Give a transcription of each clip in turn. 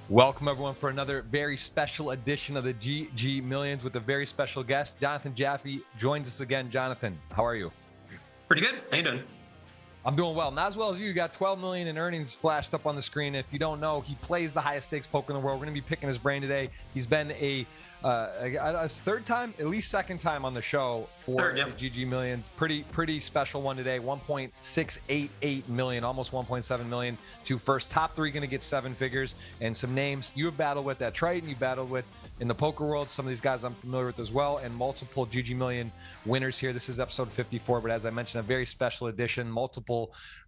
Welcome, everyone, for another very special edition of the GG Millions with a very special guest. Jonathan Jaffe joins us again. Jonathan, how are you? Pretty good. How you doing? I'm doing well. Not as well as you. You got 12 million in earnings flashed up on the screen. If you don't know, he plays the highest stakes poker in the world. We're going to be picking his brain today. He's been a third time, at least second time on the show for the GG Millions. Pretty special one today. 1.688 million, almost 1.7 million to first. Top three going to get seven figures, and some names you have battled with at Triton, you battled with in the poker world. Some of these guys I'm familiar with as well, and multiple GG Million winners here. This is episode 54, but as I mentioned, a very special edition, multiple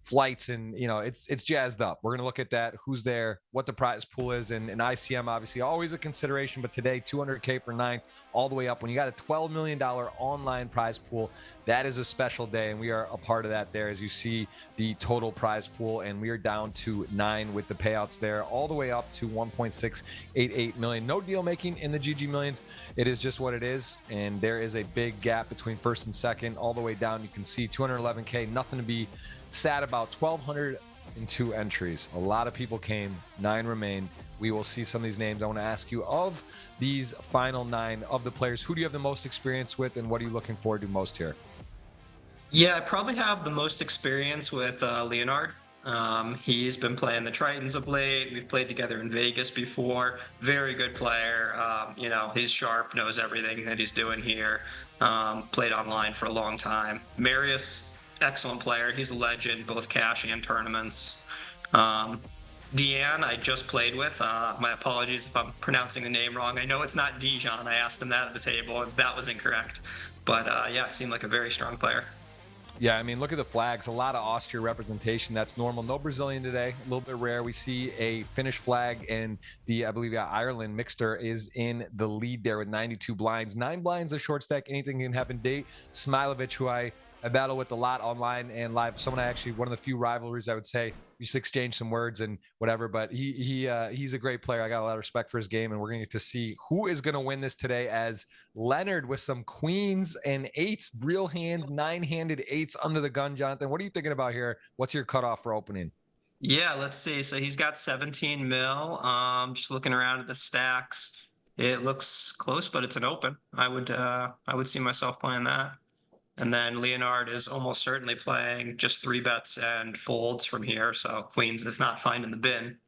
flights, and it's jazzed up. We're going to look at that, who's there, what the prize pool is, and ICM obviously always a consideration, but today 200K for ninth, all the way up. When you got a $12 million online prize pool, that is a special day, and we are a part of that there as you see the total prize pool, and we are down to 9 with the payouts there, all the way up to 1.688 million. No deal making in the GG Millions. It is just what it is, and there is a big gap between first and second all the way down. You can see 211K, nothing to be sad about. 1,202 entries. A lot of people came, 9 remain. We will see some of these names. I want to ask you, of these final 9 of the players, who do you have the most experience with, and what are you looking forward to most here? Yeah, I probably have the most experience with Leonard. He's been playing the Tritons of late. We've played together in Vegas before. Very good player. He's sharp, knows everything that he's doing here. Played online for a long time. Marius, excellent player. He's a legend, both cash and tournaments. Dejan, I just played with. My apologies if I'm pronouncing the name wrong. I know it's not Dejan. I asked him that at the table, and that was incorrect. But yeah, it seemed like a very strong player. Yeah, I mean, look at the flags. A lot of Austria representation. That's normal. No Brazilian today. A little bit rare. We see a Finnish flag, and I believe Ireland Mikster is in the lead there with 92 blinds. 9 blinds, a short stack. Anything can happen. Smiljkovic, who I battle with a lot online and live. Someone one of the few rivalries I would say. We used to exchange some words and whatever, but he's a great player. I got a lot of respect for his game, and we're going to get to see who is going to win this today, as Leonard with some queens and 8s, real hands, 9-handed 8s under the gun. Jonathan, what are you thinking about here? What's your cutoff for opening? Yeah, let's see. So he's got 17 mil. Just looking around at the stacks, it looks close, but it's an open. I would see myself playing that. And then Leonard is almost certainly playing just 3 bets and folds from here. So queens is not finding the bin.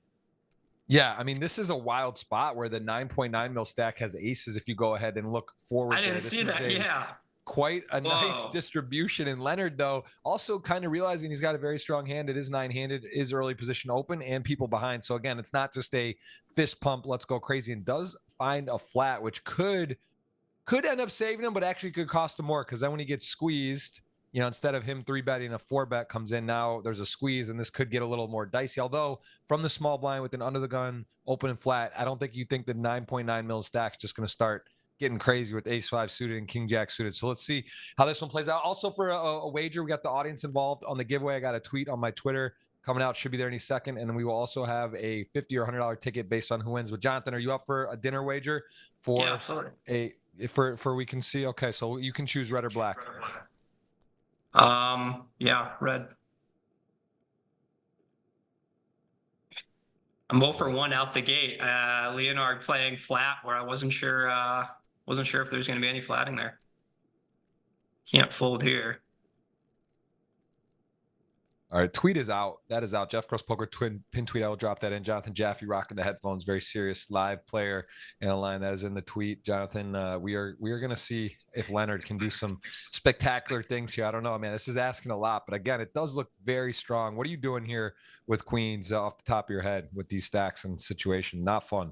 Yeah, I mean, this is a wild spot where the 9.9 mil stack has aces. If you go ahead and look forward, I didn't see that. Yeah. Quite a nice distribution. And Leonard, though, also kind of realizing he's got a very strong hand. It is 9-handed, is early position open, and people behind. So again, it's not just a fist pump, let's go crazy, and does find a flat, which could end up saving him, but actually could cost him more, because then when he gets squeezed, instead of him 3-betting, a 4-bet comes in. Now there's a squeeze, and this could get a little more dicey. Although from the small blind with an under the gun, open and flat, I don't think you think the 9.9 mil stack's just going to start getting crazy with ace-5 suited and king-jack suited. So let's see how this one plays out. Also, for a wager, we got the audience involved on the giveaway. I got a tweet on my Twitter coming out, should be there any second, and we will also have a $50 or $100 ticket based on who wins. But Jonathan, are you up for a dinner wager for for we can see? Okay, so you can choose red or black. Yeah, red. I'm 0 for 1 out the gate. Leonard playing flat, where I wasn't sure if there was going to be any flatting there. Can't fold here. All right, tweet is out. That is out. Jeff Cross Poker pin tweet. I will drop that in. Jonathan Jaffe rocking the headphones. Very serious live player in a line that is in the tweet. Jonathan, we are going to see if Leonard can do some spectacular things here. I don't know, man. This is asking a lot, but again, it does look very strong. What are you doing here with queens off the top of your head with these stacks and situation? Not fun.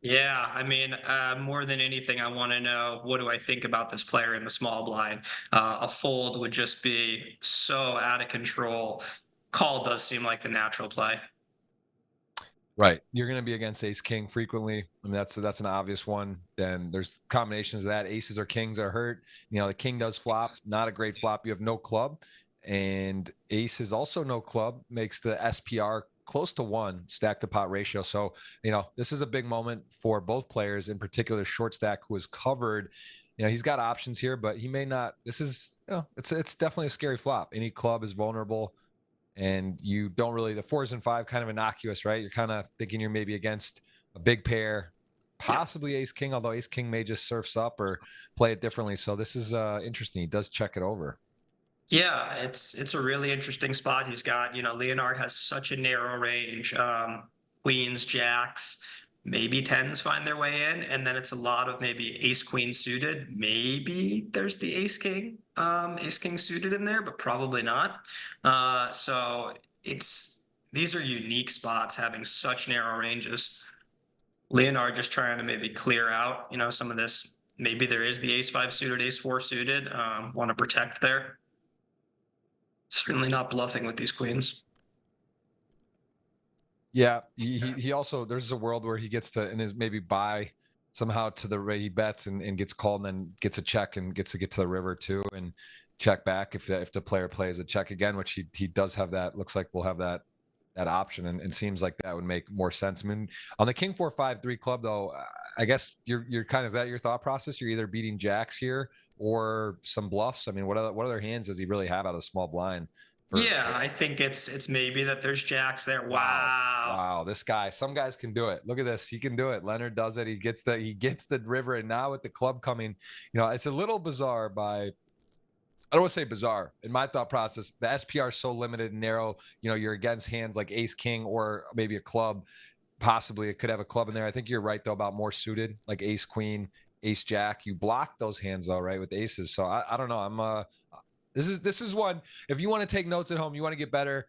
Yeah, I mean, more than anything, I want to know, what do I think about this player in the small blind? A fold would just be so out of control. Call does seem like the natural play. Right. You're going to be against ace king frequently. I mean, that's an obvious one. Then there's combinations of that. Aces or kings are hurt. You know, the king does flop, not a great flop. You have no club, and ace is also no club, makes the SPR close to 1 stack to pot ratio. So, you know, this is a big moment for both players, in particular short stack, who is covered. You know, he's got options here, but he may not. This is, you know, it's definitely a scary flop. Any club is vulnerable. And you don't really, the 4s and 5 kind of innocuous, right? You're kind of thinking you're maybe against a big pair, possibly ace king, although ace king may just surfs up or play it differently. So this is interesting. He does check it over. Yeah, it's a really interesting spot. He's got, Leonard has such a narrow range. Queens, jacks, maybe tens find their way in, and then it's a lot of maybe ace queen suited. Maybe there's the ace king suited in there, but probably not. So these are unique spots having such narrow ranges. Leonard just trying to maybe clear out, some of this. Maybe there is the ace five suited, ace four suited. Want to protect there. Certainly not bluffing with these queens. Yeah, he also, there's a world where he gets to, and is maybe buy somehow to the he bets and gets called, and then gets a check and gets to get to the river too and check back if the player plays a check again, which he does have. That looks like we'll have that option, and seems like that would make more sense. I mean, on the king 4-5-3 club though, I guess you're kind of, is that your thought process? You're either beating jacks here or some bluffs. I mean, what other hands does he really have out of small blind? Yeah, I think it's maybe that there's jacks there. Wow. This guy, some guys can do it. Look at this. He can do it. Leonard does it. He gets the river, and now with the club coming, it's a little bizarre I don't want to say bizarre. In my thought process, the SPR is so limited and narrow. You're against hands like ace king or maybe a club. Possibly it could have a club in there. I think you're right though about more suited, like ace queen, ace jack. You block those hands though, right, with aces. So I don't know. This is one. If you want to take notes at home, you want to get better.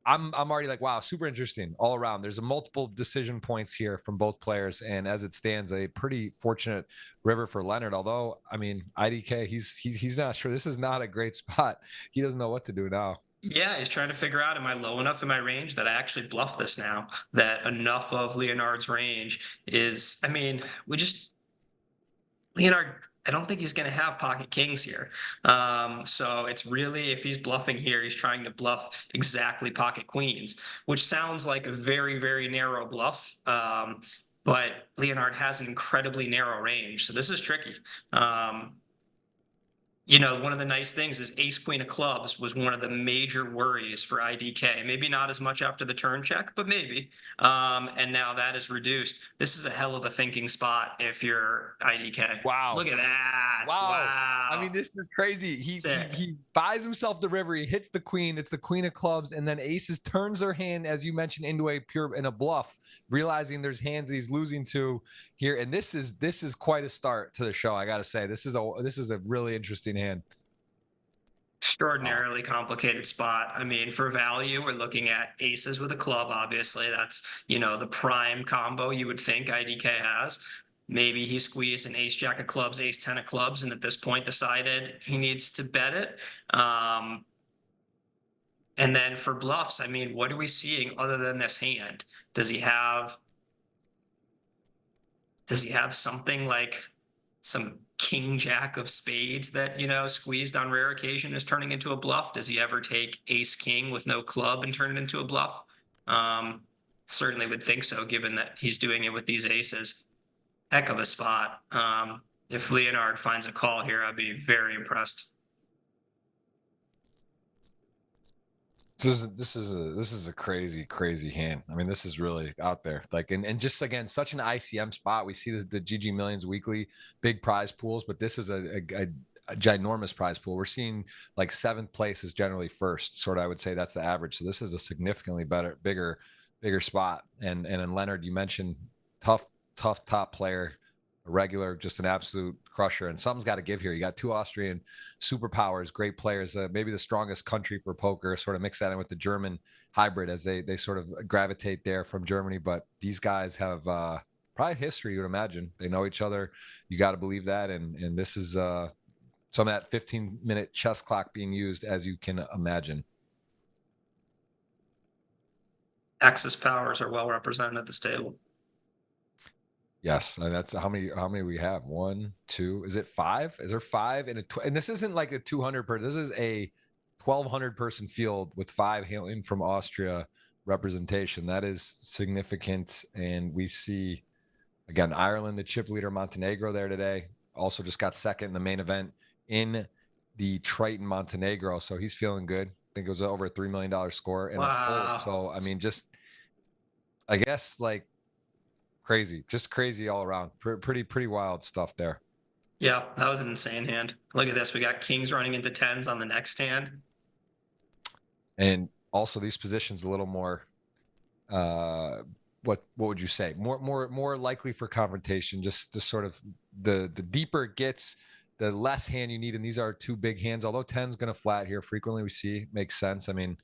I'm already like, wow, super interesting all around. There's a multiple decision points here from both players, and as it stands, a pretty fortunate river for Leonard. Although, I mean, IDK, he's not sure. This is not a great spot. He doesn't know what to do now. Yeah, he's trying to figure out, am I low enough in my range that I actually bluff this now? That enough of Leonard's range is, Leonard, I don't think he's going to have pocket kings here. So it's really, if he's bluffing here, he's trying to bluff exactly pocket queens, which sounds like a very, very narrow bluff. But Leonard has an incredibly narrow range. So this is tricky. One of the nice things is ace queen of clubs was one of the major worries for IDK. Maybe not as much after the turn check, but maybe. And now that is reduced. This is a hell of a thinking spot if you're IDK. Wow. Look at that. Wow. I mean, this is crazy. He buys himself the river. He hits the queen. It's the queen of clubs. And then aces turns their hand, as you mentioned, into a bluff, realizing there's hands that he's losing to here. And this is quite a start to the show. I got to say, this is a really interesting hand. Extraordinarily complicated spot. I mean, for value, we're looking at aces with a club. Obviously, that's, the prime combo you would think IDK has. Maybe he squeezed an ace jack of clubs, ace 10 of clubs, and at this point decided he needs to bet it. And then for bluffs, I mean, what are we seeing other than this hand? Does he have something like some king jack of spades that, squeezed on rare occasion is turning into a bluff? Does he ever take ace king with no club and turn it into a bluff? Certainly would think so, given that he's doing it with these aces. Heck of a spot. If Leonard finds a call here, I'd be very impressed. This is a crazy hand. I mean, this is really out there. Like, and just again, such an ICM spot. We see the GG Millions weekly big prize pools, but this is a ginormous prize pool. We're seeing like 7th place is generally first, sort of. I would say that's the average. So this is a significantly bigger spot. And in Leonard, you mentioned tough top player, a regular, just an absolute crusher. And something's got to give here. You got 2 Austrian superpowers, great players, maybe the strongest country for poker, sort of mix that in with the German hybrid as they sort of gravitate there from Germany. But these guys have probably history, you would imagine. They know each other. You got to believe that. And this is some of that 15-minute chess clock being used, as you can imagine. Axis powers are well represented at this table. Yes, and that's how many we have. 1, 2. Is it 5? Is there 5 in a? And this isn't like a 200 person. This is a 1,200 person field with 5 hailing from Austria representation. That is significant. And we see again Ireland, the chip leader, Montenegro there today. Also just got second in the main event in the Triton Montenegro. So he's feeling good. I think it was over a $3 million score and a fold. So I mean, just I guess like. Crazy, just crazy all around. Pretty wild stuff there. Yeah, that was an insane hand. Look at this. We got kings running into tens on the next hand. And also these positions a little more, what would you say? More likely for confrontation. Just the sort of the deeper it gets, the less hand you need. And these are 2 big hands. Although 10's going to flat here frequently, we see makes sense. I mean,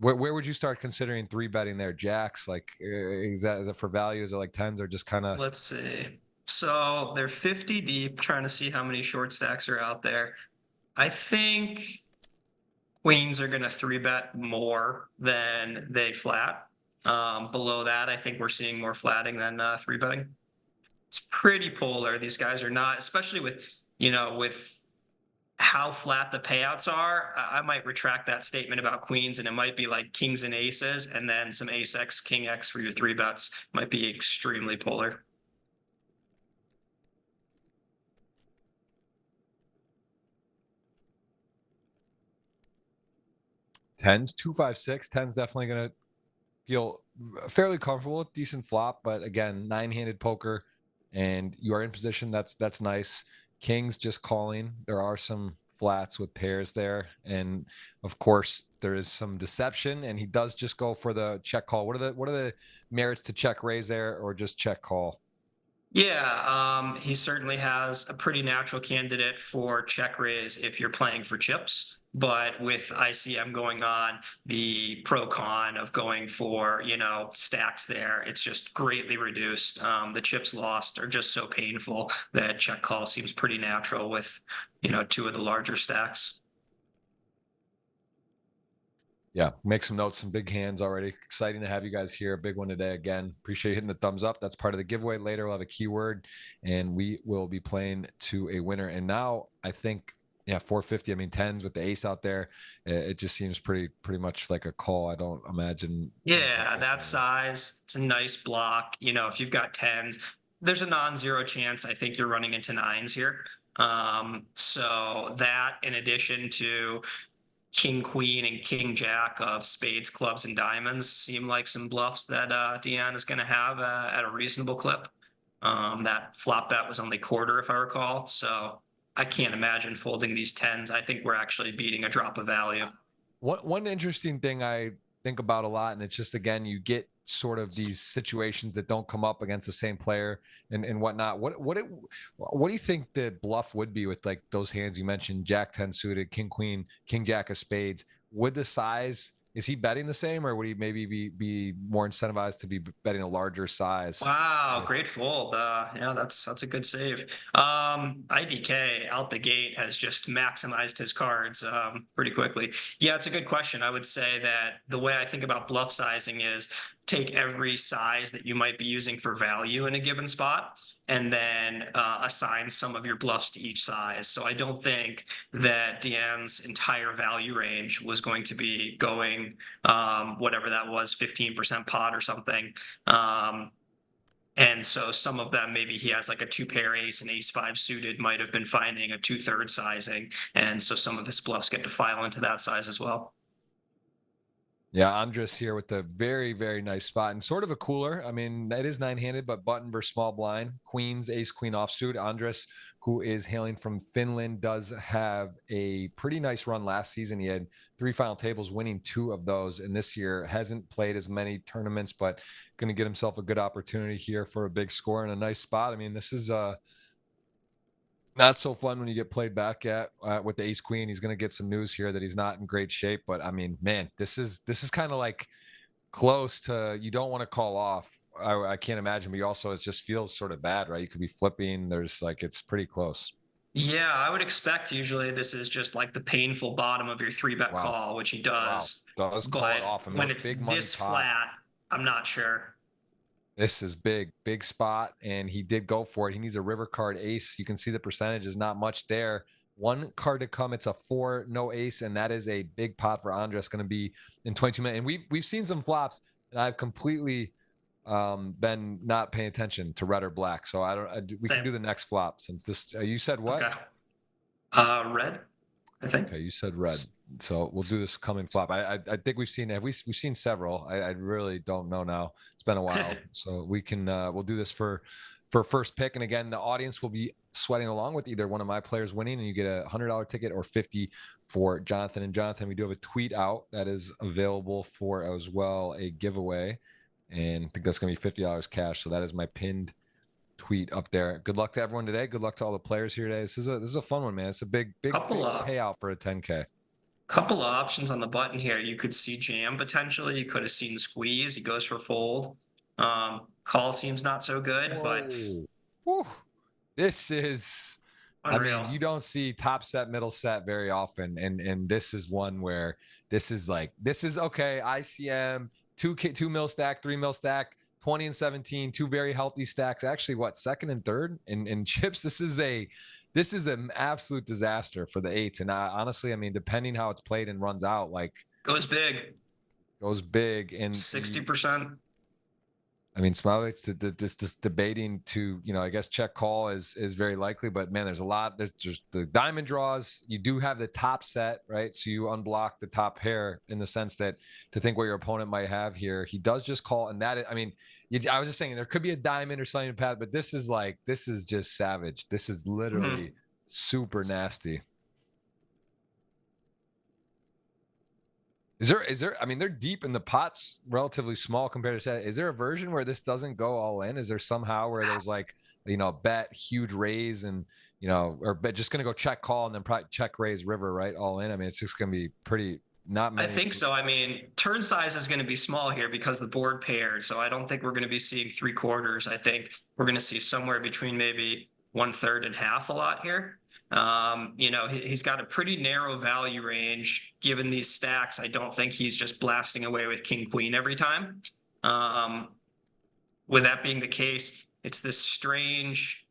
where would you start considering 3-betting there? Jacks, like, is it for value? Is it like 10s or just kind of? Let's see. So they're 50 deep, trying to see how many short stacks are out there. I think queens are going to 3-bet more than they flat. Below that, I think we're seeing more flatting than 3-betting. It's pretty polar. These guys are not, especially with, with how flat the payouts are. I might retract that statement about queens, and it might be like kings and aces, and then some ace x, king x for your 3-bets. Might be extremely polar. Tens, 2, 5, 6. 10's definitely going to feel fairly comfortable, decent flop, but again, 9-handed poker, and you are in position. That's nice. Kings just calling. There are some flats with pairs there, and of course there is some deception, and he does just go for the check call. What are the merits to check raise there, or just check call? Yeah, he certainly has a pretty natural candidate for check raise if you're playing for chips. But with ICM going on, the pro con of going for, stacks there, it's just greatly reduced. The chips lost are just so painful that check call seems pretty natural with, 2 of the larger stacks. Yeah, make some notes, some big hands already. Exciting to have you guys here. A big one today again. Appreciate you hitting the thumbs up. That's part of the giveaway. Later we'll have a keyword, and we will be playing to a winner. And now I think, 450. I mean, 10s with the ace out there. It just seems pretty much like a call. I don't imagine. Yeah, that size. It's a nice block. If you've got 10s, there's a non-zero chance I think you're running into 9s here. So that, in addition to king, queen, and king, jack of spades, clubs, and diamonds, seem like some bluffs that Dejan is going to have at a reasonable clip. That flop bet was only quarter, if I recall. So I can't imagine folding these 10s. I think we're actually beating a drop of value. One interesting thing I think about a lot, and it's just, again, you get sort of these situations that don't come up against the same player and whatnot. What do you think the bluff would be with like those hands you mentioned, jack 10 suited, king queen, king jack of spades? Would the size, is he betting the same, or would he maybe be more incentivized to be betting a larger size? Wow, great fold. Yeah, that's a good save. IDK out the gate has just maximized his cards pretty quickly. Yeah, it's a good question. I would say that the way I think about bluff sizing is take every size that you might be using for value in a given spot, and then assign some of your bluffs to each size. So I don't think that Dejan's entire value range was going to be going whatever that was, 15% pot or something. And so some of them, maybe he has like a 2-pair ace and ace-5 suited, might have been finding a 2/3 sizing. And so some of his bluffs get to file into that size as well. Yeah, Andreas here with a very, very nice spot and sort of a cooler. I mean, it is 9-handed, but button versus small blind. Queens, ace, queen offsuit. Andreas, who is hailing from Finland, does have a pretty nice run last season. He had 3 final tables, winning 2 of those. And this year hasn't played as many tournaments, but going to get himself a good opportunity here for a big score and a nice spot. I mean, this is not so fun when you get played back at with the ace queen. He's going to get some news here that he's not in great shape, but I mean, man, this is kind of like close to, you don't want to call off. I can't imagine, but you also, it just feels sort of bad, right? You could be flipping. There's like, it's pretty close. Yeah, I would expect usually this is just like the painful bottom of your 3-bet Wow. call, which he Wow. does. Does call it But off. I mean, when it's big money this pot. flat, I'm not sure. This is big spot, and he did go for it. He needs a river card ace. You can see the percentage is not much there. One card to come. It's a 4, no ace, and that is a big pot for Andreas. Going to be in 22 minutes. And we've seen some flops, and I've completely been not paying attention to red or black. So we can do the next flop since this. You said what? Okay. Red, I think. Okay, you said red. So we'll do this coming flop. I think we've seen several. I really don't know now. It's been a while. So we can we'll do this for first pick. And again, the audience will be sweating along with either one of my players winning, and you get a $100 ticket or 50 for Jonathan. And Jonathan, we do have a tweet out that is available for as well a giveaway. And I think that's gonna be $50 cash. So that is my pinned tweet up there. Good luck to everyone today. Good luck to all the players here today. This is a fun one, man. It's a big payout for a 10K. Couple of options on the button here. You could see jam potentially. You could have seen squeeze. He goes for fold. Call seems not so good, but this is unreal. I mean, you don't see top set, middle set very often, and this is one where this is okay. ICM 2 mil stack, 3 mil stack. 20 and 17, 2 very healthy stacks. Actually, what, second and third in chips? This is an absolute disaster for the 8s. And honestly, I mean, depending how it's played and runs out, like goes big and 60%. I mean, Smiljkovic, this debating to, I guess check call is very likely, but man, there's a lot. There's just the diamond draws. You do have the top set, right? So you unblock the top pair in the sense that to think what your opponent might have here, he does just call. And that, I mean, I was just saying there could be a diamond or something to path, but this is just savage. This is literally super nasty. Is there, I mean, they're deep in the pot's relatively small compared to set. Is there a version where this doesn't go all in? Is there somehow where there's like, bet, huge raise and, or bet just going to go check call and then probably check raise river, right? All in. I mean, it's just going to be pretty, not many. I think so. I mean, turn size is going to be small here because the board paired. So I don't think we're going to be seeing 3/4. I think we're going to see somewhere between maybe 1/3 and half a lot here. He's got a pretty narrow value range given these stacks. I don't think he's just blasting away with king queen every time. With that being the case, it's this strange,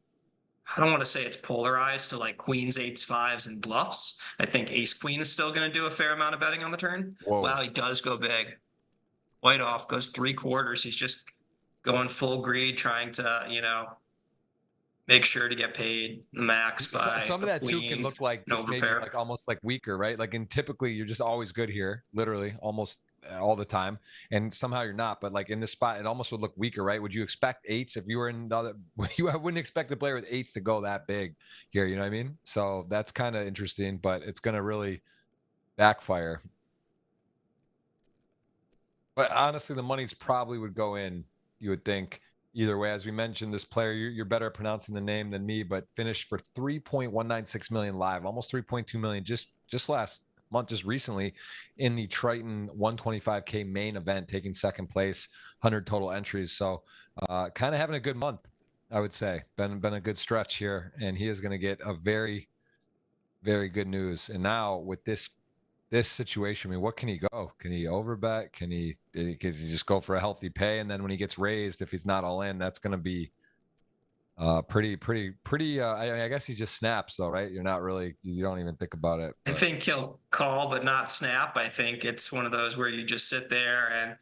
I don't want to say it's polarized to like queens, 8s, 5s, and bluffs. I think ace queen is still going to do a fair amount of betting on the turn. Whoa. Wow, he does go big. White off, goes 3/4. He's just going full greed, trying to, make sure to get paid the max by some of that queen, too can look like just maybe like almost like weaker, right? Like, and typically you're just always good here, literally almost all the time, and somehow you're not. But like in this spot, it almost would look weaker, right? Would you expect 8s if you were in the other? I wouldn't expect a player with 8s to go that big here. You know what I mean? So that's kind of interesting, but it's going to really backfire. But honestly, the money's probably would go in. You would think. Either way, as we mentioned, this player, you're better at pronouncing the name than me, but finished for 3.196 million live, almost 3.2 million just last month, just recently in the Triton 125K main event, taking second place, 100 total entries. So kind of having a good month, I would say. Been a good stretch here, and he is going to get a very, very good news. And now with this situation, I mean, what can he go? Can he overbet? Can he just go for a healthy pay? And then when he gets raised, if he's not all in, that's going to be pretty. I guess he just snaps though, right? You don't even think about it. But I think he'll call, but not snap. I think it's one of those where you just sit there and,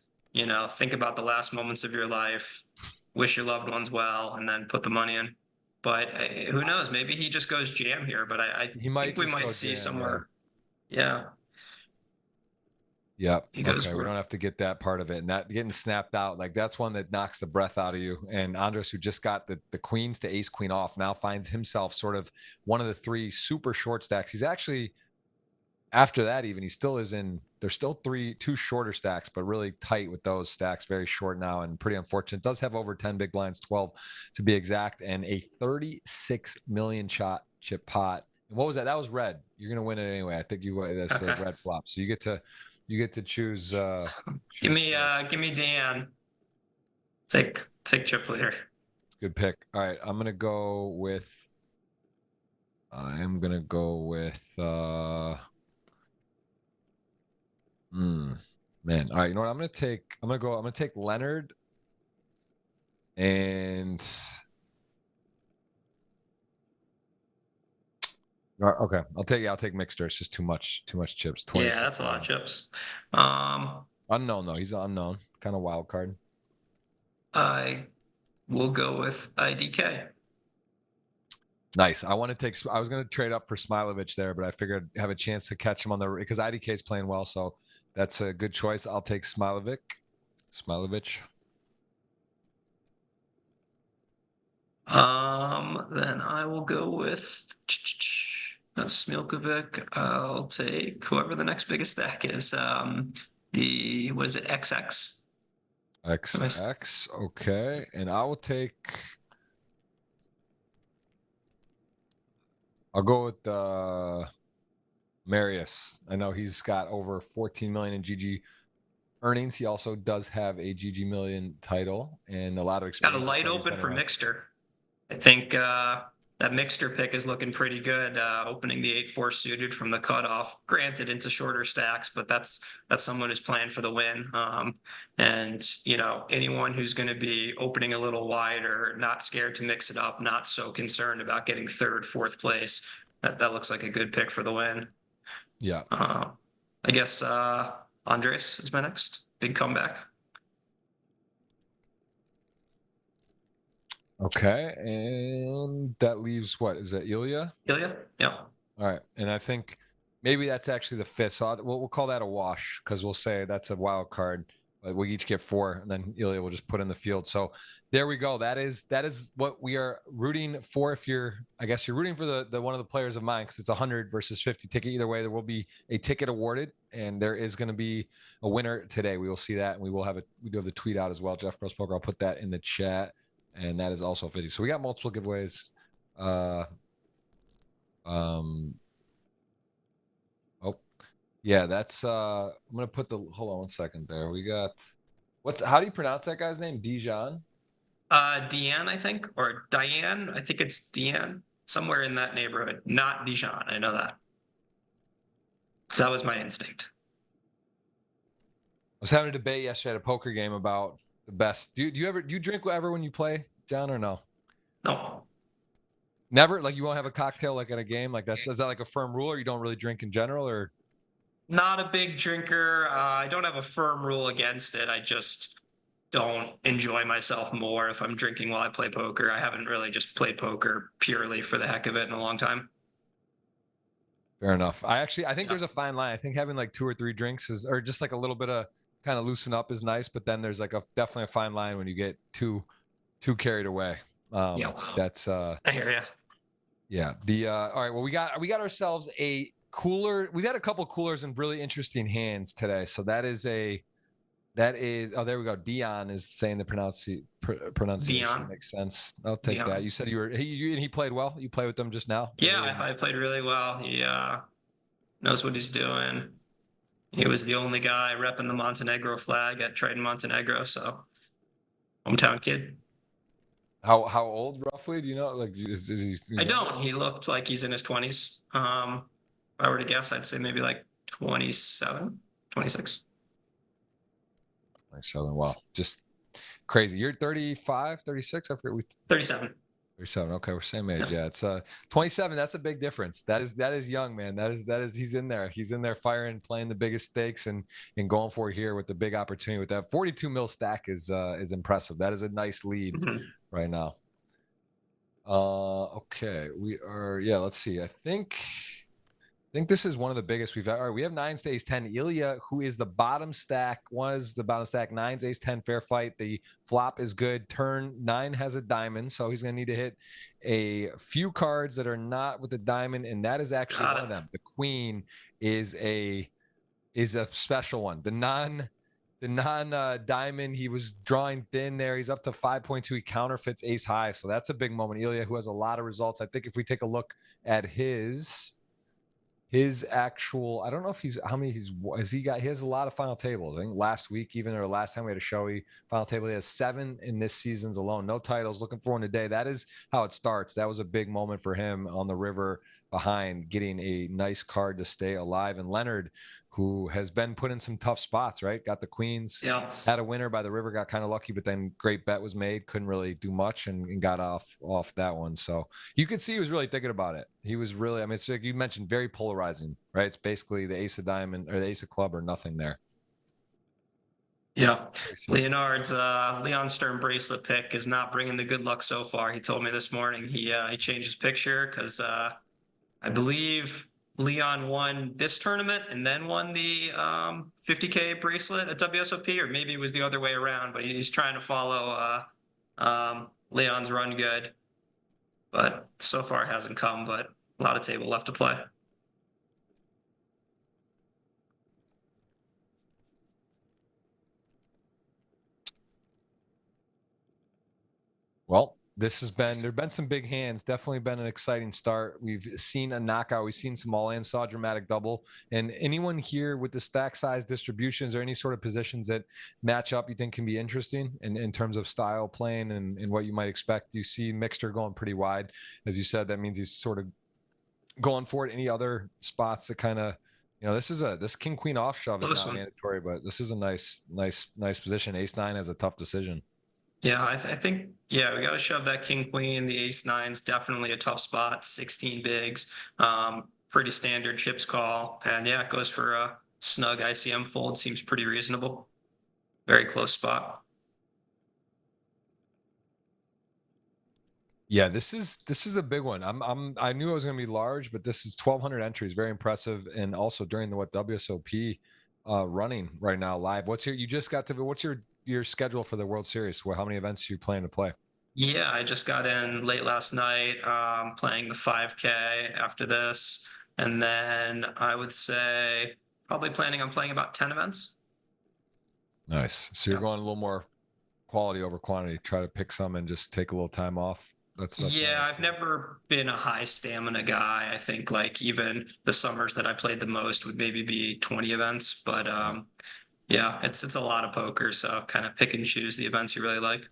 think about the last moments of your life, wish your loved ones well, and then put the money in. But who knows? Maybe he just goes jam here, but I think we might see somewhere. Yeah. Yeah. Okay. We don't have to get that part of it. And that getting snapped out, like that's one that knocks the breath out of you. And Andreas, who just got the queens to ace queen off, now finds himself sort of one of the 3 super short stacks. He's actually, after that, even he still is in, there's still 2 shorter stacks, but really tight with those stacks, very short now and pretty unfortunate. Does have over 10 big blinds, 12 to be exact, and a 36 million chip pot. And what was that? That was red. You're going to win it anyway. I think that's a red flop. So you get to You get to choose. Give me first. Dan. Take chip leader. Good pick. All right, I'm gonna go with. I am gonna go with. Man, all right. You know what? I'm gonna take Leonard. And okay, I'll take Mikster. It's just too much chips. Yeah, that's a lot of chips. Unknown though. He's an unknown, kind of wild card. I will go with IDK. Nice. I was going to trade up for Smiljkovic there, but I figured I'd have a chance to catch him on the because IDK is playing well, so that's a good choice. I'll take Smiljkovic. Then I will go with Smiljkovic. I'll take whoever the next biggest stack is. Was it XX? XX. Okay, and I will take. I'll go with Marius. I know he's got over 14 million in GG earnings. He also does have a GGMillion title and a lot of experience. Got a light open for Mikster. I think that Mikster pick is looking pretty good. Opening the 8-4 suited from the cutoff. Granted, into shorter stacks, but that's someone who's playing for the win. And anyone who's going to be opening a little wider, not scared to mix it up, not so concerned about getting third, fourth place. That looks like a good pick for the win. Yeah. I guess Andreas is my next big comeback. Okay, and that leaves what is it, Ilya? Ilya, yeah. All right, and I think maybe that's actually the fifth. So we'll call that a wash because we'll say that's a wild card. But we each get 4, and then Ilya will just put in the field. So there we go. That is what we are rooting for. If I guess you're rooting for the one of the players of mine because it's 100 versus 50 ticket. Either way, there will be a ticket awarded, and there is going to be a winner today. We will see that, and we do have the tweet out as well. Jeff Gross Poker. I'll put that in the chat. And that is also 50. So we got multiple giveaways. Oh, yeah, that's I'm gonna put hold on one second there. We got how do you pronounce that guy's name? Dejan? Dejan, I think, or Diane. I think it's Dejan, somewhere in that neighborhood. Not Dejan. I know that. So that was my instinct. I was having a debate yesterday at a poker game about the best. Do you drink ever when you play, John, or no? No. Never? Like you won't have a cocktail like at a game like that? Is that like a firm rule, or you don't really drink in general, or? Not a big drinker. I don't have a firm rule against it. I just don't enjoy myself more if I'm drinking while I play poker. I haven't really just played poker purely for the heck of it in a long time. Fair enough. I think there's a fine line. I think having like 2 or 3 drinks or just like a little bit of kind of loosen up is nice, but then there's like definitely a fine line when you get too carried away. That's I hear you. Yeah. All right. Well, we got ourselves a cooler. We've had a couple coolers and really interesting hands today. So that is oh, there we go. Dejan is saying the pronunciation Dejan. makes sense. I'll take Dejan. that. You said he played well. You played with him just now. Yeah, I played really well. He knows what he's doing. He was the only guy repping the Montenegro flag at Triton Montenegro, so hometown kid. How old roughly? Do you know? Like, is he? I don't. He looked like he's in his 20s. If I were to guess, I'd say maybe like 27, 26. 27. Wow, just crazy. You're 35, 36. I forget. 37. 37. Okay, we're same age. Yeah, it's 27. That's a big difference. That is young, man. That is he's in there. He's in there firing, playing the biggest stakes and going for it here with the big opportunity. With that 42 mil stack is impressive. That is a nice lead right now. Okay, we are. Yeah, let's see. I think this is one of the biggest we've had. All right, we have 9s to ace 10. Ilya, who is the bottom stack, 9s, ace 10, fair fight. The flop is good. Turn 9 has a diamond, so he's going to need to hit a few cards that are not with the diamond, and that is actually one of them. The queen is a special one. The non diamond, he was drawing thin there. He's up to 5.2. He counterfeits ace high, so that's a big moment. Ilya, who has a lot of results. I think if we take a look at his His actual, I don't know if he has a lot of final tables. I think last week, even or last time we had a showy final table, he has 7 in this season's alone. No titles, looking for one today. That is how it starts. That was a big moment for him on the river behind, getting a nice card to stay alive. And Leonard, who has been put in some tough spots, right? Got the queens, Yeah. had a winner by the river, got kind of lucky, but then great bet was made, couldn't really do much, and got off that one. So you could see he was really thinking about it. He was really, I mean, it's like you mentioned, very polarizing, right? It's basically the ace of diamond or the ace of club or nothing there. Yeah. Leonard's Leon Stern bracelet pick is not bringing the good luck so far. He told me this morning he changed his picture because I believe Leon won this tournament and then won the 50K bracelet at WSOP, or maybe it was the other way around, but he's trying to follow Leon's run good. But so far it hasn't come, but a lot of table left to play. Well, there've been some big hands, definitely been an exciting start. We've seen a knockout. We've seen some all in, saw a dramatic double. And anyone here with the stack size distributions or any sort of positions that match up you think can be interesting in terms of style playing and what you might expect? You see Mikster going pretty wide. As you said, that means he's sort of going for it. Any other spots that kind of, this king queen off shove is not mandatory, but this is a nice position. Ace 9 has a tough decision. Yeah, I think, we got to shove that king queen. The ace 9's definitely a tough spot. 16 bigs, pretty standard chips call. And yeah, it goes for a snug ICM fold. Seems pretty reasonable. Very close spot. Yeah, this is a big one. I knew it was going to be large, but this is 1,200 entries, very impressive, and also during the WSOP running right now live. What's your schedule for the World Series? How many events are you planning to play? Yeah, I just got in late last night, playing the 5K after this, and then I would say probably planning on playing about 10 events. Nice. So you're going a little more quality over quantity. Try to pick some and just take a little time off. That's yeah, I've never been a high stamina guy. I think like even the summers that I played the most would maybe be 20 events, but yeah, it's a lot of poker, so kind of pick and choose the events you really like.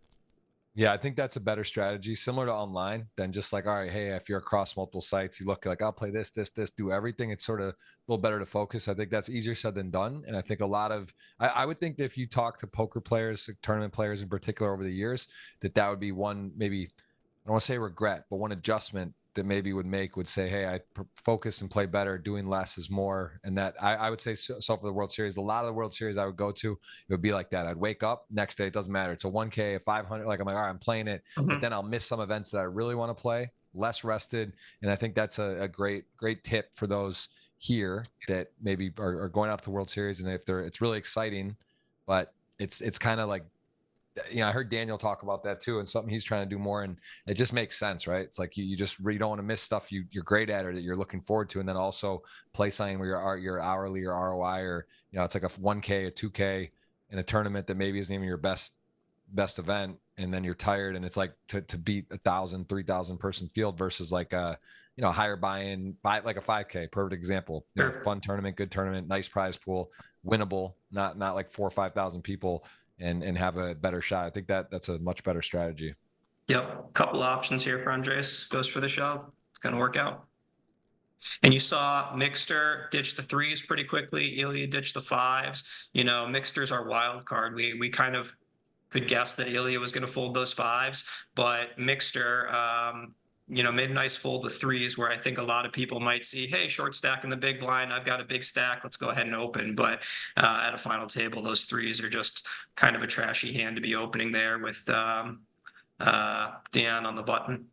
Yeah, I think that's a better strategy, similar to online, than just like, all right, hey, if you're across multiple sites, you look like, I'll play this, do everything. It's sort of a little better to focus. I think that's easier said than done. And I think I would think that if you talk to poker players, tournament players in particular over the years, that would be one, maybe, I don't want to say regret, but one adjustment that maybe would say, hey, I focus and play better, doing less is more. And that I would say so for the World Series, a lot of the World Series I would go to, it would be like that. I'd wake up next day, it doesn't matter. It's a 1K, a 500. Like I'm like, all right, I'm playing it, but then I'll miss some events that I really want to play, less rested. And I think that's a great tip for those here that maybe are going out to the World Series. And it's really exciting, but it's kind of like, I heard Daniel talk about that too, and something he's trying to do more, and it just makes sense, right? It's like you don't want to miss stuff you're great at or that you're looking forward to, and then also play something where your hourly or ROI, or it's like a 1K, a 2K in a tournament that maybe isn't even your best event, and then you're tired, and it's like to beat 1,000, 3,000 person field versus like a higher buy-in, like a 5K, perfect example. Fun tournament, good tournament, nice prize pool, winnable, not like 4,000 or 5,000 people. And have a better shot. I think that's a much better strategy. Yep. Couple options here for Andreas. Goes for the shove. It's going to work out. And you saw Mikster ditch the 3s pretty quickly. Ilya ditched the 5s. Mikster's our wild card. We kind of could guess that Ilya was going to fold those 5s, but Mikster, made a nice fold with 3s where I think a lot of people might see, hey, short stack in the big blind. I've got a big stack. Let's go ahead and open. But at a final table, those 3s are just kind of a trashy hand to be opening there with Dejan on the button.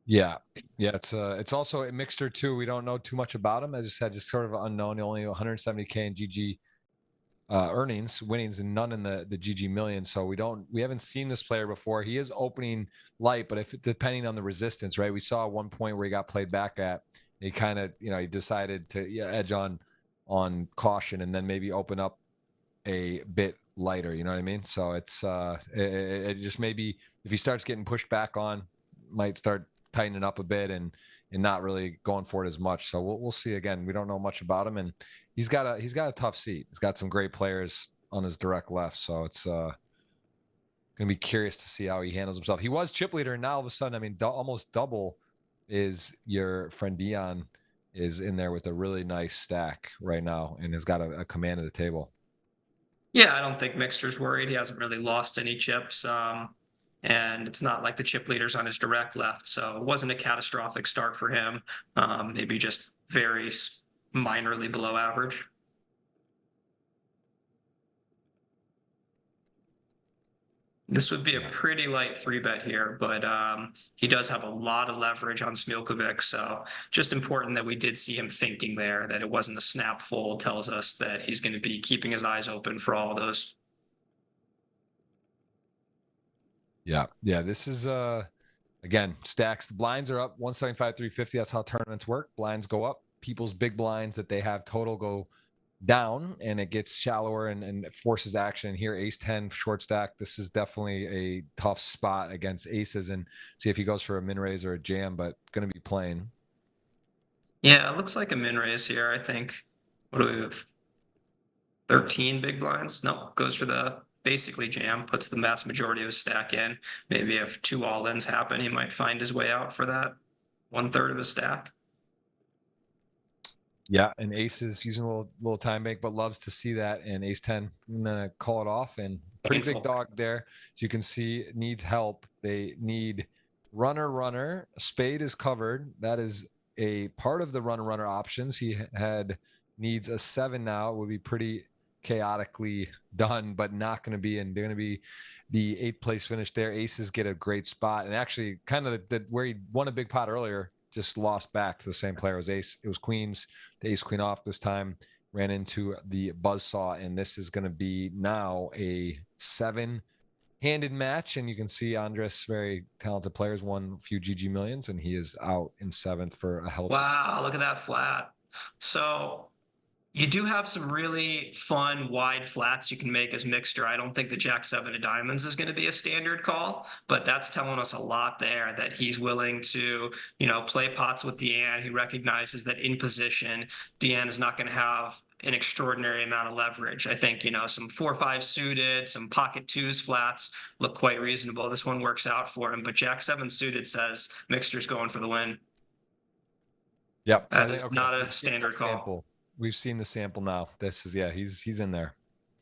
Yeah. It's also a Mikster too. We don't know too much about him. As you said, just sort of unknown. Only 170K in GG winnings, and none in the GGMillion. So we haven't seen this player before. He is opening light, but depending on the resistance, right? We saw one point where he got played back at. He kind of, he decided to edge on caution and then maybe open up a bit lighter. You know what I mean? So it's it just maybe if he starts getting pushed back on, might start tightening up a bit, and and not really going for it as much. So we'll see. Again, we don't know much about him, and he's got a tough seat. He's got some great players on his direct left, so it's going to be curious to see how he handles himself. He was chip leader, and now all of a sudden, I mean, almost double is your friend Dejan is in there with a really nice stack right now and has got a command of the table. Yeah, I don't think Mikster's worried. He hasn't really lost any chips. And it's not like the chip leader's on his direct left. So it wasn't a catastrophic start for him. Maybe just very minorly below average. This would be a pretty light 3-bet here, but he does have a lot of leverage on Smiljkovic. So just important that we did see him thinking there, that it wasn't a snap fold, tells us that he's going to be keeping his eyes open for all of those. Yeah. This is again, stacks. The blinds are up 175, 350. That's how tournaments work. Blinds go up. People's big blinds that they have total go down, and it gets shallower and it forces action. Here, ace 10 short stack. This is definitely a tough spot against aces, and see if he goes for a min raise or a jam, but going to be playing. Yeah, it looks like a min raise here, I think. What do we have? 13 big blinds? No, goes for the basically jam, puts the vast majority of his stack in. Maybe if 2 all-ins happen, he might find his way out for that 1/3 of his stack. Yeah, and ace is using a little time bank, but loves to see that. And ace 10, I'm gonna call it off. And pretty big dog there. So you can see needs help. They need runner. Spade is covered. That is a part of the runner options. He needs a 7 now. It would be pretty chaotically done, but not going to be. And they're going to be the 8th place finish there. Aces get a great spot, and actually kind of where he won a big pot earlier, just lost back to the same player as ace. It was queens, the ace queen off this time, ran into the buzzsaw, and this is going to be now a 7-handed match. And you can see Andreas, very talented players, won a few GG millions, and he is out in 7th for a healthy. Wow, look at that flat. So you do have some really fun wide flats you can make as Mikster. I don't think the Jack 7 of diamonds is going to be a standard call, but that's telling us a lot there that he's willing to, play pots with Dejan. He recognizes that in position, Dejan is not going to have an extraordinary amount of leverage. I think, some 4-5 suited, some pocket 2s flats look quite reasonable. This one works out for him, but Jack 7 suited says Mikster's going for the win. Yep. That is not a standard call. We've seen the sample now. This is, he's in there.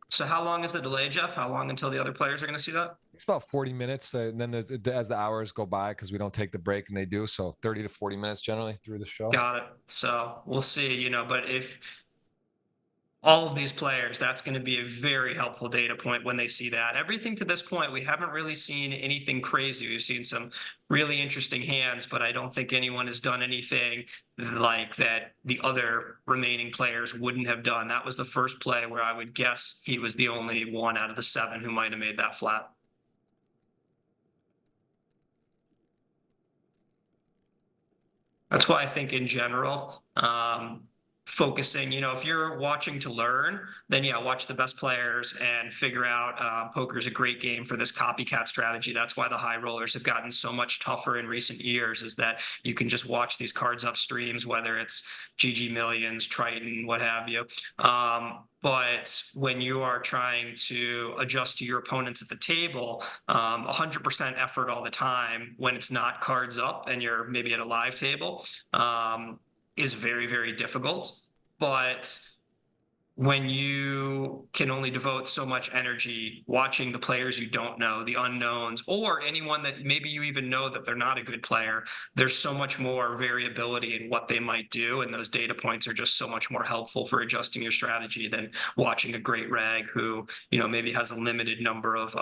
So how long is the delay, Jeff? How long until the other players are going to see that? It's about 40 minutes. And then as the hours go by, because we don't take the break and they do. So 30 to 40 minutes generally through the show. Got it. So we'll see, but if all of these players, that's going to be a very helpful data point when they see that. Everything to this point, we haven't really seen anything crazy. We've seen some really interesting hands, but I don't think anyone has done anything like that the other remaining players wouldn't have done. That was the first play where I would guess he was the only one out of the 7 who might have made that flat. That's why I think in general, focusing, if you're watching to learn, then watch the best players and figure out poker is a great game for this copycat strategy. That's why the high rollers have gotten so much tougher in recent years, is that you can just watch these cards up streams, whether it's GG Millions, Triton, what have you. But when you are trying to adjust to your opponents at the table, 100% effort all the time when it's not cards up and you're maybe at a live table, is very, very difficult. But when you can only devote so much energy watching the players you don't know, the unknowns, or anyone that maybe you even know that they're not a good player, there's so much more variability in what they might do. And those data points are just so much more helpful for adjusting your strategy than watching a great reg who, maybe has a limited number of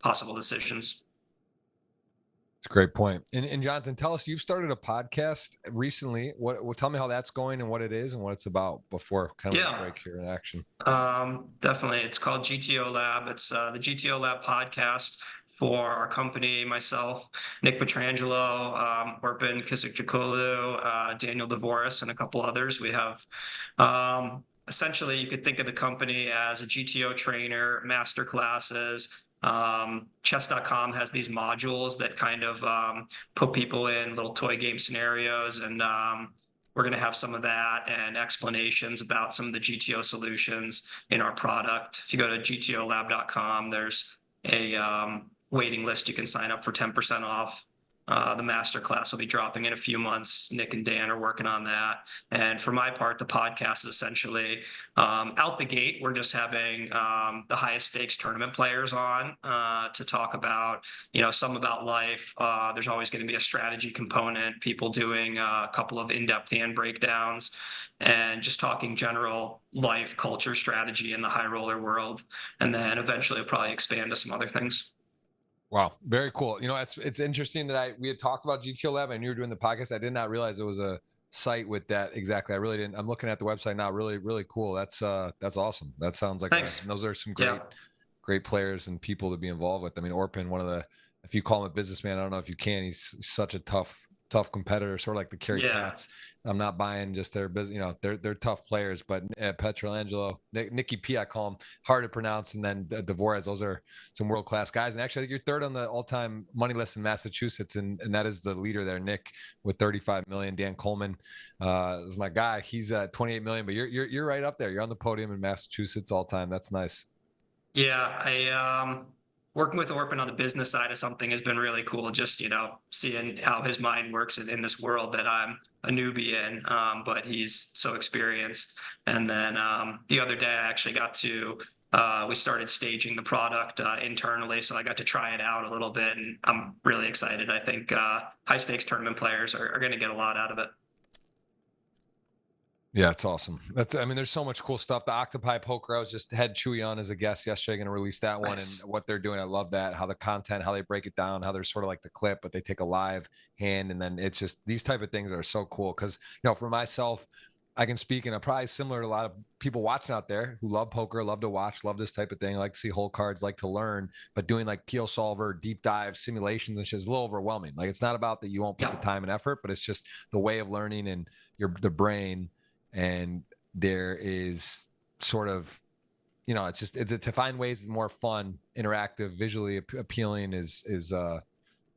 possible decisions. It's a great point. And Jonathan, tell us, you've started a podcast recently. Tell me how that's going and what it is and what it's about before kind of break here in action. Definitely. It's called GTO Lab. It's the GTO Lab podcast for our company, myself, Nick Petrangelo, Orpin Kisik-Jakolu, Daniel Dvoris, and a couple others. We have essentially, you could think of the company as a GTO trainer, master classes, Chess.com has these modules that kind of put people in little toy game scenarios, and we're going to have some of that and explanations about some of the GTO solutions in our product. If you go to gtolab.com, there's a waiting list. You can sign up for 10% off. The masterclass will be dropping in a few months. Nick and Dan are working on that. And for my part, the podcast is essentially out the gate. We're just having the highest stakes tournament players on to talk about, some about life. There's always going to be a strategy component, people doing a couple of in-depth hand breakdowns, and just talking general life, culture, strategy in the high roller world. And then eventually it'll probably expand to some other things. Wow, very cool. It's interesting that we had talked about GTO Lab and you were doing the podcast. I did not realize it was a site with that exactly. I really didn't. I'm looking at the website now. Really, really cool. That's awesome. That sounds like those are some great players and people to be involved with. I mean, Orpin, if you call him a businessman, I don't know if you can. He's such a tough competitor, sort of like the Kerry Cats. I'm not buying just their business. They're tough players, but Petrolangelo, Nicky P, I call him, hard to pronounce, and then Dvorak, those are some world-class guys. And actually, I think you're third on the all-time money list in Massachusetts, and that is the leader there, Nick, with 35 million. Dan Coleman is my guy. He's at 28 million, but you're right up there. You're on the podium in Massachusetts all-time. That's nice. Yeah, working with Orpin on the business side of something has been really cool. Just, seeing how his mind works in this world that I'm a newbie in, but he's so experienced. And then the other day I actually got to, we started staging the product internally, so I got to try it out a little bit, and I'm really excited. I think high stakes tournament players are going to get a lot out of it. Yeah, it's awesome. There's so much cool stuff. The XXkfiss poker, I was just had Chewy on as a guest yesterday, going to release that one. Nice. And what they're doing. I love that, how the content, how they break it down, how they're sort of like the clip, but they take a live hand. And then it's just, these type of things are so cool. Cause for myself, I can speak, and I'm probably similar to a lot of people watching out there who love poker, love to watch, love this type of thing, like to see whole cards, like to learn, but doing like PO solver, deep dive simulations and shit is a little overwhelming. Like, it's not about that you won't put the time and effort, but it's just the way of learning and the brain. And there is sort of, it's just to find ways more fun, interactive, visually appealing is I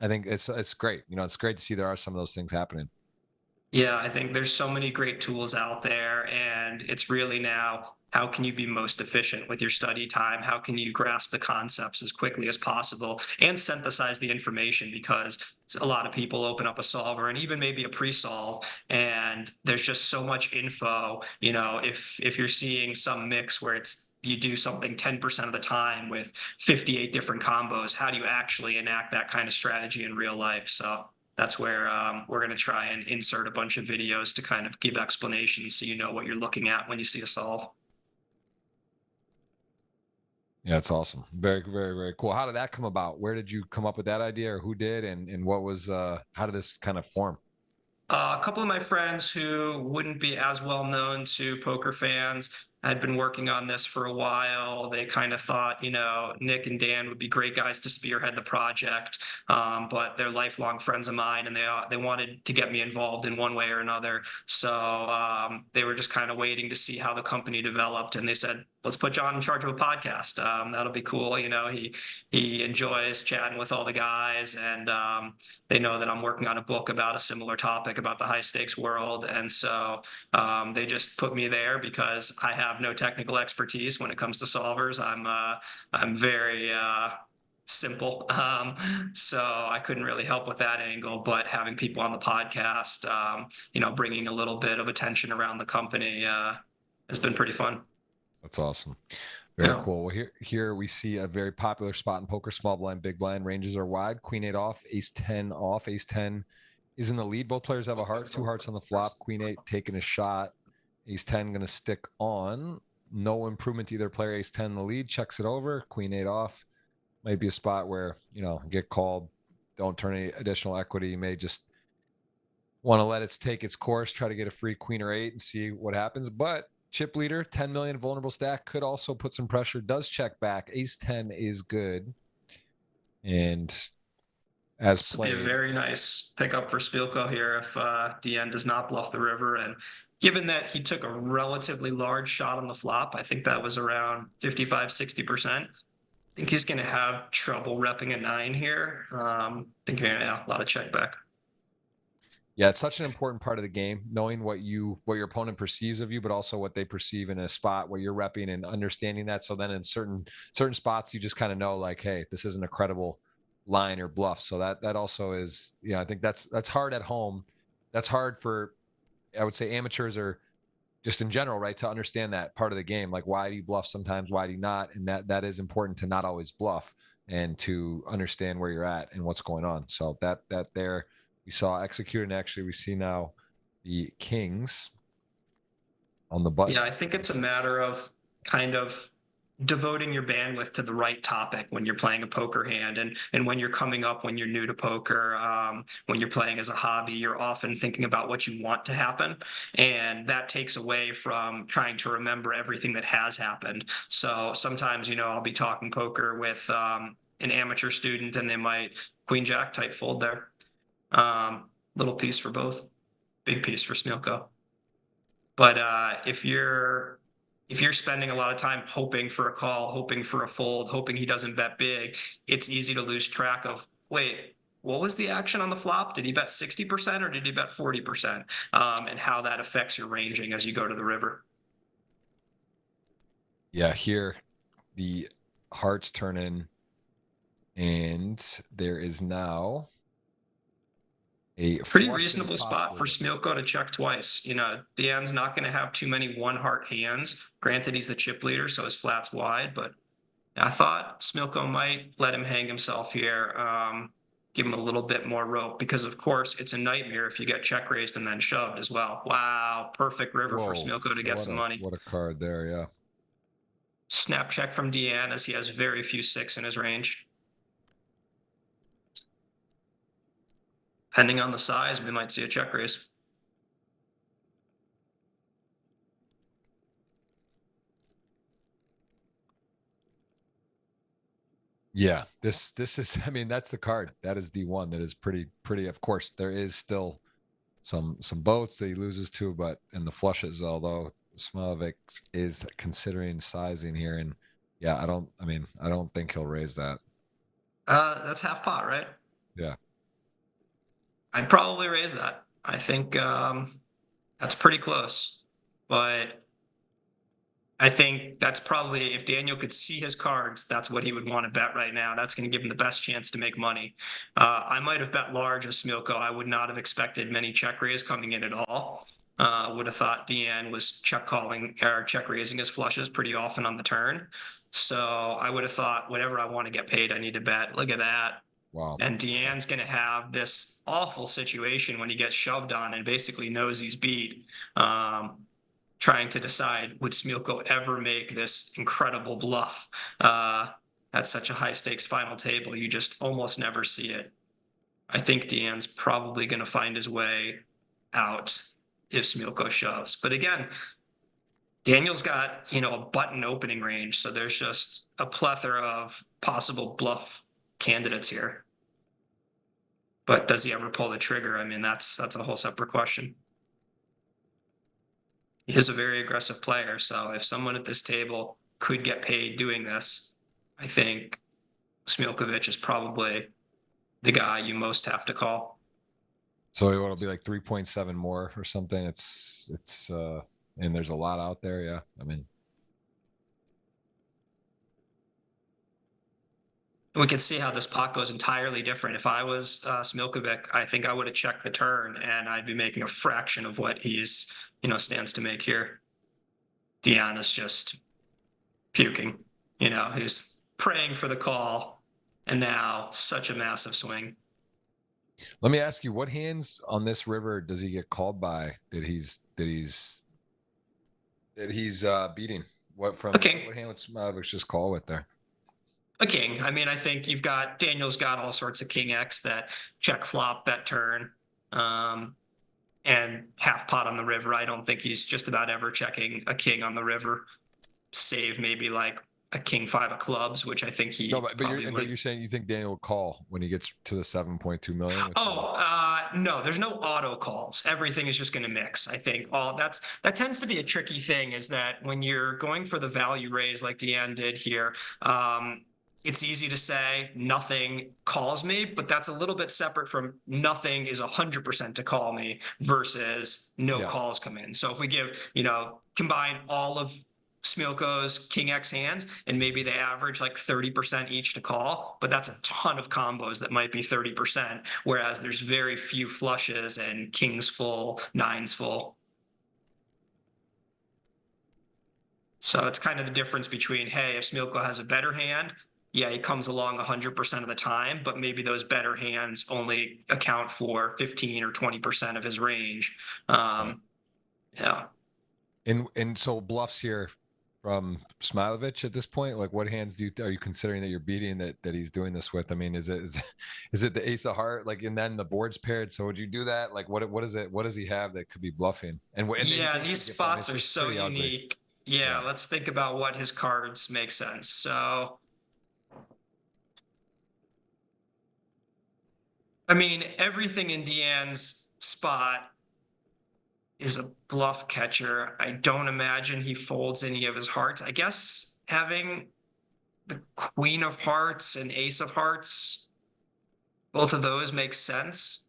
think it's great. It's great to see there are some of those things happening. Yeah, I think there's so many great tools out there, and it's really now, how can you be most efficient with your study time? How can you grasp the concepts as quickly as possible and synthesize the information? Because a lot of people open up a solver and even maybe a pre-solve, and there's just so much info. If you're seeing some mix where you do something 10% of the time with 58 different combos, how do you actually enact that kind of strategy in real life? So that's where we're going to try and insert a bunch of videos to kind of give explanations so you know what you're looking at when you see a solve. Yeah, it's awesome. Very, very, very cool. How did that come about? Where did you come up with that idea, or who did, and what was, how did this kind of form? A couple of my friends who wouldn't be as well known to poker fans had been working on this for a while. They kind of thought, Nick and Dan would be great guys to spearhead the project, but they're lifelong friends of mine, and they wanted to get me involved in one way or another. So they were just kind of waiting to see how the company developed, and they said, let's put John in charge of a podcast. That'll be cool. He enjoys chatting with all the guys, and they know that I'm working on a book about a similar topic about the high stakes world. And so they just put me there because I have no technical expertise when it comes to solvers. I'm very simple. So I couldn't really help with that angle, but having people on the podcast, bringing a little bit of attention around the company has been pretty fun. That's awesome. Very cool. Well, here we see a very popular spot in poker: small blind, big blind. Ranges are wide. Queen 8 off, ace 10 off. Ace 10 is in the lead. Both players have a heart, 2 hearts on the flop. Queen 8 taking a shot. Ace 10 going to stick on. No improvement to either player. Ace 10 in the lead, checks it over. Queen 8 off. Might be a spot where, get called. Don't turn any additional equity. You may just want to let it take its course, try to get a free queen or 8 and see what happens. But chip leader, 10 million vulnerable stack, could also put some pressure. Does check back. Ace 10 is good. And as played, be a very nice pickup for Smiljkovic here if DN does not bluff the river. And given that he took a relatively large shot on the flop, I think that was around 55-60%. think he's going to have trouble repping a 9 here. I think you're going to have a lot of check back. Yeah, it's such an important part of the game, knowing what your opponent perceives of you, but also what they perceive in a spot where you're repping and understanding that. So then in certain spots, you just kind of know like, hey, this isn't a credible line or bluff. So that also is, I think that's hard at home. That's hard for, I would say, amateurs or just in general, right, to understand that part of the game. Like, why do you bluff sometimes? Why do you not? And that is important to not always bluff and to understand where you're at and what's going on. So that there. We saw execute, and actually we see now the kings on the button. Yeah, I think it's a matter of kind of devoting your bandwidth to the right topic when you're playing a poker hand, and when you're coming up, when you're new to poker, when you're playing as a hobby, you're often thinking about what you want to happen, and that takes away from trying to remember everything that has happened. So sometimes, I'll be talking poker with an amateur student, and they might queen jack type fold there. Little piece for both, big piece for Smiljko. But if you're spending a lot of time hoping for a call, hoping for a fold, hoping he doesn't bet big, it's easy to lose track of, wait, what was the action on the flop? Did he bet 60% or did he bet 40%? And how that affects your ranging as you go to the river. Yeah, here the hearts turn in, and there is now a pretty reasonable spot for Smiljko to check twice. Dejan's not going to have too many one heart hands. Granted, he's the chip leader, so his flat's wide, but I thought Smiljko might let him hang himself here, give him a little bit more rope, because of course it's a nightmare if you get check raised and then shoved as well. Wow, perfect river for Smiljko to get some money. What a card there, yeah. Snap check from Dejan, as he has very few 6 in his range. Depending on the size, we might see a check raise. Yeah, this is, I mean, that's the card. That is the one that is pretty. Of course, there is still some boats that he loses to, but in the flushes, although Smiljkovic is considering sizing here, and yeah, I don't think he'll raise that. That's half pot, right? Yeah. I'd probably raise that. I think that's pretty close. But I think that's probably, if Daniel could see his cards, that's what he would want to bet right now. That's going to give him the best chance to make money. I might have bet large as Smiljko. I would not have expected many check raise coming in at all. Would have thought Dejan was check calling or check raising his flushes pretty often on the turn. So I would have thought, whatever I want to get paid, I need to bet. Look at that. Wow. And Dejan's going to have this awful situation when he gets shoved on and basically knows he's beat, trying to decide, would Smiljko ever make this incredible bluff? At such a high stakes final table, you just almost never see it. I think Dejan's probably going to find his way out if Smiljko shoves. But again, Daniel's got, a button opening range, so there's just a plethora of possible bluff candidates here. But does he ever pull the trigger? I mean, that's a whole separate question. He is a very aggressive player, so if someone at this table could get paid doing this, I think Smiljkovic is probably the guy you most have to call. So it'll be like 3.7 more or something. It's and there's a lot out there. Yeah, I mean, we can see how this pot goes entirely different. If I was Smiljkovic, I think I would have checked the turn, and I'd be making a fraction of what he's, stands to make here. Dejan is just puking. He's praying for the call, and now such a massive swing. Let me ask you, what hands on this river does he get called by that he's beating? What hand would Smiljkovic just call with there? A king. I mean, I think Daniel's got all sorts of king X that check flop, bet turn, and half pot on the river. I don't think he's just about ever checking a king on the river, save maybe like a king 5 of clubs, which I think he. No, but you're saying you think Daniel will call when he gets to the 7.2 million? No, there's no auto calls. Everything is just going to mix. I think that tends to be a tricky thing, is that when you're going for the value raise like Dejan did here, it's easy to say nothing calls me, but that's a little bit separate from nothing is 100% to call me versus no calls come in. So if we give, combine all of Smilko's King X hands, and maybe they average like 30% each to call, but that's a ton of combos that might be 30%, whereas there's very few flushes and kings full, nines full. So it's kind of the difference between, hey, if Smilko has a better hand, yeah, he comes along 100% of the time, but maybe those better hands only account for 15 or 20% of his range. Yeah. And so bluffs here from Smiljkovic at this point, like what hands are you considering that you're beating that he's doing this with? I mean, is it the ace of heart, like, and then the board's paired? So would you do that? Like, what is it? What does he have that could be bluffing? And yeah, these spots are so unique. Yeah, let's think about what his cards make sense. So, I mean, everything in Dejan's spot is a bluff catcher. I don't imagine he folds any of his hearts. I guess having the queen of hearts and ace of hearts, both of those make sense.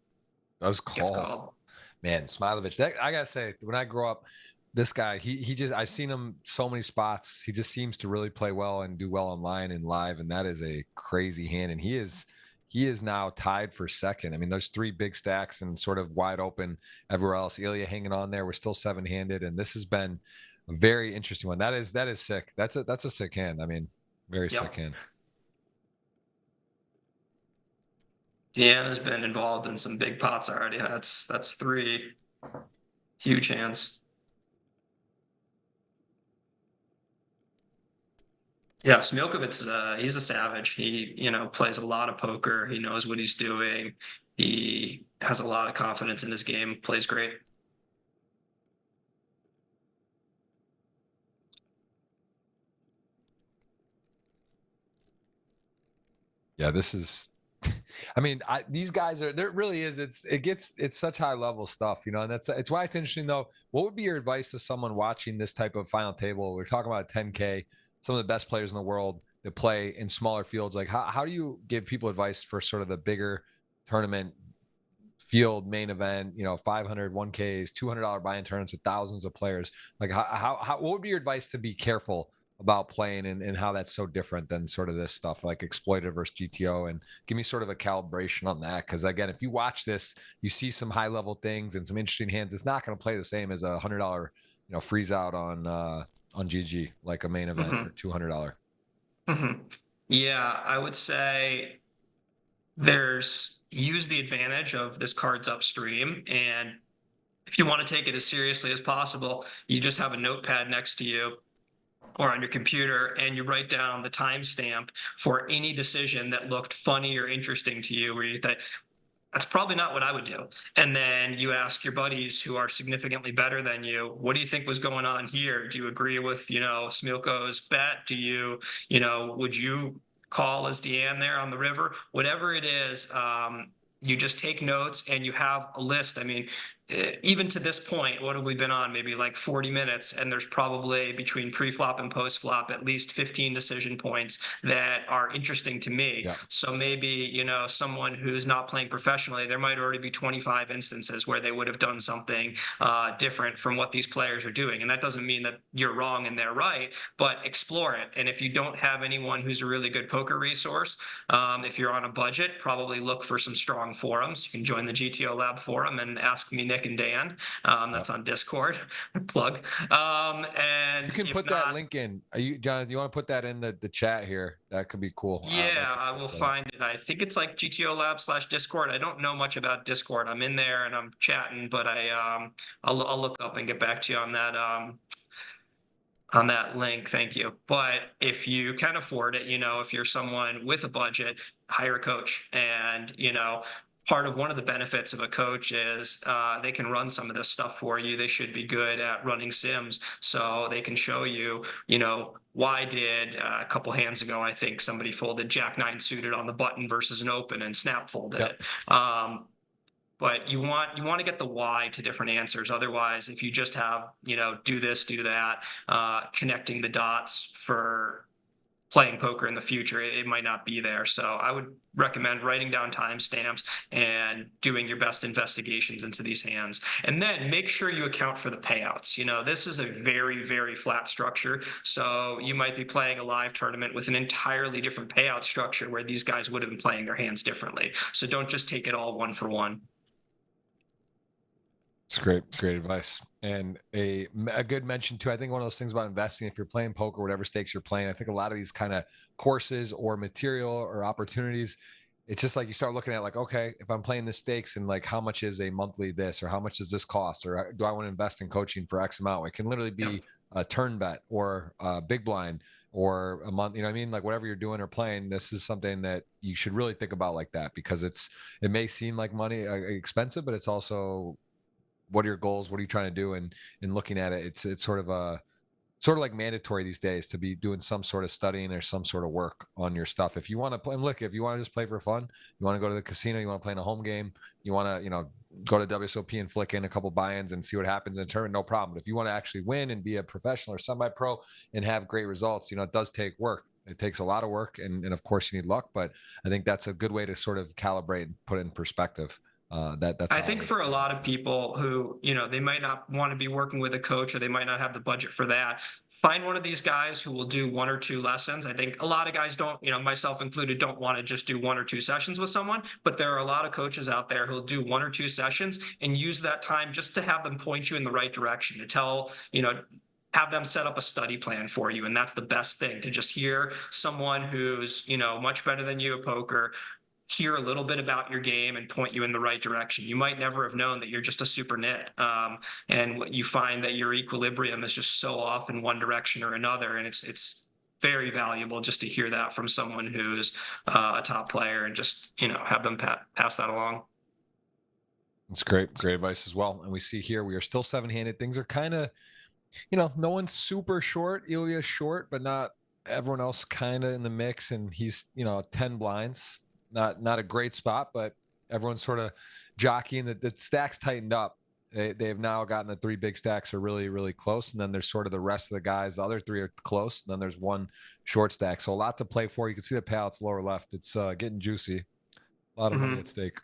Those call. Man, Smiljkovic. I gotta say, when I grew up, this guy, he just, I've seen him so many spots. He just seems to really play well and do well online and live, and that is a crazy hand. And he is now tied for second. I mean, there's 3 big stacks and sort of wide open everywhere else. Ilya hanging on there. We're still 7-handed, and this has been a very interesting one. That is sick. That's a sick hand. I mean, very sick hand. Dejan has been involved in some big pots already. That's 3 huge hands. Yeah, Smiljkovic, he's a savage. He, plays a lot of poker. He knows what he's doing. He has a lot of confidence in his game, plays great. Yeah, this is, I mean, these guys are, there really is, it's such high level stuff, and it's why it's interesting though. What would be your advice to someone watching this type of final table? We're talking about 10K, some of the best players in the world that play in smaller fields. Like how do you give people advice for sort of the bigger tournament field main event, 500, 1Ks, $200 buy-in tournaments with thousands of players? Like how what would be your advice to be careful about playing and how that's so different than sort of this stuff like exploited versus GTO, and give me sort of a calibration on that? Because again, if you watch this, you see some high level things and some interesting hands. It's not going to play the same as a $100, freeze out on GG, like a main event, or $200. Yeah, I would say use the advantage of this card's upstream, and if you want to take it as seriously as possible, you just have a notepad next to you or on your computer, and you write down the timestamp for any decision that looked funny or interesting to you, where you think, that's probably not what I would do. And then you ask your buddies who are significantly better than you, what do you think was going on here? Do you agree with, Smilko's bet? Do you, would you call as Dejan there on the river? Whatever it is, you just take notes and you have a list. I mean, even to this point, what have we been on? Maybe like 40 minutes, and there's probably between pre-flop and post-flop at least 15 decision points that are interesting to me. Yeah. So maybe, someone who's not playing professionally, there might already be 25 instances where they would have done something different from what these players are doing. And that doesn't mean that you're wrong and they're right, but explore it. And if you don't have anyone who's a really good poker resource, if you're on a budget, probably look for some strong forums. You can join the GTO Lab forum and ask me, Nick and Dan. That's on Discord. Plug. And you can put that link in. John, do you want to put that in the chat here? That could be cool. Yeah, I will find it. I think it's like GTO Lab /Discord. I don't know much about Discord. I'm in there and I'm chatting, but I'll look up and get back to you on that link. Thank you. But if you can afford it, if you're someone with a budget, hire a coach. And, part of one of the benefits of a coach is they can run some of this stuff for you. They should be good at running sims, so they can show you, why did a couple hands ago, I think somebody folded Jack-9 suited on the button versus an open and snap folded it. But you want to get the why to different answers. Otherwise, if you just have, do this, do that, connecting the dots for playing poker in the future, it might not be there. So I would recommend writing down timestamps and doing your best investigations into these hands. And then make sure you account for the payouts. You know, this is a very, very flat structure. So you might be playing a live tournament with an entirely different payout structure where these guys would have been playing their hands differently. So don't just take it all one for one. It's great advice. And a good mention too. I think one of those things about investing, if you're playing poker, whatever stakes you're playing, I think a lot of these kind of courses or material or opportunities, it's just like you start looking at like, okay, if I'm playing the stakes and like how much is a monthly this, or how much does this cost, or do I want to invest in coaching for X amount? It can literally be a turn bet or a big blind or a month, you know what I mean? Like whatever you're doing or playing, this is something that you should really think about like that, because it may seem like money expensive, but it's also, what are your goals? What are you trying to do? And looking at it, it's sort of like mandatory these days to be doing some sort of studying or some sort of work on your stuff. If you want to play, look, if you want to just play for fun, you want to go to the casino, you want to play in a home game, you want to, go to WSOP and flick in a couple buy-ins and see what happens in a tournament, no problem. But if you want to actually win and be a professional or semi-pro and have great results, it does take work. It takes a lot of work, and of course you need luck, but I think that's a good way to sort of calibrate and put it in perspective. That's I think for a lot of people who, they might not want to be working with a coach, or they might not have the budget for that, find one of these guys who will do 1 or 2 lessons. I think a lot of guys don't, myself included, don't want to just do 1 or 2 sessions with someone, but there are a lot of coaches out there who'll do 1 or 2 sessions and use that time just to have them point you in the right direction, to tell, have them set up a study plan for you. And that's the best thing, to just hear someone who's, much better than you at poker, hear a little bit about your game and point you in the right direction. You might never have known that you're just a super nit. And you find that your equilibrium is just so off in one direction or another. And it's very valuable just to hear that from someone who's a top player, and just, have them pass that along. It's great advice as well. And we see here, we are still 7-handed. Things are kind of, no one's super short. Ilya's short, but not everyone else kind of in the mix. And he's, 10 blinds. Not a great spot, but everyone's sort of jockeying. The stacks tightened up. They've now gotten the 3 big stacks are really, really close. And then there's sort of the rest of the guys. The other 3 are close. And then there's 1 short stack. So a lot to play for. You can see the payouts lower left. It's getting juicy. A lot of money at stake.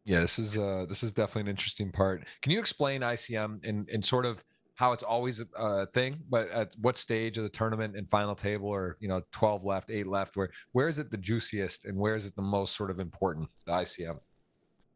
Yeah, this is definitely an interesting part. Can you explain ICM and sort of how it's always a thing, but at what stage of the tournament and final table, or 12 left, 8 left, where is it the juiciest and where is it the most sort of important, the ICM?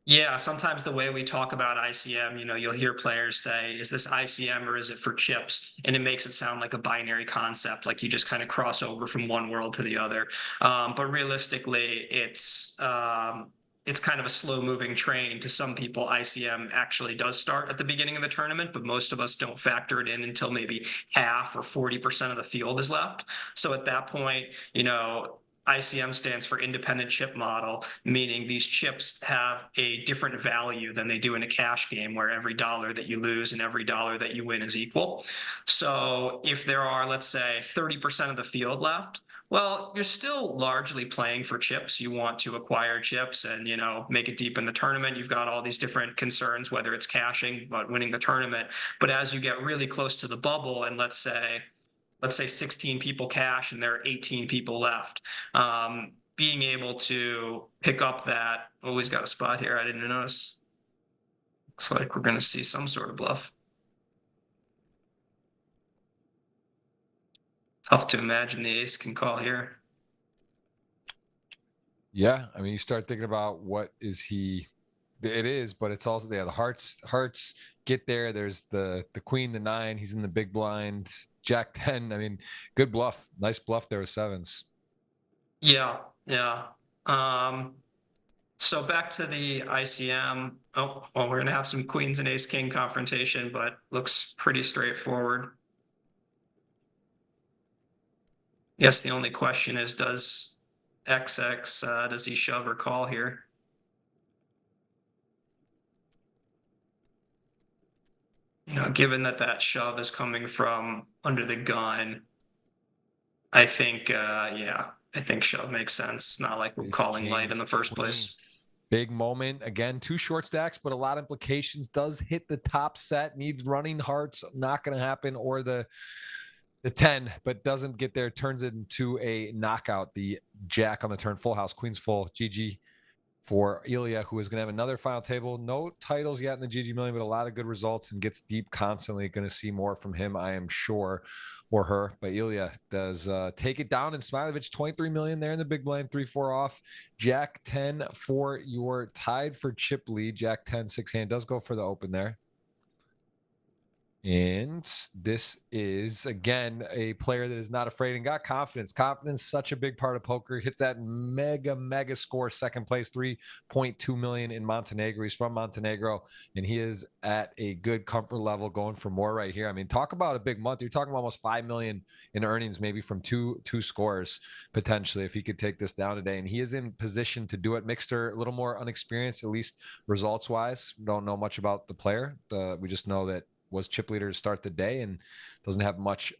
Yeah, sometimes the way we talk about ICM, you'll hear players say, is this ICM or is it for chips? And it makes it sound like a binary concept, like you just kind of cross over from one world to the other. But realistically, it's kind of a slow-moving train. To some people, ICM actually does start at the beginning of the tournament, but most of us don't factor it in until maybe half or 40% of the field is left. So at that point, ICM stands for independent chip model, meaning these chips have a different value than they do in a cash game, where every dollar that you lose and every dollar that you win is equal. So if there are, let's say, 30% of the field left, well, you're still largely playing for chips. You want to acquire chips and, make it deep in the tournament. You've got all these different concerns, whether it's cashing, but winning the tournament. But as you get really close to the bubble, and let's say 16 people cash and there are 18 people left, being able to pick up that, always got a spot here I didn't notice. Looks like we're going to see some sort of bluff. Tough to imagine the ace can call here. Yeah, I mean, you start thinking about what is he. It is, but it's also the hearts get there. There's the queen, the 9. He's in the big blind. Jack 10. I mean, good bluff. Nice bluff there with 7s. Yeah. So back to the ICM. Oh, well, we're gonna have some queens and ace king confrontation, but looks pretty straightforward. Yes, the only question is, does XX, does he shove or call here? Given that shove is coming from under the gun, I think, I think shove makes sense. It's not like we're calling light in the first place. Big moment. Again, 2 short stacks, but a lot of implications. Does hit the top set, needs running hearts, not going to happen, or the The 10, but doesn't get there, turns it into a knockout. The jack on the turn, full house, queens full, GG for Ilya, who is going to have another final table. No titles yet in the GG Million, but a lot of good results and gets deep constantly. Going to see more from him, I am sure, or her. But Ilya does take it down, and Smiljkovic 23 million there in the big blind, 3-4 off. Jack 10 for your tied for chip lead. Jack 10, 6-hand does go for the open there. And this is, again, a player that is not afraid and got confidence. Confidence, such a big part of poker. Hits that mega score, second place, 3.2 million in Montenegro. He's from Montenegro, and he is at a good comfort level, going for more right here. I mean, talk about a big month. You're talking about almost 5 million in earnings, maybe from two scores, potentially, if he could take this down today. And he is in position to do it. Mikster, a little more unexperienced, at least results-wise. Don't know much about the player. We just know that was chip leader to start the day and doesn't have much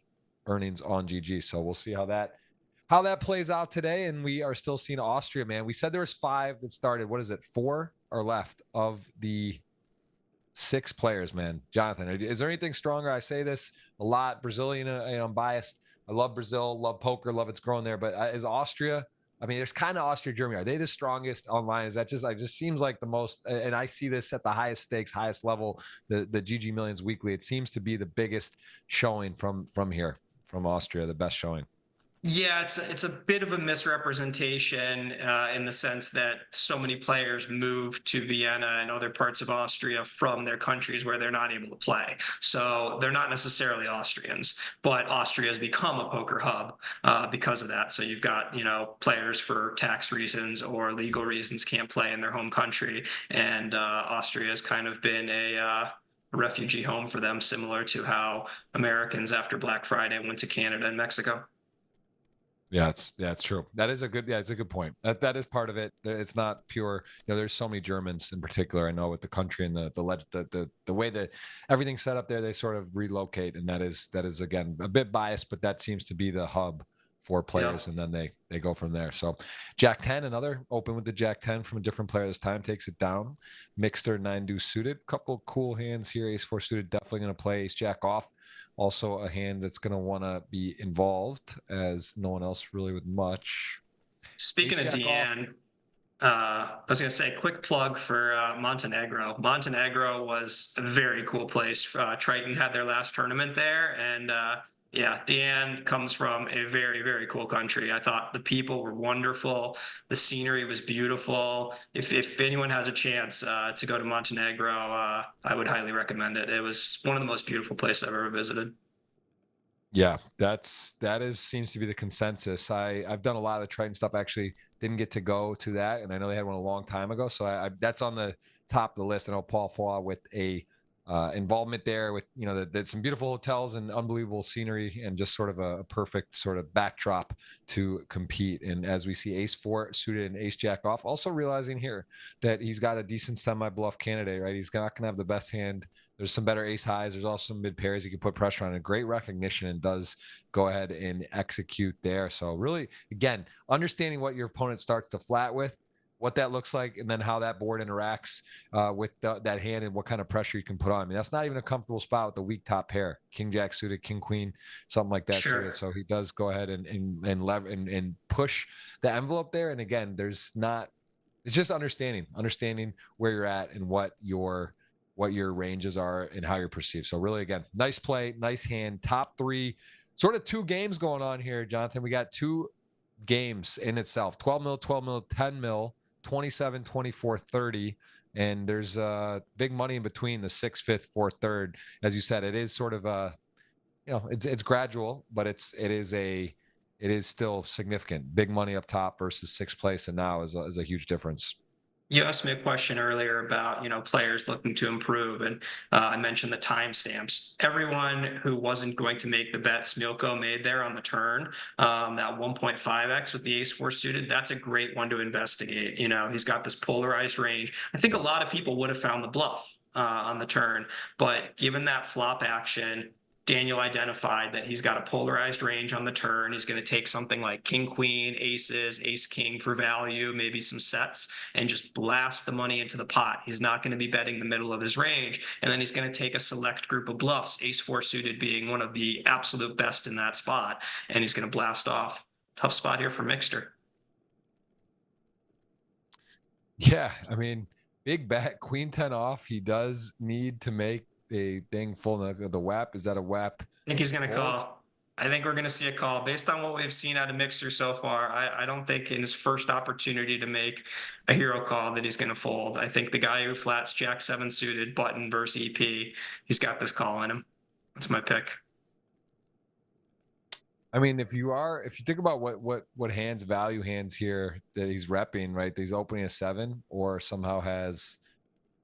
earnings on GG. So we'll see how that plays out today. And we are still seeing Austria, man. We said there was 5 that started. What is it? 4 are left of the 6 players, man. Jonathan, is there anything stronger? I say this a lot. Brazilian, I'm biased. I love Brazil, love poker, love it's growing there. But is Austria, I mean, there's kind of Austria, Germany. Are they the strongest online? Is that just, it just seems like the most, and I see this at the highest stakes, highest level, the GG Millions weekly. It seems to be the biggest showing from here, from Austria, the best showing. Yeah, it's a bit of a misrepresentation in the sense that so many players move to Vienna and other parts of Austria from their countries where they're not able to play. So they're not necessarily Austrians, but Austria has become a poker hub because of that. So you've got, players for tax reasons or legal reasons can't play in their home country, and Austria has kind of been a refugee home for them, similar to how Americans after Black Friday went to Canada and Mexico. Yeah, it's true. That is it's a good point. That is part of it. It's not pure. There's so many Germans in particular, I know, with the country and the way that everything's set up there, they sort of relocate, and that is again a bit biased, but that seems to be the hub for players, and then they go from there. So Jack 10, another open with the Jack 10 from a different player this time, takes it down. Mikster 9 deuce suited, couple cool hands here. Ace 4 suited, definitely going to play ace jack off. Also a hand that's going to want to be involved, as no one else really with much. Speaking of Dejan, I was going to say, quick plug for Montenegro. Montenegro was a very cool place. Triton had their last tournament there, and Dejan comes from a very, very cool country. I thought the people were wonderful. The scenery was beautiful. If anyone has a chance to go to Montenegro, I would highly recommend it. It was one of the most beautiful places I've ever visited. Yeah, that seems to be the consensus. I've done a lot of Triton stuff. Actually, didn't get to go to that, and I know they had one a long time ago. So that's on the top of the list. I know Paul Foy with a involvement there with there's some beautiful hotels and unbelievable scenery and just sort of a perfect sort of backdrop to compete. And as we see ace 4 suited and ace jack off, also realizing here that he's got a decent semi bluff candidate, right? He's not gonna have the best hand. There's some better ace highs. There's also some mid pairs you can put pressure on. A great recognition, and does go ahead and execute there. So really, again, understanding what your opponent starts to flat with, what that looks like, and then how that board interacts with that hand and what kind of pressure you can put on. I mean, that's not even a comfortable spot with the weak top pair, king jack suited, king queen, something like that. Sure. So he does go ahead and push the envelope there. And again, it's just understanding where you're at and what your ranges are and how you're perceived. So really, again, nice play, nice hand, top 3, sort of 2 games going on here, Jonathan. We got 2 games in itself, 12 mil, 12 mil, 10 mil, 27, 24, 30. And there's big money in between the 6th, 5th, 4th, 3rd. As you said, it is sort of it's gradual, but it is still significant. Big money up top versus 6th place, and now is a huge difference. You asked me a question earlier about, players looking to improve, and I mentioned the timestamps. Everyone who wasn't going to make the bet Smiljko made there on the turn, that 1.5x with the ace 4 suited, that's a great one to investigate. He's got this polarized range. I think a lot of people would have found the bluff on the turn, but given that flop action, Daniel identified that he's got a polarized range on the turn. He's going to take something like king, queen, aces, ace, king for value, maybe some sets, and just blast the money into the pot. He's not going to be betting the middle of his range. And then he's going to take a select group of bluffs, ace four suited being one of the absolute best in that spot. And he's going to blast off. Tough spot here for Mikster. Yeah, I mean, big bet, queen 10 off. He does need to make a thing full. The WAP, is that a WAP? I think he's going to call. I think we're going to see a call based on what we've seen out of Mikster so far. I don't think in his first opportunity to make a hero call that he's going to fold. I think the guy who flats Jack 7 suited button versus EP, he's got this call in him. That's my pick. I mean, if you think about what hands, value hands here that he's repping, right? He's opening a 7 or somehow has,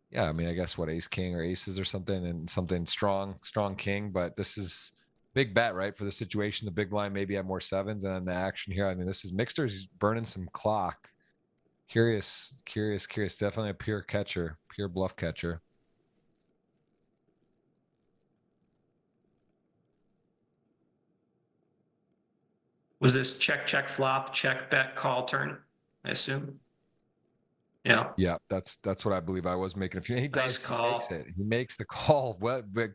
yeah, I mean, I guess what, ace king or aces or something, and something strong king. But this is big bet, right? For the situation, the big blind maybe have more 7s, and the action here, I mean, this is Mikster's burning some clock. Curious. Definitely a pure catcher, pure bluff catcher. Was this check, flop, check, bet, call turn, I assume? Yeah. Yeah, that's what I believe. I was making a few. He Nice does. call. He makes it. He makes the call. What? But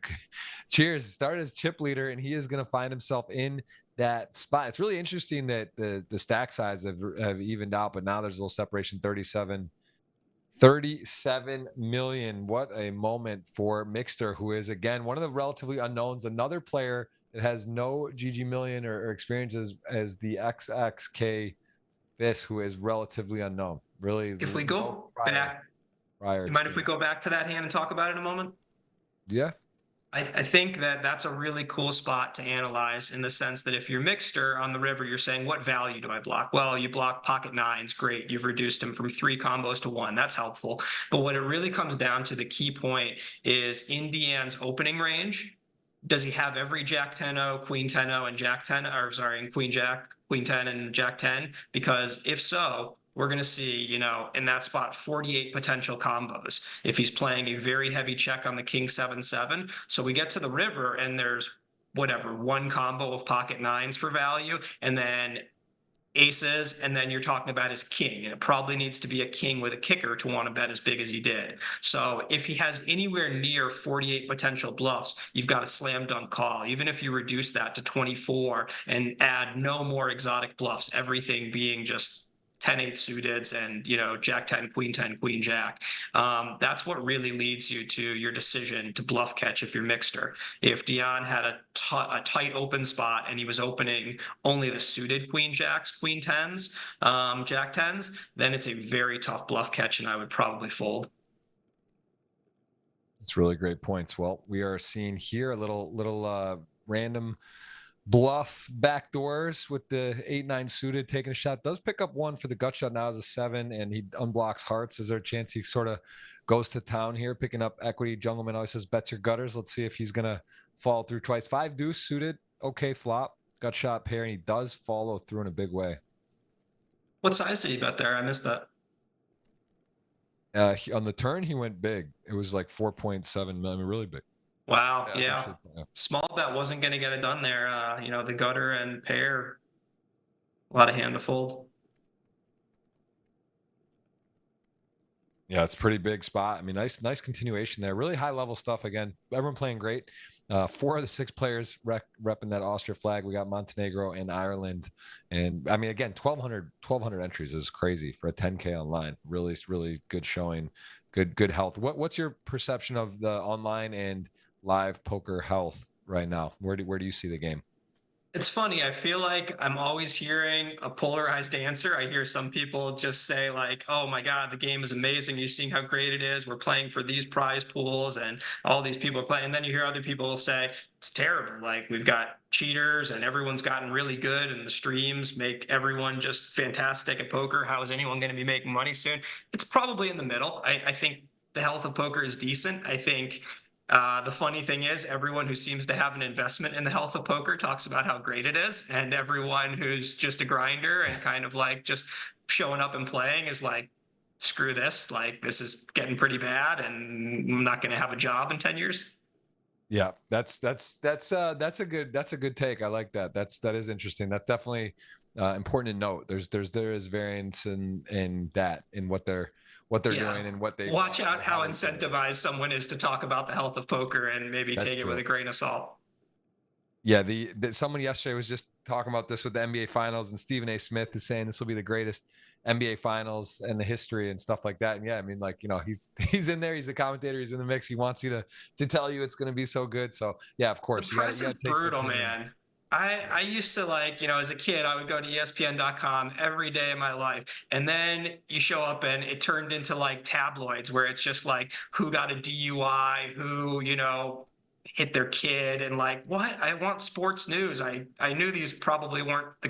cheers. Started as chip leader, and he is going to find himself in that spot. It's really interesting that the stack size have evened out, but now there's a little separation. 37 million. What a moment for Mikster, who is again one of the relatively unknowns. Another player that has no GGMillion or experience as the xxkfiss, who is relatively unknown. Really, if we go back, you mind if we go back to that hand and talk about it a moment? Yeah. I think that that's a really cool spot to analyze, in the sense that if you're Mikster on the river, you're saying, what value do I block? Well, you block pocket 9s. Great. You've reduced him from 3 combos to 1. That's helpful. But what it really comes down to, the key point, is in Dejan's opening range, does he have every Jack 10-0, Queen 10-0, and Jack 10, or sorry, and Queen Jack, Queen 10, and Jack 10? Because if so, we're going to see, in that spot, 48 potential combos if he's playing a very heavy check on the king 7-7. So we get to the river and there's whatever, 1 combo of pocket 9s for value, and then aces, and then you're talking about his king, and it probably needs to be a king with a kicker to want to bet as big as he did. So if he has anywhere near 48 potential bluffs, you've got a slam dunk call. Even if you reduce that to 24 and add no more exotic bluffs, everything being just 10-8 suiteds and Jack 10, Queen 10, Queen Jack. That's what really leads you to your decision to bluff catch if you're Mikster. If Dejan had a tight open spot and he was opening only the suited Queen Jacks, Queen 10s, Jack 10s, then it's a very tough bluff catch, and I would probably fold. It's really great points. Well, we are seeing here a little random bluff backdoors with the 8-9 suited taking a shot. Does pick up 1 for the gut shot now as a 7, and he unblocks hearts. Is there a chance he sort of goes to town here, picking up equity? Jungleman always says bets your gutters. Let's see if he's going to follow through twice. 5 deuce suited. Okay, flop. Gut shot pair, and he does follow through in a big way. What size did he bet there? I missed that. On the turn, he went big. It was like 4.7 million, really big. Wow. Yeah. Small bet wasn't going to get it done there. The gutter and pair, a lot of hand to fold. Yeah, it's a pretty big spot. I mean, nice continuation there. Really high level stuff. Again, everyone playing great. 4 of the 6 players repping that Austria flag. We got Montenegro and Ireland. And I mean, again, 1,200 entries is crazy for a 10K online. Really, really good showing. Good health. What's your perception of the online and live poker health right now? Where do you see the game? It's funny. I feel like I'm always hearing a polarized answer. I hear some people just say like, oh my God, the game is amazing. You're seeing how great it is. We're playing for these prize pools and all these people are playing. And then you hear other people say it's terrible. Like, we've got cheaters and everyone's gotten really good and the streams make everyone just fantastic at poker. How is anyone going to be making money soon? It's probably in the middle. I think the health of poker is decent. I think the funny thing is, everyone who seems to have an investment in the health of poker talks about how great it is. And everyone who's just a grinder and kind of like just showing up and playing is like, screw this. Like, this is getting pretty bad and I'm not going to have a job in 10 years. Yeah, that's a good take. I like that. That is interesting. That's definitely important to note. There is variance in what they're Yeah. doing and what they Watch want out or how how they do it. incentivized someone is to talk about the health of poker and maybe That's take it with true. a grain of salt. Yeah, someone yesterday was just talking about this with the NBA Finals, and Stephen A. Smith is saying this will be the greatest NBA Finals in the history and stuff like that. And yeah, I mean, like, he's in there, he's a commentator, he's in the mix. He wants you to tell you it's going to be so good. So yeah, of The course press you is got to take the brutal, opinion. man. I used to, like, as a kid, I would go to ESPN.com every day of my life. And then you show up and it turned into like tabloids where it's just like who got a DUI, who, hit their kid, and like, what? I want sports news. I knew these probably weren't the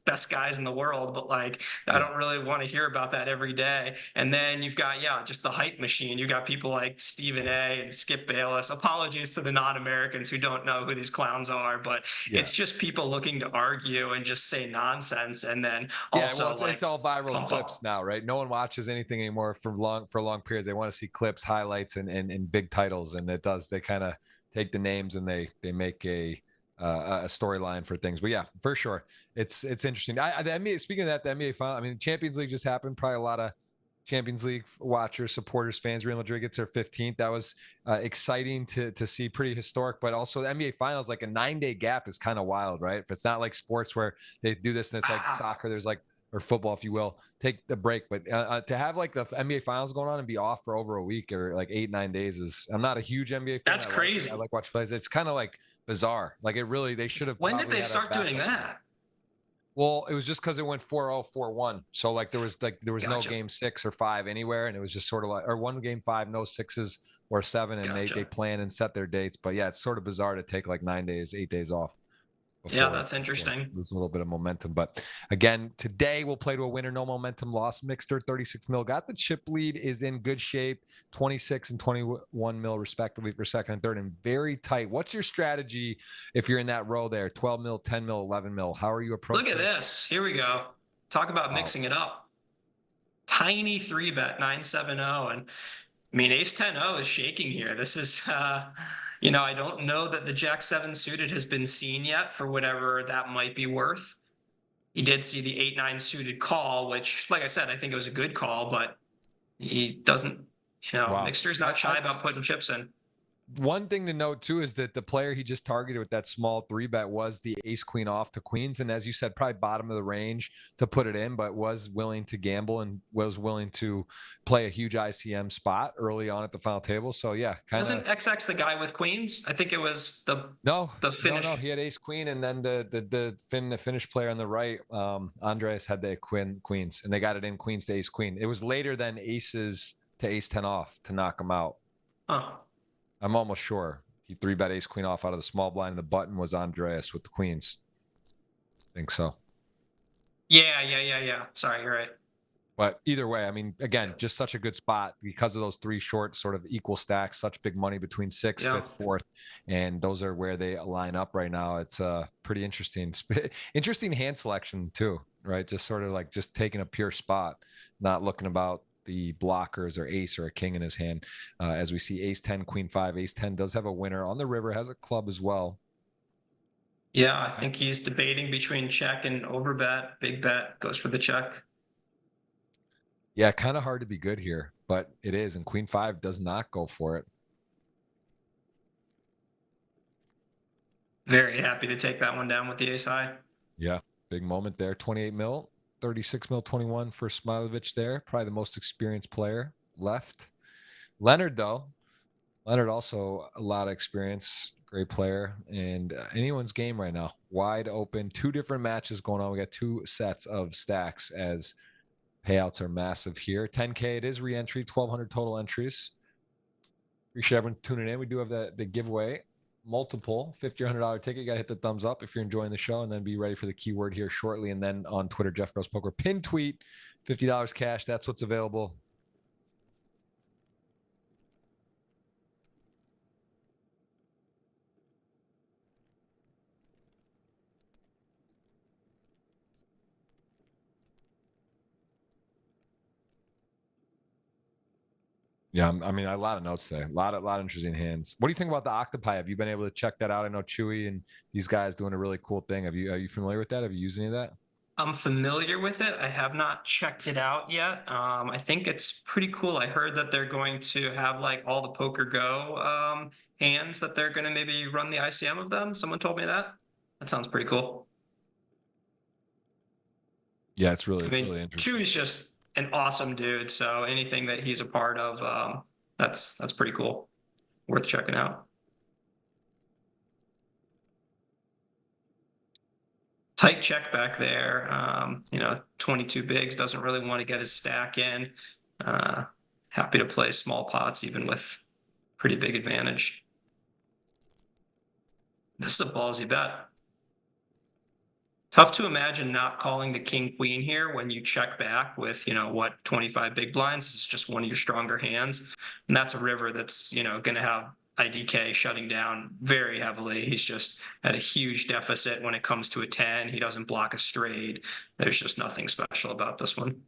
best guys in the world, but like, I Yeah. don't really want to hear about that every day. And then you've got, yeah, just the hype machine. You got people like Stephen A. and Skip Bayless. Apologies to the non-Americans who don't know who these clowns are, but Yeah. it's just people looking to argue and just say nonsense, and then Yeah, well, also it's like all viral pump clips up. now, right? No one watches anything anymore for long periods. They want to see clips, highlights, and big titles, and they kind of take the names and they make a storyline for things. But yeah, for sure, it's interesting. The NBA. Speaking of that, the NBA final. I mean, the Champions League just happened. Probably a lot of Champions League watchers, supporters, fans. Real Madrid gets their 15th. That was exciting to see, pretty historic. But also the NBA Finals, like a 9-day gap, is kind of wild, right? If it's not like sports where they do this and it's like soccer, there's like, or football, if you will, take the break. But to have like the NBA Finals going on and be off for over a week or like 8-9 days is. I'm not a huge NBA fan. That's I like it. I crazy. like watching plays. It's kind of like bizarre. Like they should have When did probably they had a start doing backup plan. that? Well, it was just because it went 4-0, 4-1. So there was no Gotcha. game 6 or 5 anywhere, and it was just sort of like, or one game 5, no 6s or 7, and they Gotcha. plan and set their dates. But yeah, it's sort of bizarre to take like 9 days, 8 days off Yeah, before that's interesting. lose a little bit of momentum. But again, today we'll play to a winner, no momentum loss. Mikster 36 mil got the chip lead, is in good shape, 26 and 21 mil respectively for second and third, and very tight. What's your strategy if you're in that row there? 12 mil, 10 mil, 11 mil. How are you approaching? Look at this. Here we go. Talk about mixing it up. Tiny 3-bet 970, and I mean, ace 10-0 is shaking here. This is, I don't know that the Jack 7 suited has been seen yet for whatever that might be worth. He did see the 8-9 suited call, which, like I said, I think it was a good call, but he doesn't, Wow. Mixter's not shy about putting chips in. One thing to note too is that the player he just targeted with that small 3-bet was the ace queen off to queens, and as you said, probably bottom of the range to put it in, but was willing to gamble and was willing to play a huge ICM spot early on at the final table. So yeah, kind of. Wasn't XX the guy with queens? I think it was the finish. No, he had ace queen, and then the finish player on the right, Andreas, had the queens, and they got it in queens to ace queen. It was later than aces to ace 10 off to knock him out. Huh. I'm almost sure he 3-bet ace queen off out of the small blind, and the button was Andreas with the queens. I think so. Yeah. Sorry, you're right. But either way, I mean, again, just such a good spot because of those 3 short sort of equal stacks, such big money between 6th, 5th, 4th, and those are where they line up right now. It's pretty interesting hand selection too, right? Just sort of like just taking a pure spot, not looking about the blockers or ace or a king in his hand. As we see ace 10, queen 5, ace 10 does have a winner on the river, has a club as well. Yeah, I think he's debating between check and overbet. Big bet, goes for the check. Yeah, kind of hard to be good here, but it is. And queen 5 does not go for it. Very happy to take that one down with the ace high. Yeah, big moment there. 28 mil. 36 mil, 21 for Smiljkovic there. Probably the most experienced player left. Leonard, though. Leonard also a lot of experience. Great player. And anyone's game right now. Wide open. 2 different matches going on. We got 2 sets of stacks as payouts are massive here. 10K it is re-entry. 1,200 total entries. Appreciate everyone tuning in. We do have the giveaway. Multiple $50 or $100 ticket. You got to hit the thumbs up if you're enjoying the show, and then be ready for the keyword here shortly. And then on Twitter, Jeff Gross Poker, pin tweet, $50 cash. That's what's available. Yeah, I mean, a lot of notes today, a lot of interesting hands. What do you think about the Octopi? Have you been able to check that out? I know Chewy and these guys doing a really cool thing. Are you familiar with that? Have you used any of that? I'm familiar with it. I have not checked it out yet. I think it's pretty cool. I heard that they're going to have like all the Poker Go hands that they're going to maybe run the ICM of them. Someone told me that. That sounds pretty cool. Yeah, it's I mean, really interesting. Chewy's just an awesome dude. So anything that he's a part of, that's pretty cool. Worth checking out. Tight check back there. 22 bigs, doesn't really want to get his stack in. Happy to play small pots even with pretty big advantage. This is a ballsy bet. Tough to imagine not calling the king queen here when you check back with, 25 big blinds. It's just one of your stronger hands. And that's a river that's, going to have IDK shutting down very heavily. He's just at a huge deficit when it comes to a 10. He doesn't block a straight. There's just nothing special about this one.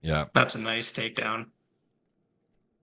Yeah. That's a nice takedown.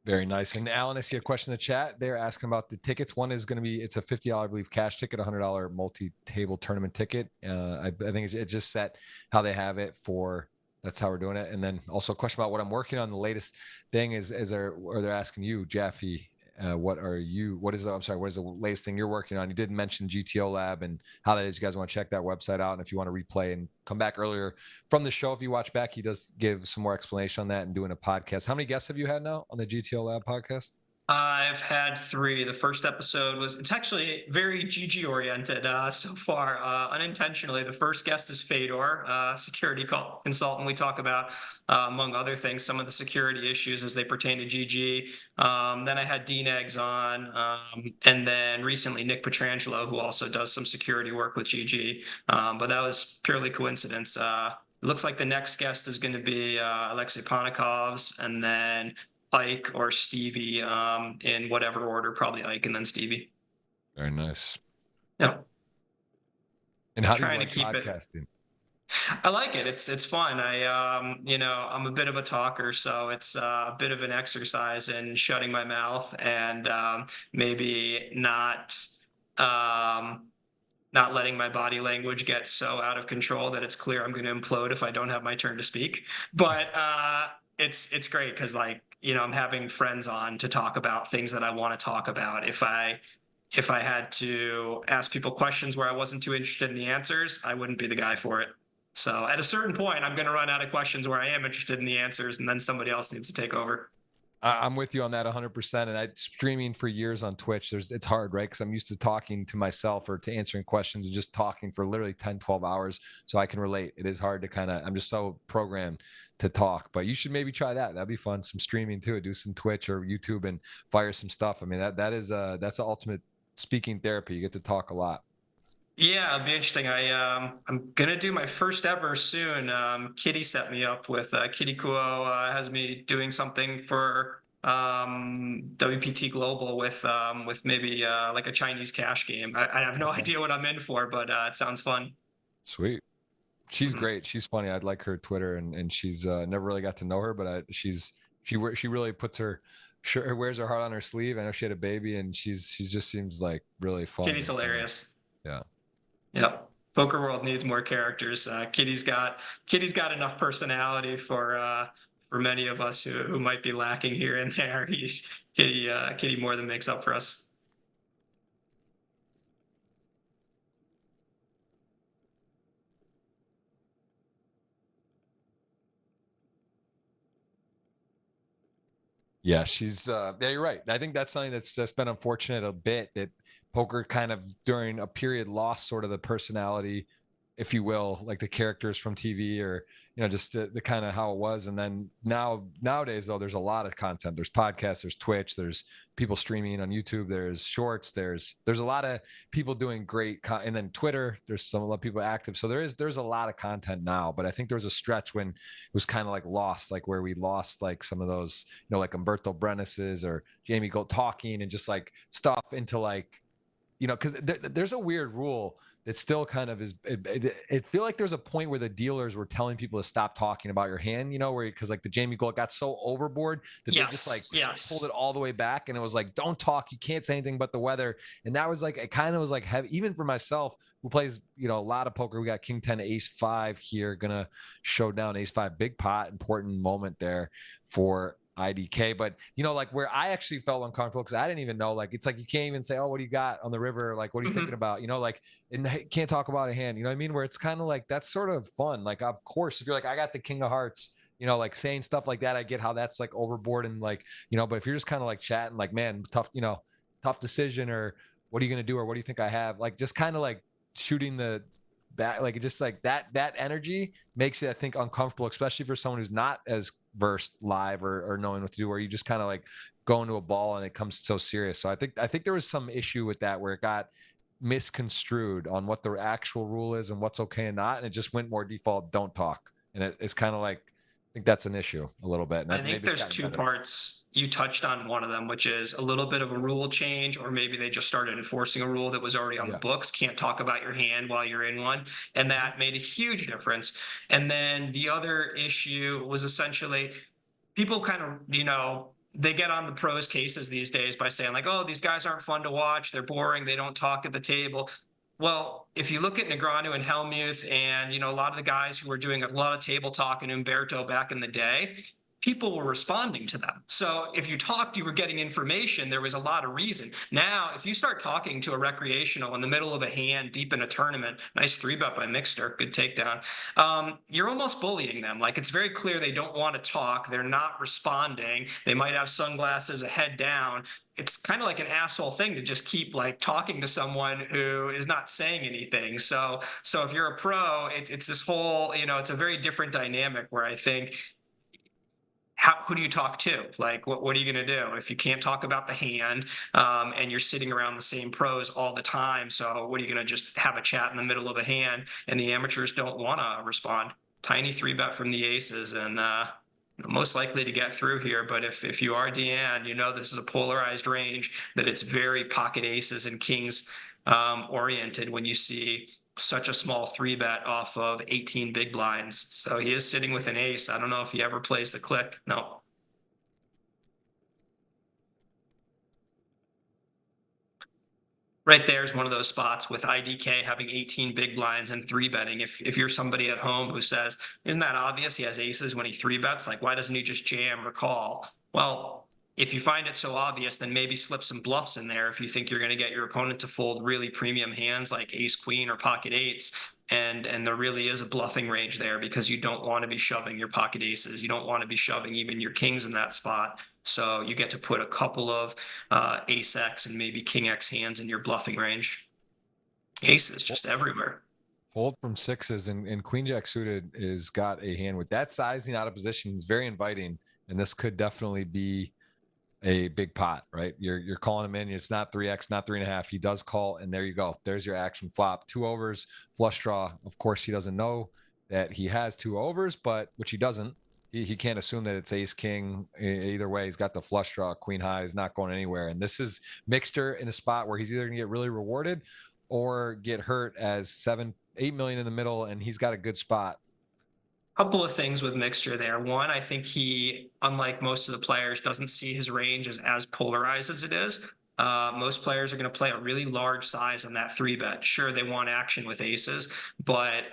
Very nice. And Alan, I see a question in the chat. They're asking about the tickets. One is going to be, it's a $50, I believe, cash ticket, $100 multi-table tournament ticket. I think it's just set how they have it for, that's how we're doing it. And then also a question about what I'm working on. The latest thing is they're asking you, Jaffe, what is the latest thing you're working on? You did mention GTO Lab and how that is. You guys want to check that website out. And if you want to replay and come back earlier from the show, if you watch back, he does give some more explanation on that and doing a podcast. How many guests have you had now on the GTO Lab podcast? I've had 3. The first episode it's actually very GG oriented so far, unintentionally. The first guest is Fedor, security consultant. We talk about, among other things, some of the security issues as they pertain to GG. Then I had D-Negs on, and then recently Nick Petrangelo, who also does some security work with GG. But that was purely coincidence. It looks like the next guest is going to be Alexei Ponikov's, and then Ike or Stevie, in whatever order, probably Ike and then Stevie. Very nice. Yeah. And how do you like podcasting? I like it. It's fun. I'm a bit of a talker, so it's a bit of an exercise in shutting my mouth and maybe not letting my body language get so out of control that it's clear I'm going to implode if I don't have my turn to speak. But it's great because I'm having friends on to talk about things that I want to talk about. If I had to ask people questions where I wasn't too interested in the answers, I wouldn't be the guy for it. So at a certain point, I'm going to run out of questions where I am interested in the answers, and then somebody else needs to take over. I'm with you on that 100%. And I streaming for years on Twitch. It's hard, right? Because I'm used to talking to myself or to answering questions and just talking for literally 10, 12 hours. So I can relate. It is hard to I'm just so programmed to talk, but you should maybe try that. That'd be fun. Some streaming too, do some Twitch or YouTube and fire some stuff. I mean, that's the ultimate speaking therapy. You get to talk a lot. Yeah, it'll be interesting. I'm gonna do my first ever soon. Kitty set me up with Kitty Kuo has me doing something for WPT Global with maybe like a Chinese cash game. I have no idea what I'm in for, but it sounds fun. Sweet. She's great. She's funny. I'd like her Twitter, and she's never really got to know her, but she really puts wears her heart on her sleeve. I know she had a baby, and she just seems like really fun. Kitty's hilarious. Yeah. Yep. Poker World needs more characters. Kitty's got enough personality for many of us who might be lacking here and there. Kitty more than makes up for us. Yeah, she's yeah, you're right. I think that's something that's just been unfortunate a bit, that poker kind of during a period lost sort of the personality, if you will, like the characters from TV, or just the kind of how it was. And then nowadays though, there's a lot of content. There's podcasts, there's Twitch, there's people streaming on YouTube, there's shorts, there's a lot of people doing great and then Twitter, there's a lot of people active. So there's a lot of content now. But I think there was a stretch when it was kind of like lost, like where we lost like some of those, like Umberto Brenis's or Jamie Gold talking and just like stuff into like, because there's a weird rule it still kind of is. It feel like there's a point where the dealers were telling people to stop talking about your hand, you know, where because like the Jamie Gold got so overboard that they just like pulled it all the way back, and it was like, don't talk, you can't say anything but the weather. And that was like, it kind of was like heavy, even for myself who plays, you know, a lot of poker. We got King 10, Ace 5 here, gonna show down Ace 5, big pot, important moment there for IDK. But you know, like where I actually felt uncomfortable because I didn't even know, like it's like you can't even say, oh, what do you got on the river, like what are you thinking about, you know, like, and can't talk about a hand, you know what I mean, where it's kind of like that's sort of fun. Like of course if you're like, I got the King of Hearts, you know, like saying stuff like that, I get how that's like overboard and like, you know, but if you're just kind of like chatting like, man, tough, you know, tough decision, or what are you gonna do, or what do you think I have, like just kind of like shooting the that, like just like that energy makes it, I think, uncomfortable, especially for someone who's not as versed live or knowing what to do, where you just kind of like go into a ball and it comes so serious. So I think there was some issue with that where it got misconstrued on what the actual rule is and what's okay and not, and it just went more default, don't talk. And it's kind of like, I think that's an issue a little bit. And I think there's two parts. You touched on one of them, which is a little bit of a rule change, or maybe they just started enforcing a rule that was already on the books. Can't talk about your hand while you're in one. And that made a huge difference. And then the other issue was essentially people kind of, you know, they get on the pros cases these days by saying like, oh, these guys aren't fun to watch, they're boring, they don't talk at the table. Well, if you look at Negreanu and Hellmuth and, you know, a lot of the guys who were doing a lot of table talk and Umberto back in the day, people were responding to them. So if you talked, you were getting information. There was a lot of reason. Now, if you start talking to a recreational in the middle of a hand, deep in a tournament, nice 3-bet by Mikster, good takedown, you're almost bullying them. Like it's very clear they don't want to talk. They're not responding. They might have sunglasses, a head down. It's kind of like an asshole thing to just keep like talking to someone who is not saying anything. So if you're a pro, it's this whole, you know, it's a very different dynamic where I think, who do you talk to? Like, what are you going to do if you can't talk about the hand and you're sitting around the same pros all the time? So what are you going to just have a chat in the middle of a hand and the amateurs don't want to respond? Tiny 3-bet from the aces and most likely to get through here. But if you are Dejan, you know this is a polarized range, that it's very pocket aces and kings oriented when you see such a small 3-bet off of 18 big blinds. So he is sitting with an ace. I don't know if he ever plays the click. No. Right there is one of those spots with IDK having 18 big blinds and 3-betting. If you're somebody at home who says, isn't that obvious? He has aces when he 3-bets. Like, why doesn't he just jam or call? Well, if you find it so obvious, then maybe slip some bluffs in there if you think you're going to get your opponent to fold really premium hands like ace queen or pocket eights. And there really is a bluffing range there because you don't want to be shoving your pocket aces. You don't want to be shoving even your kings in that spot. So you get to put a couple of ace X and maybe king X hands in your bluffing range. Aces just everywhere. Fold from sixes, and queen jack suited is got a hand with that sizing out of position is very inviting. And this could definitely be a big pot, right? You're calling him in. It's not 3x, not 3.5. He does call, and there you go. There's your action flop. 2 overs, flush draw. Of course, he doesn't know that he has 2 overs, but which he doesn't. He can't assume that it's ace king. Either way, he's got the flush draw, queen high. He's not going anywhere. And this is Mikster in a spot where he's either gonna get really rewarded or get hurt as 7-8 million in the middle, and he's got a good spot. Couple of things with Mikster there. One, I think he, unlike most of the players, doesn't see his range as polarized as it is. Most players are going to play a really large size on that 3-bet. Sure, they want action with aces, but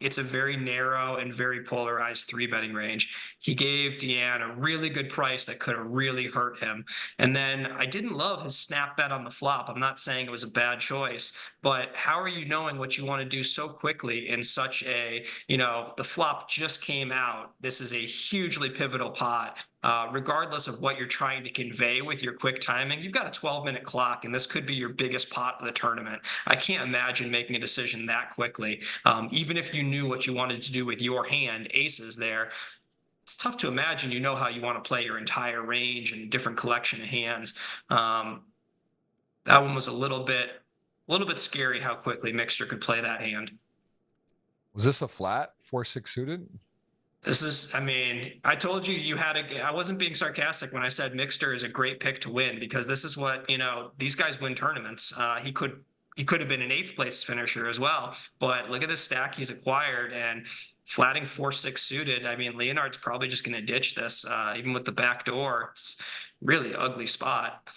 it's a very narrow and very polarized 3-betting range. He gave Dejan a really good price that could have really hurt him. And then I didn't love his snap bet on the flop. I'm not saying it was a bad choice, but how are you knowing what you want to do so quickly in such a, you know, the flop just came out. This is a hugely pivotal pot. Regardless of what you're trying to convey with your quick timing, you've got a 12-minute clock, and this could be your biggest pot of the tournament. I can't imagine making a decision that quickly. Even if you knew what you wanted to do with your hand, aces there, it's tough to imagine you know how you want to play your entire range and different collection of hands. That one was a little bit scary how quickly Mikster could play that hand. Was this a flat 4-6 suited? This is, I mean, I told you had I wasn't being sarcastic when I said Mikster is a great pick to win, because this is what, you know, these guys win tournaments. He could he could have been an 8th place finisher as well. But look at the stack he's acquired, and flatting 4-6 suited. I mean, Leonard's probably just going to ditch this, even with the back door. It's really ugly spot.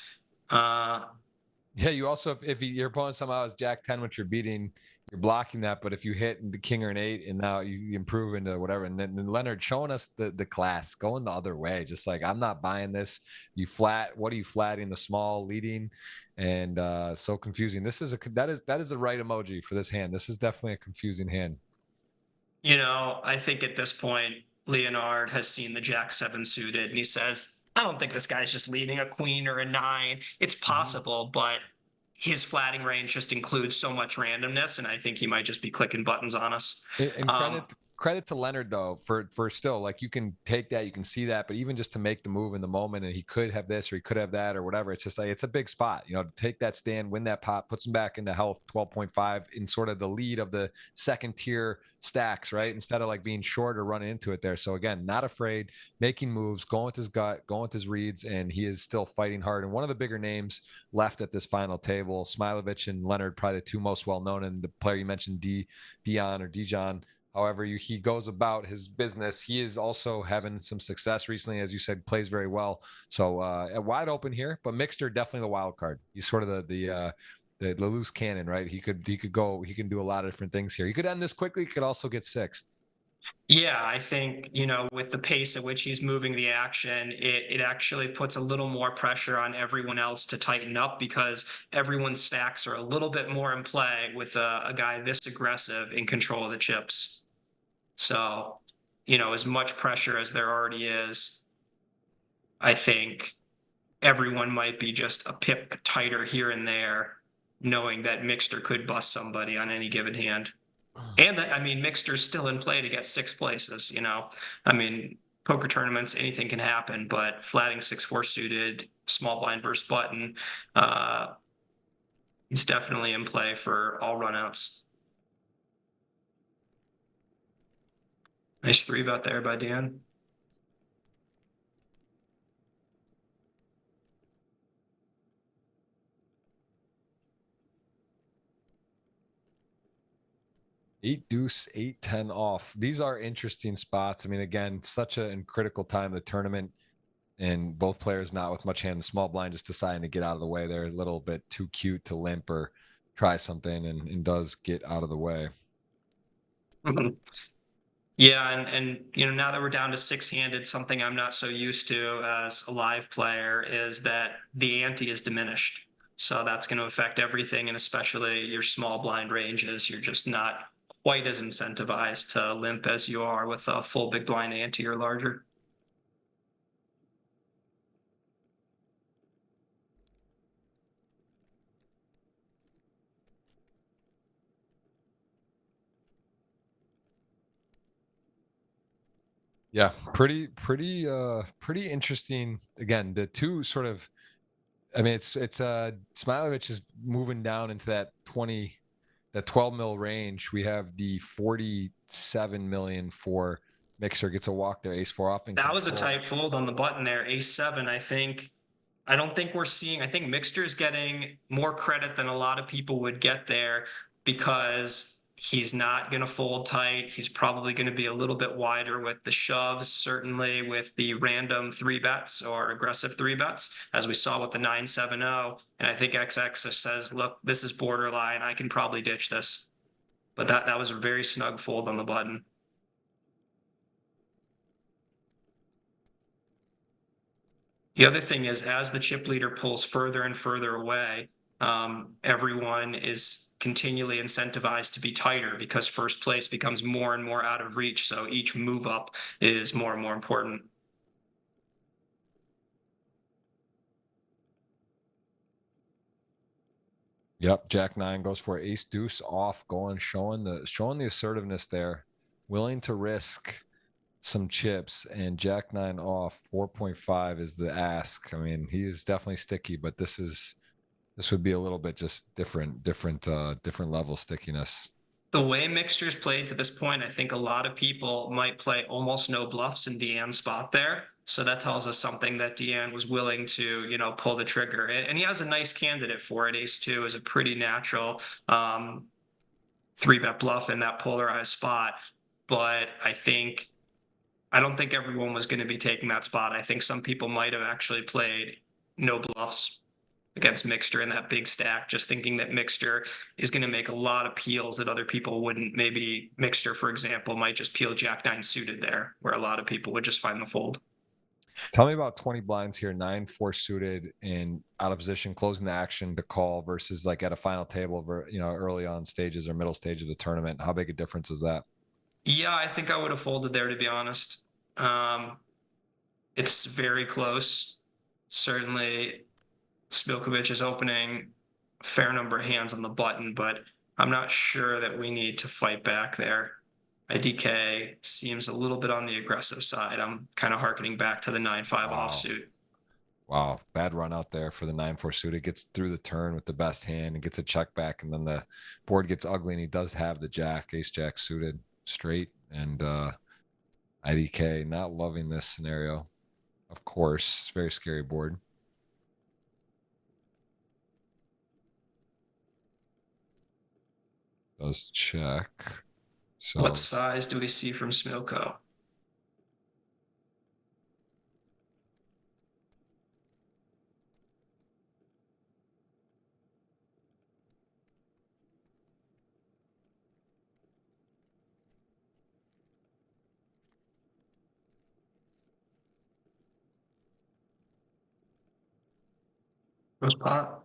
Yeah, you also, if your opponent somehow has Jack 10, which you're beating, you're blocking that. But if you hit the king or an 8, and now you improve into whatever, and then Leonard showing us the class, going the other way, just like, I'm not buying this. You flat, what are you flatting? The small leading, and so confusing. This is that is the right emoji for this hand. This is definitely a confusing hand. You know, I think at this point, Leonard has seen the Jack 7 suited, and he says, I don't think this guy's just leading a queen or a 9. It's possible, but his flatting range just includes so much randomness, and I think he might just be clicking buttons on us. And credit to Leonard, though, for still, like, you can take that, you can see that, but even just to make the move in the moment, and he could have this or he could have that or whatever, it's just like, it's a big spot, you know, to take that stand, win that pot, puts him back into health 12.5 in sort of the lead of the second tier stacks, right? Instead of like being short or running into it there. So again, not afraid, making moves, going with his gut, going with his reads, and he is still fighting hard. And one of the bigger names left at this final table, Smiljkovic and Leonard, probably the two most well-known, and the player you mentioned, Dejan. However he goes about his business, he is also having some success recently, as you said, plays very well. So a wide open here, but Mikster definitely the wild card. He's sort of the loose cannon, right? He can do a lot of different things here. He could end this quickly. He could also get 6th. Yeah, I think, you know, with the pace at which he's moving the action, it actually puts a little more pressure on everyone else to tighten up, because everyone's stacks are a little bit more in play with a guy this aggressive in control of the chips. So, you know, as much pressure as there already is, I think everyone might be just a pip tighter here and there, knowing that Mikster could bust somebody on any given hand. And that, I mean, Mikster's still in play to get 6 places, you know. I mean, poker tournaments, anything can happen, but flatting 6-4 suited, small blind versus button, it's definitely in play for all runouts. Nice 3-bet there by Dan. Eight deuce, 8-10 off. These are interesting spots. I mean, again, such a critical time of the tournament, and both players not with much hand. The small blind just deciding to get out of the way. They're a little bit too cute to limp or try something, and does get out of the way. Yeah, and you know, now that we're down to 6-handed, something I'm not so used to as a live player is that the ante is diminished. So that's going to affect everything, and especially your small blind ranges. You're just not quite as incentivized to limp as you are with a full big blind ante or larger. Yeah, pretty interesting. Again, the two sort of, I mean, it's Smiljkovic is moving down into that 12 mil range. We have the 47 million for Mikster, gets a walk there, ace-4 off. That was a tight fold on the button there, ace-7. I don't think we're seeing, I think Mikster is getting more credit than a lot of people would get there, because he's not going to fold tight. He's probably going to be a little bit wider with the shoves, certainly with the random 3-bets or aggressive 3-bets, as we saw with the 9-7-0. And I think XX says, look, this is borderline. I can probably ditch this. But that was a very snug fold on the button. The other thing is, as the chip leader pulls further and further away, everyone is continually incentivized to be tighter, because first place becomes more and more out of reach. So each move up is more and more important. Yep, Jack 9 goes for ace deuce off, showing the assertiveness there, willing to risk some chips, and Jack 9 off 4.5 is the ask. I mean, he is definitely sticky, but this would be a little bit just different level stickiness. The way Mikster's played to this point, I think a lot of people might play almost no bluffs in Dejan's spot there. So that tells us something that Dejan was willing to, pull the trigger. And he has a nice candidate for it. Ace-2 is a pretty natural 3-bet bluff in that polarized spot. But I don't think everyone was going to be taking that spot. I think some people might have actually played no bluffs against Mikster in that big stack, just thinking that Mikster is going to make a lot of peels that other people wouldn't. Maybe Mikster, for example, might just peel Jack-9 suited there, where a lot of people would just find the fold. Tell me about 20 blinds here, 9-4 suited and out of position, closing the action to call versus like at a final table, early on stages or middle stage of the tournament. How big a difference is that? Yeah, I think I would have folded there, to be honest. It's very close. Certainly, Smiljkovic is opening a fair number of hands on the button, but I'm not sure that we need to fight back there. IDK seems a little bit on the aggressive side. I'm kind of harkening back to the 9-5 offsuit. Wow, bad run out there for the 9-4 suited. Gets through the turn with the best hand and gets a check back, and then the board gets ugly, and he does have the jack, ace-jack suited straight, and IDK not loving this scenario. Of course, very scary board. Does check. So what size do we see from Smilko? First pot.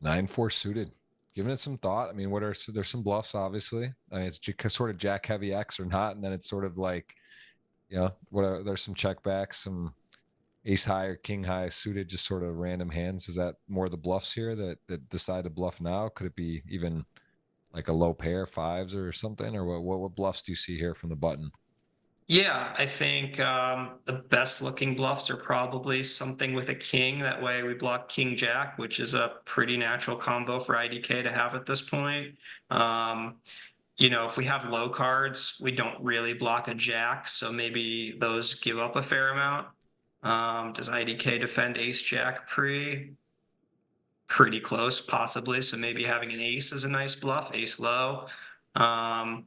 Nine four suited. Giving it some thought. I mean, there's some bluffs, obviously. I mean, it's sort of jack heavy X or not, and then it's sort of like, there's some checkbacks, some ace high or king high suited, just sort of random hands. Is that more the bluffs here that decide to bluff now? Could it be even like a low pair, fives or something? Or what bluffs do you see here from the button? Yeah, I think the best looking bluffs are probably something with a king. That way we block king jack, which is a pretty natural combo for IDK to have at this point. If we have low cards, we don't really block a jack, so maybe those give up a fair amount. Does IDK defend ace jack pre? Pretty close, possibly. So maybe having an ace is a nice bluff, ace low. I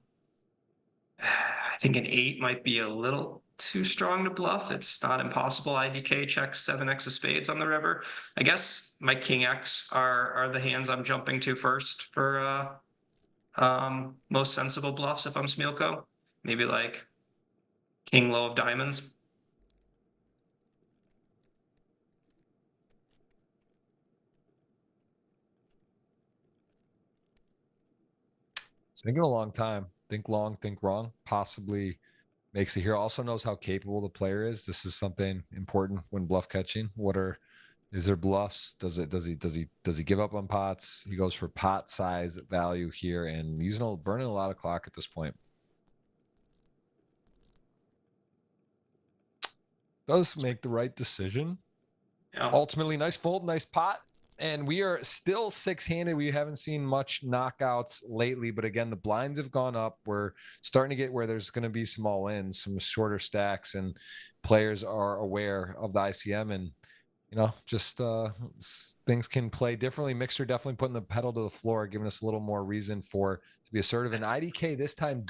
think an 8 might be a little too strong to bluff. It's not impossible. IDK checks 7x of spades on the river. I guess my king X are the hands I'm jumping to first for most sensible bluffs if I'm Smilko. Maybe like king low of diamonds. Thinking a long time. Think long, think wrong. Possibly makes it here. Also knows how capable the player is. This is something important when bluff catching. Is there bluffs? Does he give up on pots? He goes for pot size value here and burning a lot of clock at this point. Does make the right decision. Yeah. Ultimately, nice fold, nice pot. And we are still six-handed. We haven't seen much knockouts lately, but again, the blinds have gone up. We're starting to get where there's going to be some all-ins, some shorter stacks, and players are aware of the ICM, and just things can play differently. Mikster definitely putting the pedal to the floor, giving us a little more reason to be assertive. And IDK this time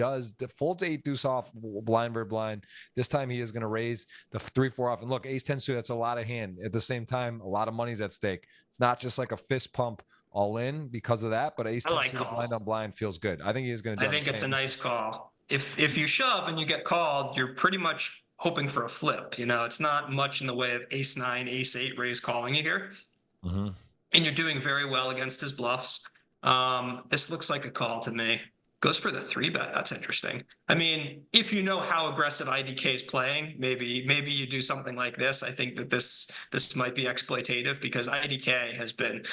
folds 8 deuce off blind for blind. This time he is going to raise the 3-4 off. And look, ace 10 suit, that's a lot of hand. At the same time, a lot of money's at stake. It's not just like a fist pump all in because of that, but ace 10 suit blind on blind feels good. I think he is going to do. I think it's a nice call. If you shove and you get called, you're pretty much hoping for a flip. It's not much in the way of ace 9, ace 8 raise calling you here. Mm-hmm. And you're doing very well against his bluffs. This looks like a call to me. Goes for the 3-bet. That's interesting. I mean, if you know how aggressive IDK is playing, maybe you do something like this. I think that this might be exploitative because IDK has been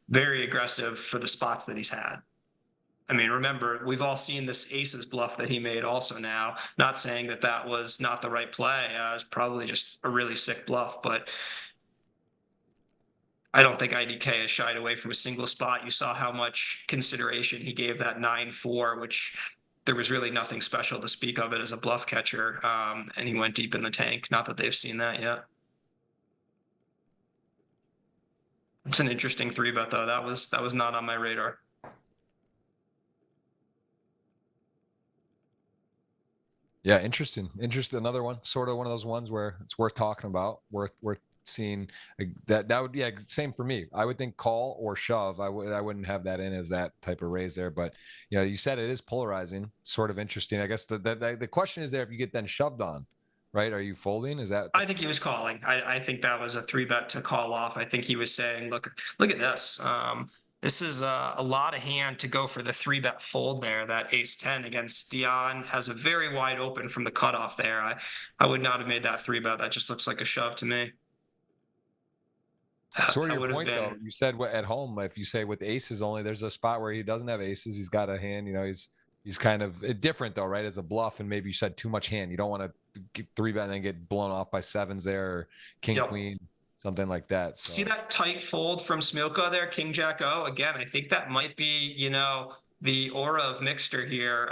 very aggressive for the spots that he's had. I mean, remember, we've all seen this aces bluff that he made also now. Not saying that that was not the right play. It was probably just a really sick bluff, but I don't think IDK has shied away from a single spot. You saw how much consideration he gave that 9-4, which there was really nothing special to speak of it as a bluff catcher. And he went deep in the tank. Not that they've seen that yet. It's an interesting 3-bet though. That was not on my radar. Yeah, interesting. Another one, sort of one of those ones where it's worth talking about, worth seeing. That would, yeah, same for me. I would think call or shove. I wouldn't have that in as that type of raise there. But you know, you said it is polarizing, sort of interesting. I guess the question is there, if you get then shoved on, right? Are you folding? Is that? I think he was calling. I think that was a 3-bet to call off. I think he was saying, look at this. This is a lot of hand to go for the 3-bet fold there. That ace 10 against Dejan has a very wide open from the cutoff there. I would not have made that 3-bet. That just looks like a shove to me. Sort of That your would have point though. been. You said at home, if you say with aces only, there's a spot where he doesn't have aces. He's got a hand. You know, he's kind of different though, right? As a bluff, and maybe you said too much hand. You don't want to get 3-bet and then get blown off by sevens there, or king Yep. queen, something like that. So. See that tight fold from Smilko there, King Jack O? Again, I think that might be, the aura of Mikster here.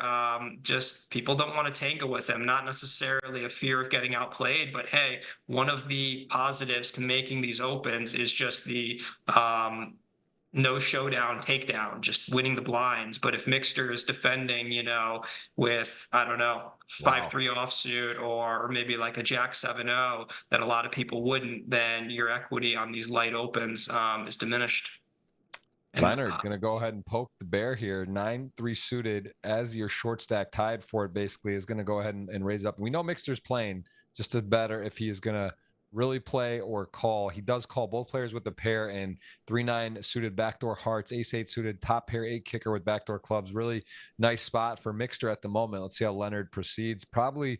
Just people don't want to tangle with him. Not necessarily a fear of getting outplayed, but hey, one of the positives to making these opens is just the no showdown takedown, just winning the blinds. But if Mikster is defending, with, I don't know, 5-3 offsuit or maybe like a Jack 7-0 that a lot of people wouldn't, then your equity on these light opens is diminished. And, Leonard going to go ahead and poke the bear here. 9-3 suited as your short stack tied for it, basically, is going to go ahead and raise up. We know Mikster's playing just a better if he is going to really play or call. He does call both players with the pair, and 3-9 suited backdoor hearts, ace-8 suited top pair 8 kicker with backdoor clubs. Really nice spot for Mikster at the moment. Let's see how Leonard proceeds. Probably,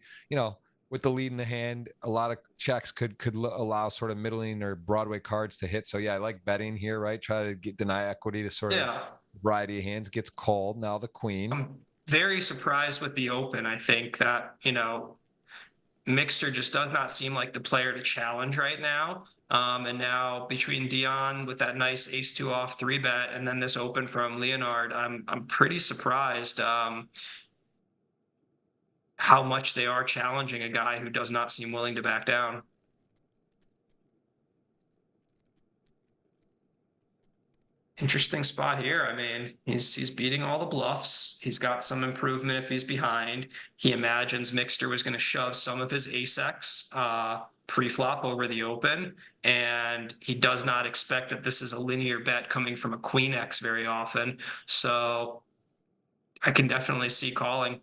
with the lead in the hand, a lot of checks could allow sort of middling or Broadway cards to hit. So yeah, I like betting here, right? Try to deny equity to sort of variety of hands. Gets called. Now the queen. I'm very surprised with the open. I think that, Mikster just does not seem like the player to challenge right now. And now between Dejan with that nice ace-2 off 3-bet and then this open from Leonard, I'm pretty surprised how much they are challenging a guy who does not seem willing to back down. Interesting spot here. I mean, he's beating all the bluffs. He's got some improvement if he's behind. He imagines Mikster was going to shove some of his ace-x pre-flop over the open, and he does not expect that this is a linear bet coming from a queen-x very often. So I can definitely see calling.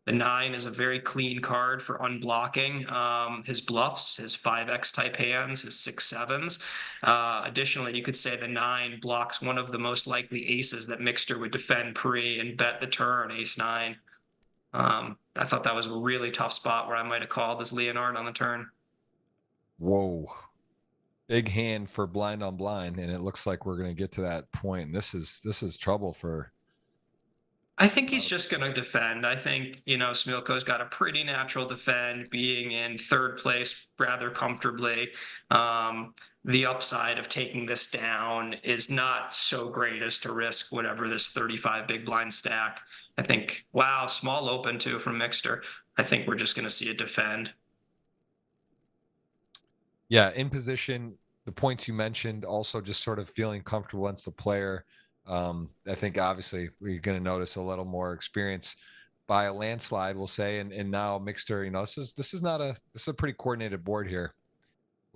The 9 is a very clean card for unblocking his bluffs, his 5x type hands, his 6-7s. Additionally, you could say the 9 blocks one of the most likely aces that Mikster would defend pre and bet the turn, ace-9. I thought that was a really tough spot where I might have called this Leonard on the turn. Whoa. Big hand for blind on blind, and it looks like we're going to get to that point. This is trouble for... I think he's just going to defend. I think, Smilko's got a pretty natural defend, being in third place rather comfortably. The upside of taking this down is not so great as to risk whatever this 35 big blind stack. I think, wow, small open too from Mikster. I think we're just going to see a defend. Yeah, in position, the points you mentioned, also just sort of feeling comfortable against the player. I think obviously we're going to notice a little more experience by a landslide, we'll say, and now Mikster. This is a pretty coordinated board here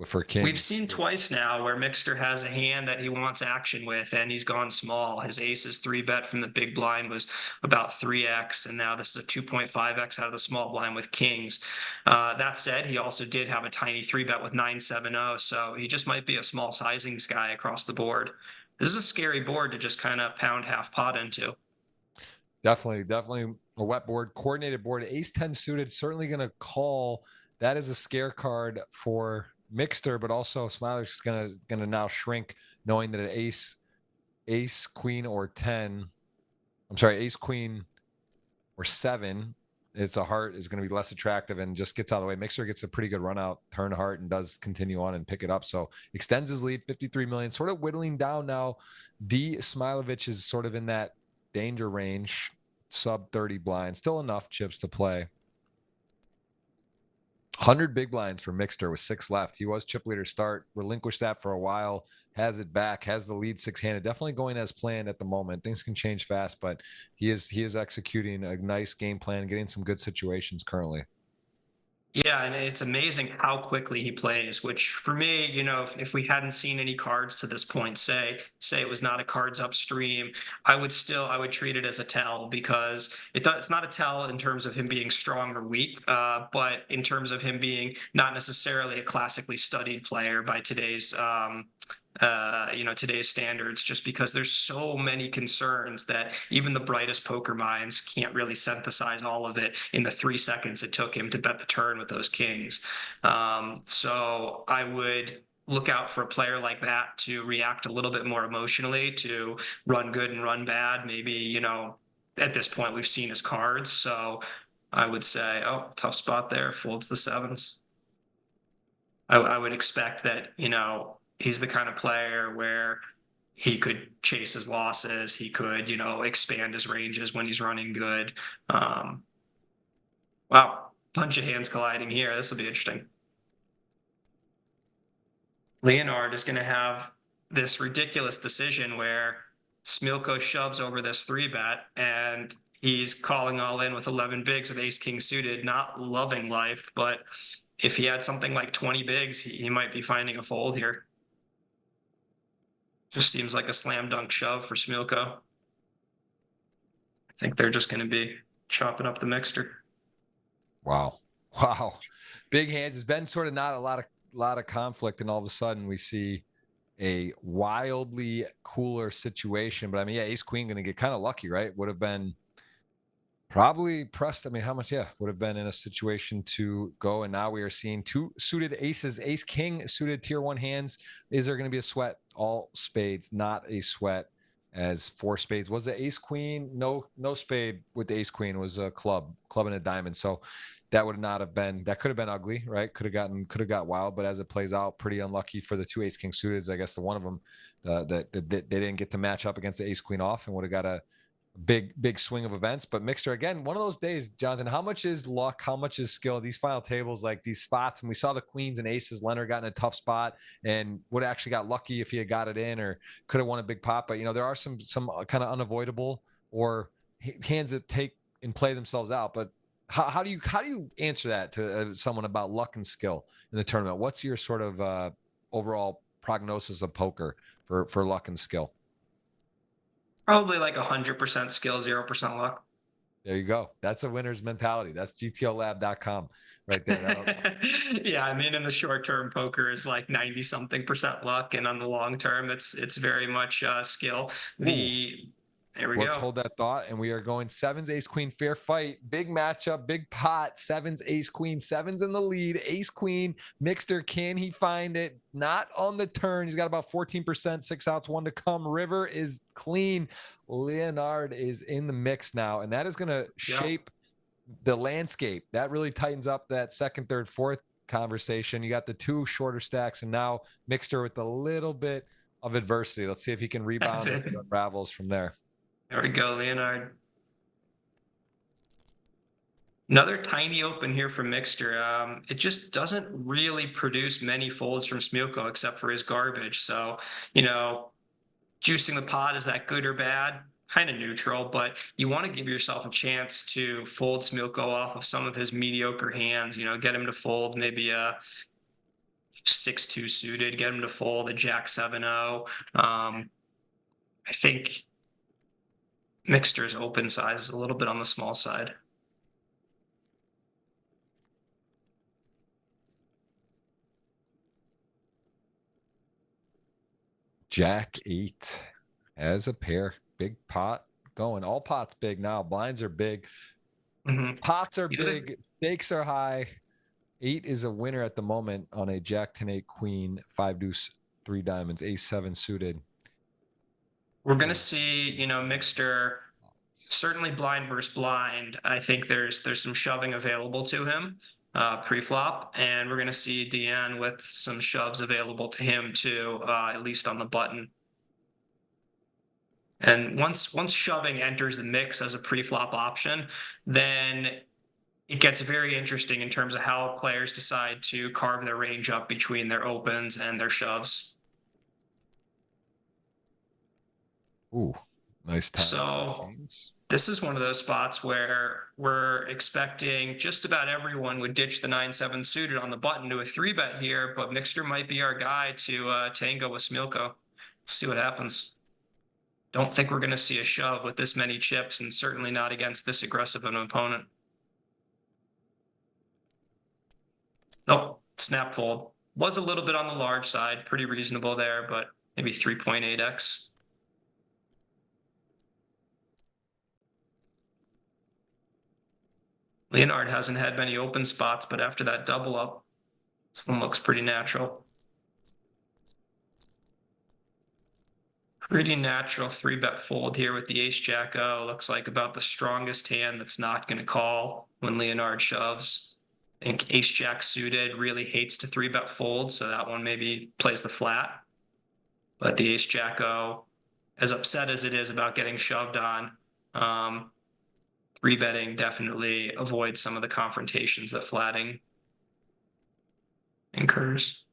for King. We've seen twice now where Mikster has a hand that he wants action with, and he's gone small. His aces 3-bet from the big blind was about 3x, and now this is a 2.5x out of the small blind with kings. That said, he also did have a tiny 3-bet with 9-7-0, so he just might be a small sizings guy across the board. This is a scary board to just kind of pound half pot into. Definitely a wet board, coordinated board. Ace-10 suited, certainly going to call. That is a scare card for Mikster, but also Smiljkovic's gonna now shrink, knowing that an ace, queen, or 10 I'm sorry, ace queen or 7. It's a heart is going to be less attractive and just gets out of the way. Mikster gets a pretty good run out, turn heart, and does continue on and pick it up. So extends his lead, 53 million, sort of whittling down now. Smiljkovic is sort of in that danger range, sub 30 blind, still enough chips to play. 100 big blinds for Mikster with 6 left. He was chip leader start, relinquished that for a while, has it back, has the lead 6-handed. Definitely going as planned at the moment. Things can change fast, but he is executing a nice game plan, getting some good situations currently. Yeah, and it's amazing how quickly he plays, which for me, if we hadn't seen any cards to this point, say it was not a cards upstream, I would treat it as a tell, because it's not a tell in terms of him being strong or weak, but in terms of him being not necessarily a classically studied player by today's today's standards, just because there's so many concerns that even the brightest poker minds can't really synthesize all of it in the 3 seconds it took him to bet the turn with those kings. So I would look out for a player like that to react a little bit more emotionally, to run good and run bad. Maybe, at this point we've seen his cards. So I would say, oh, tough spot there, folds the 7s. I would expect that, he's the kind of player where he could chase his losses. He could, expand his ranges when he's running good. Wow, bunch of hands colliding here. This will be interesting. Leonard is going to have this ridiculous decision where Smiljkovic shoves over this 3-bet, and he's calling all in with 11 bigs with ace king suited, not loving life, but if he had something like 20 bigs, he might be finding a fold here. Just seems like a slam dunk shove for Smiljkovic. I think they're just going to be chopping up the Mikster. Wow. Big hands. It's been sort of not a lot of conflict, and all of a sudden we see a wildly cooler situation. But I mean, yeah, ace queen going to get kind of lucky, right? Would have been probably pressed. I mean, how much? Yeah, would have been in a situation to go. And now we are seeing 2 suited aces, ace king suited tier 1 hands. Is there going to be a sweat? All spades, not a sweat. As 4 spades was the ace queen. No spade with the ace queen. It was a club and a diamond. So that would not have been, that could have been ugly, right? Could have got wild, but as it plays out, pretty unlucky for the 2 ace king suited. I guess the one of them that they didn't get to match up against the ace queen off, and would have got a big swing of events. But Mikster, again, one of those days, Jonathan, how much is luck? How much is skill? These final tables, like these spots, and we saw the queens and aces, Leonard got in a tough spot and would have actually got lucky if he had got it in, or could have won a big pot. But there are some kind of unavoidable or hands that take and play themselves out. But how do you answer that to someone about luck and skill in the tournament? What's your sort of overall prognosis of poker for luck and skill? Probably like 100% skill, 0% luck. There you go. That's a winner's mentality. That's GTOLab.com right there. Yeah, I mean, in the short term, poker is like 90-something% luck, and on the long term, it's very much skill. There we go. Let's hold that thought, and we are going 7s, ace queen, fair fight, big matchup, big pot. 7s, ace queen, 7s in the lead. Ace queen, Mikster, can he find it? Not on the turn. He's got about 14%, 6 outs, 1 to come. River is clean. Leonard is in the mix now, and that is going to shape the landscape. That really tightens up that second, third, fourth conversation. You got the 2 shorter stacks, and now Mikster with a little bit of adversity. Let's see if he can rebound if it unravels from there. There we go, Leonard. Another tiny open here from Mikster. It just doesn't really produce many folds from Smiljkovic except for his garbage. So, juicing the pot, is that good or bad? Kind of neutral, but you want to give yourself a chance to fold Smiljkovic off of some of his mediocre hands. Get him to fold maybe a 6-2 suited, get him to fold a Jack 7-0. I think Mikster's open size is a little bit on the small side. Jack 8 as a pair. Big pot going. All pots big now. Blinds are big. Pots are big. Stakes are high. 8 is a winner at the moment on a Jack 10-8 queen, 5 deuce, 3 diamonds, ace 7 suited. We're going to see, Mikster certainly blind versus blind. I think there's some shoving available to him pre-flop, and we're going to see Dejan with some shoves available to him too, at least on the button. And once shoving enters the mix as a pre-flop option, then it gets very interesting in terms of how players decide to carve their range up between their opens and their shoves. Ooh, nice time. So this is one of those spots where we're expecting just about everyone would ditch the 9-7 suited on the button to a 3-bet here, but Mikster might be our guy to tango with Smilko. Let's see what happens. Don't think we're going to see a shove with this many chips, and certainly not against this aggressive an opponent. Nope, snap fold. Was a little bit on the large side, pretty reasonable there, but maybe 3.8x. Leonard hasn't had many open spots, but after that double up, this one looks pretty natural. Pretty natural 3-bet fold here with the ace-jack-o. Looks like about the strongest hand that's not going to call when Leonard shoves. I think ace-jack suited really hates to 3-bet fold, so that one maybe plays the flat. But the ace-jack-o, as upset as it is about getting shoved on, 3-betting definitely avoids some of the confrontations that flatting incurs.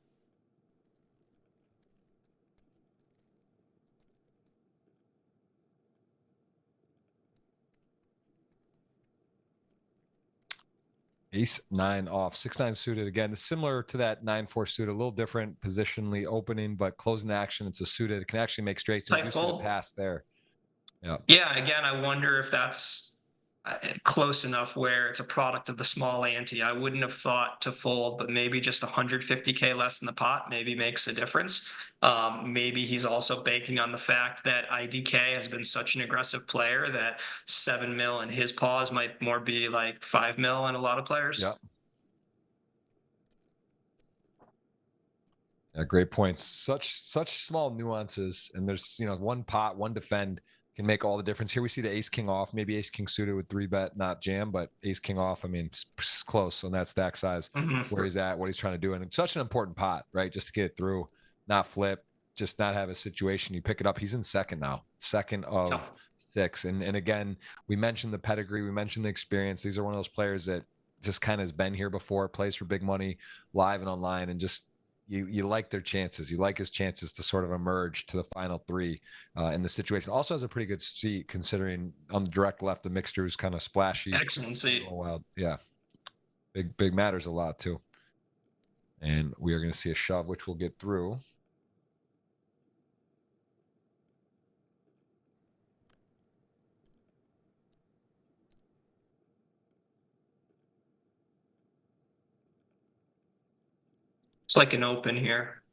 Ace-9 off, 6-9 suited. Again, similar to that 9-4 suited, a little different positionally opening, but closing action, it's a suited. It can actually make straights and do the pass there. Yeah. Yeah, again, I wonder if that's close enough where it's a product of the small ante. I wouldn't have thought to fold, but maybe just 150K less in the pot maybe makes a difference. Maybe he's also banking on the fact that IDK has been such an aggressive player that 7 mil in his paws might more be like 5 mil in a lot of players. Yeah. Yeah, great points. Such small nuances, and there's one pot, one defend can make all the difference. Here we see the ace-king off, maybe ace-king suited with 3-bet, not jam, but ace-king off. I mean, it's close on that stack size where he's at, what he's trying to do. And it's such an important pot, right? Just to get it through, not flip, just not have a situation. You pick it up. He's in second now, second of 6. And again, we mentioned the pedigree. We mentioned the experience. These are one of those players that just kind of has been here before, plays for big money live and online, and just you like their chances. You like his chances to sort of emerge to the final 3 in the situation. Also has a pretty good seat considering on the direct left, the Mikster who's kind of splashy. Excellent seat. Oh, wild. Yeah. Big matters a lot too. And we are going to see a shove, which we'll get through. It's like an open here.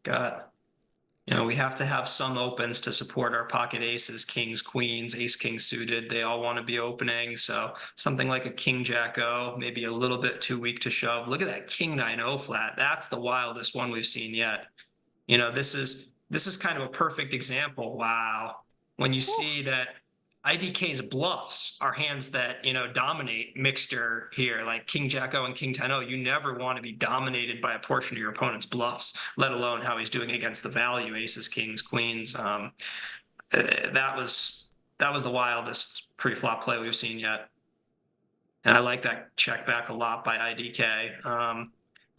We have to have some opens to support our pocket aces, kings, queens, ace-king suited. They all want to be opening. So something like a king-jack-o, maybe a little bit too weak to shove. Look at that king-9-0 flat. That's the wildest one we've seen yet. This is kind of a perfect example. Wow. When you see that IDK's bluffs are hands that, dominate Mikster here, like king-jack-o and king-10-0. You never want to be dominated by a portion of your opponent's bluffs, let alone how he's doing against the value, aces, kings, queens. That was the wildest pre-flop play we've seen yet. And I like that check back a lot by IDK.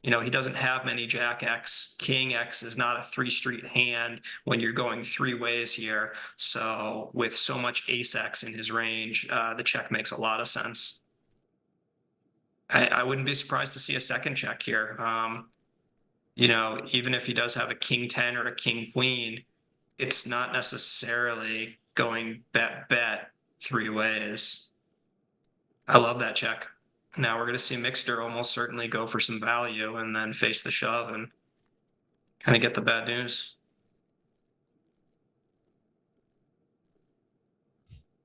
He doesn't have many jack X. King X is not a 3-street hand when you're going 3 ways here. So with so much ace X in his range, the check makes a lot of sense. I wouldn't be surprised to see a second check here. Even if he does have a king 10 or a king queen, it's not necessarily going bet 3 ways. I love that check. Now we're going to see Mikster almost certainly go for some value and then face the shove and kind of get the bad news.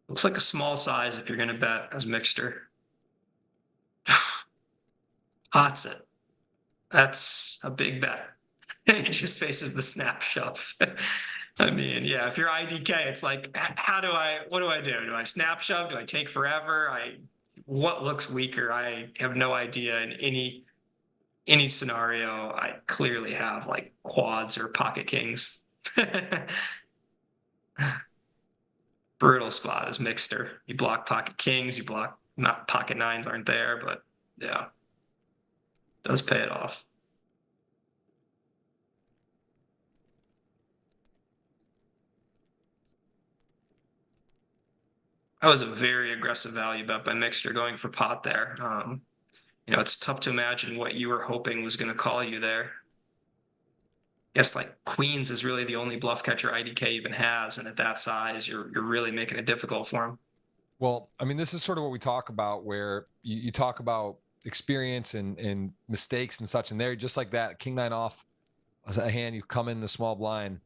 Looks like a small size if you're going to bet as Mikster. Hots it. That's a big bet. He just faces the snap shove. I mean, yeah, if you're IDK, it's like, what do I do? Do I snap shove? Do I take forever? What looks weaker? I have no idea. In any scenario, I clearly have like quads or pocket kings. Brutal spot is Mikster. You block pocket kings, you block, not pocket nines aren't there, but yeah, does pay it off. That was a very aggressive value bet by Mikster going for pot there. It's tough to imagine what you were hoping was going to call you there. Guess like queens is really the only bluff catcher IDK even has, and at that size, you're really making it difficult for him. Well, I mean, this is sort of what we talk about, where you talk about experience and mistakes and such, and there, just like that, king nine off a hand, you come in the small blind,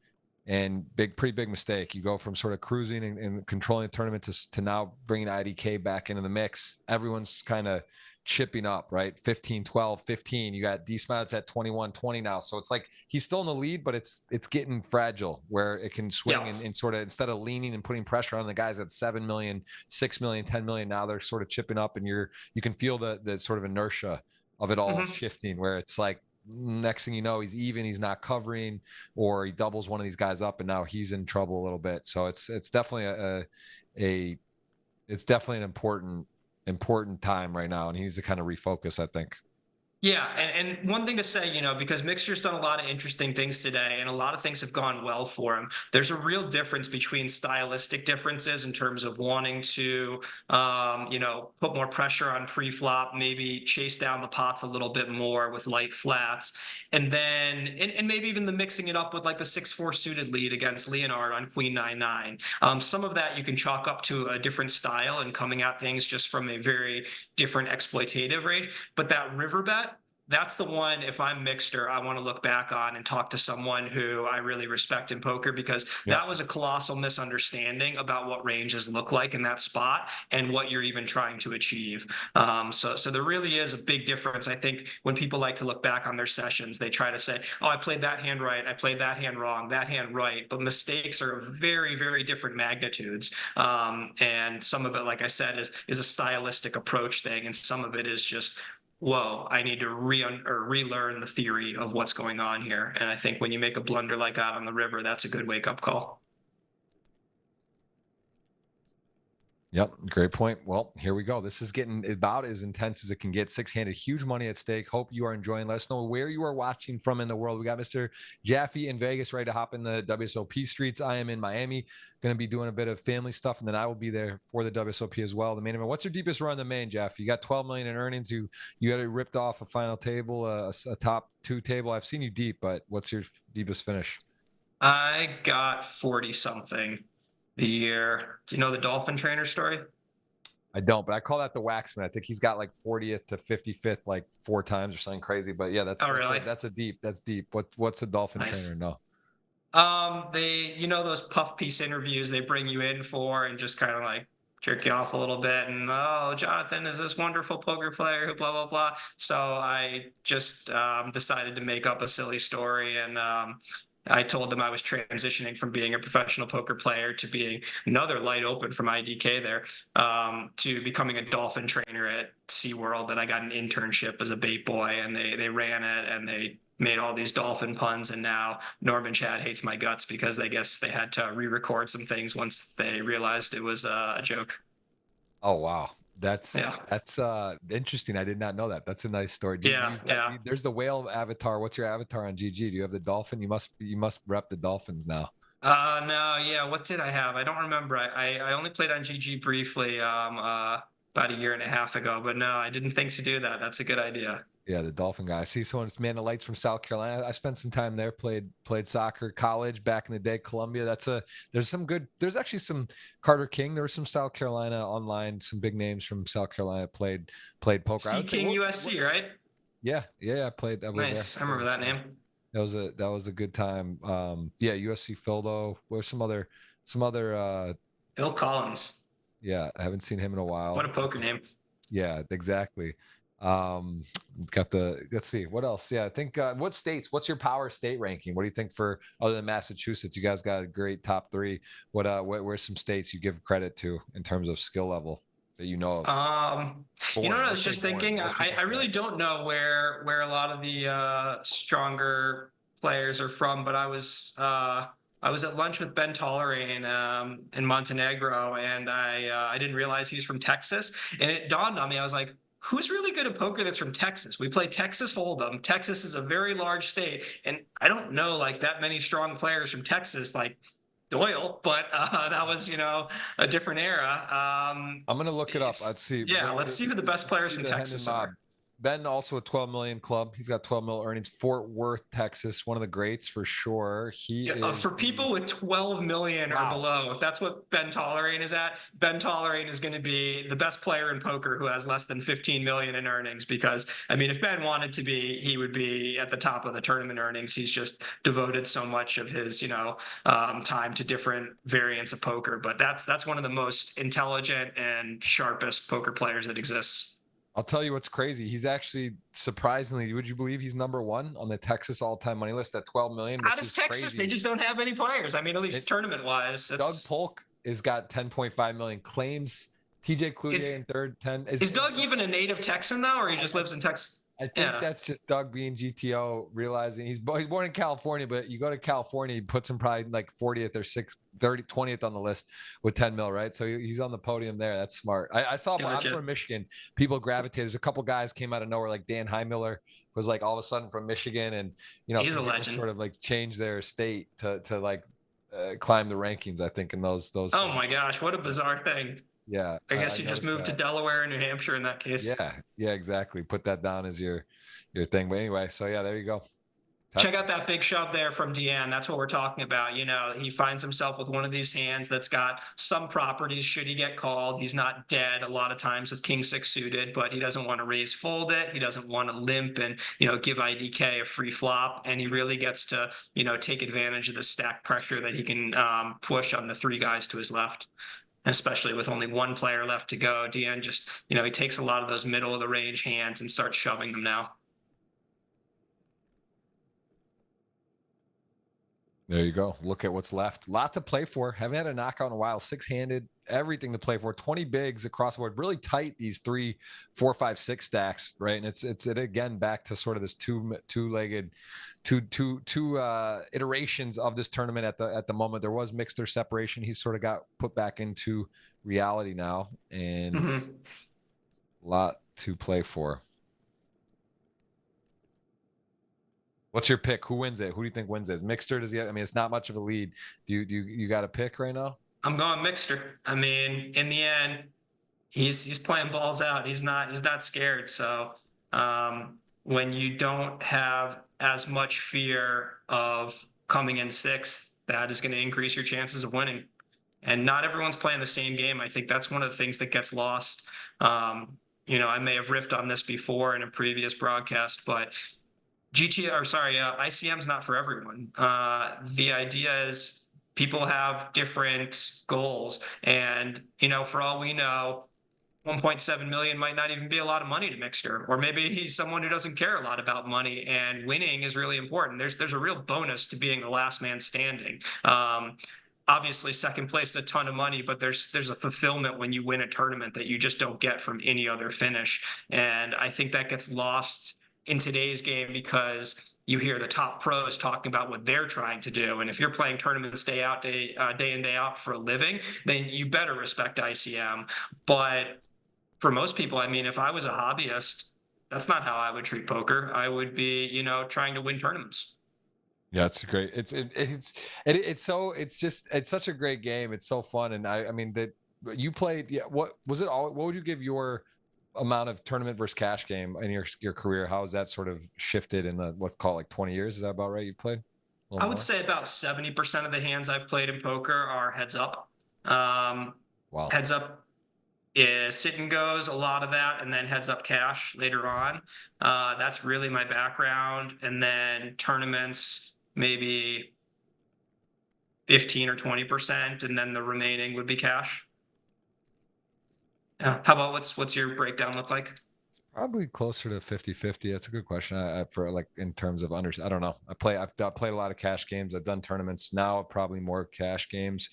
and pretty big mistake. You go from sort of cruising and controlling the tournament to now bringing IDK back into the mix. Everyone's kind of chipping up, right? 15, 12, 15. You got Smiljkovic at 21, 20 now. So it's like he's still in the lead, but it's getting fragile where it can swing and sort of, instead of leaning and putting pressure on the guys at 7 million, 6 million, 10 million, now they're sort of chipping up, and you can feel the sort of inertia of it all shifting, where it's like, next thing you know, he's not covering, or he doubles one of these guys up, and now he's in trouble a little bit. So it's definitely it's definitely an important time right now, and he needs to kind of refocus, I think. Yeah, and one thing to say, because Mikster's done a lot of interesting things today, and a lot of things have gone well for him. There's a real difference between stylistic differences in terms of wanting to, put more pressure on pre-flop, maybe chase down the pots a little bit more with light flats, and then and maybe even the mixing it up with like the 6-4 suited lead against Leonard on Queen 9-9. Some of that you can chalk up to a different style and coming at things just from a very different exploitative rate, but that river bet, that's the one, if I'm Mikster, I want to look back on and talk to someone who I really respect in poker, because that was a colossal misunderstanding about what ranges look like in that spot and what you're even trying to achieve. So there really is a big difference. I think when people like to look back on their sessions, they try to say, oh, I played that hand right, I played that hand wrong, that hand right, but mistakes are of very, very different magnitudes. And some of it, like I said, is a stylistic approach thing, and some of it is just, whoa, I need to relearn the theory of what's going on here. And I think when you make a blunder like that on the river, that's a good wake-up call. Yep, great point. Well, here we go. This is getting about as intense as it can get. Six-handed, huge money at stake. Hope you are enjoying. Let us know where you are watching from in the world. We got Mr. Jaffe in Vegas, ready to hop in the WSOP streets. I am in Miami, going to be doing a bit of family stuff, and then I will be there for the WSOP as well. The main event. What's your deepest run in the main, Jaffe? You got 12 million in earnings. You got it ripped off a final table, a top 2 table. I've seen you deep, but what's your deepest finish? I got 40 something. The year. Do you know the dolphin trainer story? I don't, but I call that the Waxman. I think he's got like 40th to 55th like 4 times or something crazy. But yeah, that's deep. That's deep. What's the dolphin trainer? No. They, those puff piece interviews they bring you in for and just kind of like jerk you off a little bit, and oh, Jonathan is this wonderful poker player who blah blah blah. So I just decided to make up a silly story, and I told them I was transitioning from being a professional poker player to being another light open from IDK there, to becoming a dolphin trainer at SeaWorld. And I got an internship as a bait boy, and they ran it, and they made all these dolphin puns. And now Norman Chad hates my guts because I guess they had to re-record some things once they realized it was a joke. Oh, wow. That's interesting. I did not know that. That's a nice story. There's the whale avatar. What's your avatar on GG? Do you have the dolphin? You must rep the dolphins now. No, yeah. What did I have? I don't remember. I only played on GG briefly about a year and a half ago, but no, I didn't think to do that. That's a good idea. Yeah, the dolphin guy. I see someone's Man of Lights from South Carolina. I spent some time there, played soccer, college back in the day, Columbia. There's actually some Carter King. There was some South Carolina online, some big names from South Carolina played poker. C King USC, right? Yeah, I played. Nice. I remember that name. That was a good time. USC Fildo. There's some other Bill Collins. Yeah, I haven't seen him in a while. What a poker name. Yeah, exactly. Got the, let's see what else. Yeah, I think what states, what's your power state ranking? What do you think for, other than Massachusetts? You guys got a great top three. Where's some states you give credit to in terms of skill level that you know of? You know Born, what I let's was say just born. thinking? Most I, people I really forget. don't know where a lot of the stronger players are from, but I was at lunch with Ben Tollerain in Montenegro, and I didn't realize he's from Texas, and it dawned on me. I was like, who's really good at poker that's from Texas? We play Texas Hold'em. Texas is a very large state, and I don't know like that many strong players from Texas, like Doyle, but that was, a different era. I'm gonna look it up. It's Let's see. Yeah, let's see who the best Let's players see from the Hendon Texas Mob. are. Ben also a 12 million club. He's got 12 mil earnings. Fort Worth, Texas, one of the greats for sure. He Yeah, is for people with 12 million or wow. below, if that's what Ben Tollerain is at, Ben Tollerain is going to be the best player in poker who has less than 15 million in earnings. Because I mean, if Ben wanted to be, he would be at the top of the tournament earnings. He's just devoted so much of his, time to different variants of poker. But that's one of the most intelligent and sharpest poker players that exists. I'll tell you what's crazy. He's actually surprisingly, would you believe he's number one on the Texas all-time money list at 12 million, How which does is Texas? They crazy. just don't have any players. I mean, at least It, tournament wise, Doug it's Polk has got 10.5 million claims. TJ is Cloutier in third, 10 is Doug even a native Texan though, or he just I, lives in Texas? I think Yeah. that's just Doug being GTO, realizing he's born in California, but you go to California, he puts him probably like 40th or 6th, 30th, 20th on the list with 10 mil, right? So he's on the podium there. That's smart. I saw, I'm Gotcha. from Michigan. People gravitate. There's a couple guys came out of nowhere, like Dan Heimiller was like all of a sudden from Michigan. And, He's a some people legend. sort of like change their state to like climb the rankings, I think, in those Oh things. my gosh, what a bizarre thing. Yeah, I I guess you just noticed moved to that. Delaware and New Hampshire in that case. Yeah, exactly. Put that down as your thing. But anyway, so yeah, there you go. Check out Texas. that big shove there from Dejan. That's what we're talking about. He finds himself with one of these hands that's got some properties should he get called. He's not dead a lot of times with king six suited, but he doesn't want to raise fold it. He doesn't want to limp and, give IDK a free flop. And he really gets to, take advantage of the stack pressure that he can push on the three guys to his left, especially with only one player left to go. Dejan just, he takes a lot of those middle of the range hands and starts shoving them now. There you go. Look at what's left. Lot to play for. Haven't had a knockout in a while. Six-handed, everything to play for. 20 bigs across the board. Really tight, these 3, 4, 5, 6 stacks, right? And it's it again back to sort of this two-legged, two iterations of this tournament at the moment. There was Mikster separation. He's sort of got put back into reality now, and a lot to play for. What's your pick? Who wins it? Who do you think wins it? Mikster, does he have, I mean, it's not much of a lead. Do you got a pick right now? I'm going Mikster. I mean, in the end, he's playing balls out. He's not scared. So when you don't have as much fear of coming in sixth, that is going to increase your chances of winning. And not everyone's playing the same game. I think that's one of the things that gets lost. I may have riffed on this before in a previous broadcast, but ICM is not for everyone. The idea is people have different goals, and for all we know, 1.7 million might not even be a lot of money to Mikster, or maybe he's someone who doesn't care a lot about money, and winning is really important. There's a real bonus to being the last man standing. Obviously, second place is a ton of money, but there's a fulfillment when you win a tournament that you just don't get from any other finish, and I think that gets lost in today's game because you hear the top pros talking about what they're trying to do. And if you're playing tournaments day in, day out for a living, then you better respect ICM. But for most people, I mean, if I was a hobbyist, that's not how I would treat poker. I would be, trying to win tournaments. Yeah, it's great. It's such a great game. It's so fun. And I mean that you played, yeah, what was it all? What would you give your amount of tournament versus cash game in your career? How has that sort of shifted in the what's called like 20 years? Is that about right? You played? I would say about 70% of the hands I've played in poker are heads up. Wow. Heads up is sit and goes, a lot of that, and then heads up cash later on. That's really my background. And then tournaments, maybe 15 or 20%, and then the remaining would be cash. How about what's your breakdown look like? Probably closer to 50-50. That's a good question. For like in terms of I don't know. I've played a lot of cash games. I've done tournaments now, probably more cash games,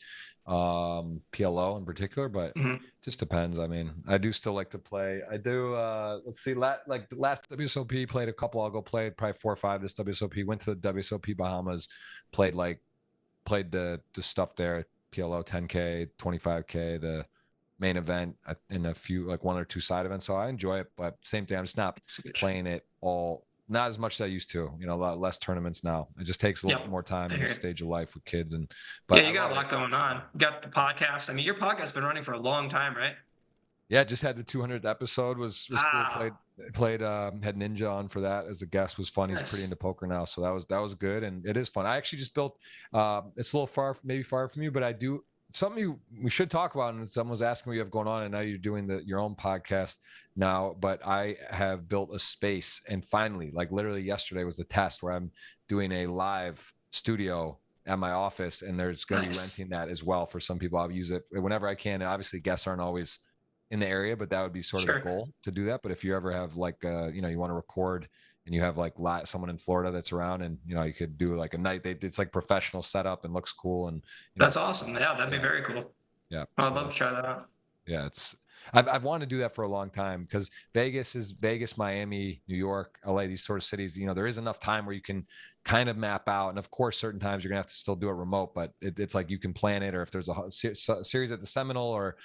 PLO in particular, but Mhm. just depends. I mean, I do still like to play. I do, let's see, like the last WSOP played a couple. I'll go play probably 4 or 5 this WSOP. Went to the WSOP Bahamas, played the stuff there, PLO 10K, 25K, the main event in a few, like 1 or 2 side events. So I enjoy it, but same thing, I'm just not playing it all, not as much as I used to, a lot less tournaments now. It just takes a little more time in this stage of life with kids. But you got a lot going on. You got the podcast. I mean, your podcast has been running for a long time, right? Yeah, just had the 200th episode was cool. Played had Ninja on for that as a guest. Was fun. He's pretty into poker now, so that was good, and it is fun. I actually just built. It's a little maybe far from you, but I do something we should talk about. And someone was asking what you have going on, and now you're doing your own podcast now. But I have built a space, and finally, like literally yesterday was the test where I'm doing a live studio at my office, and there's going to be renting that as well for some people. I'll use it whenever I can. And obviously, guests aren't always in the area, but that would be sort of the goal to do that. But if you ever have like, you want to record and you have like someone in Florida that's around, and you could do like a night. It's like professional setup and looks cool, and that's awesome. Yeah, that'd be very cool. Yeah, I'd love to try that out. Yeah, I've wanted to do that for a long time because Vegas, Miami, New York, LA, these sort of cities, there is enough time where you can kind of map out. And of course, certain times you're gonna have to still do it remote, but it's like you can plan it, or if there's a series at the Seminole, or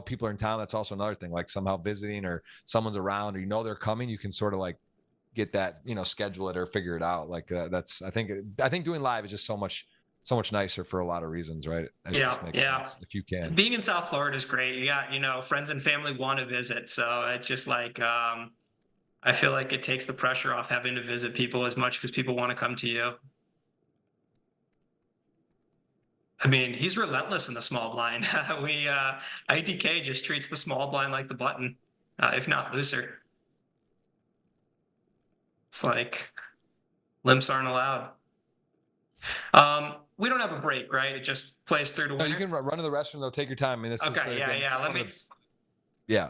people are in town, that's also another thing, like somehow visiting or someone's around, or they're coming, you can sort of like get that, schedule it or figure it out. Like that's I think doing live is just so much nicer for a lot of reasons, right? Sense if you can. Being in South Florida is great. You got, friends and family want to visit. So it's just like, I feel like it takes the pressure off having to visit people as much because people want to come to you. I mean, he's relentless in the small blind. Idkthp just treats the small blind like the button, if not looser. It's like limps aren't allowed. We don't have a break, right? It just plays through to winner. No, you can run to the restroom though. Take your time. I mean, this okay, is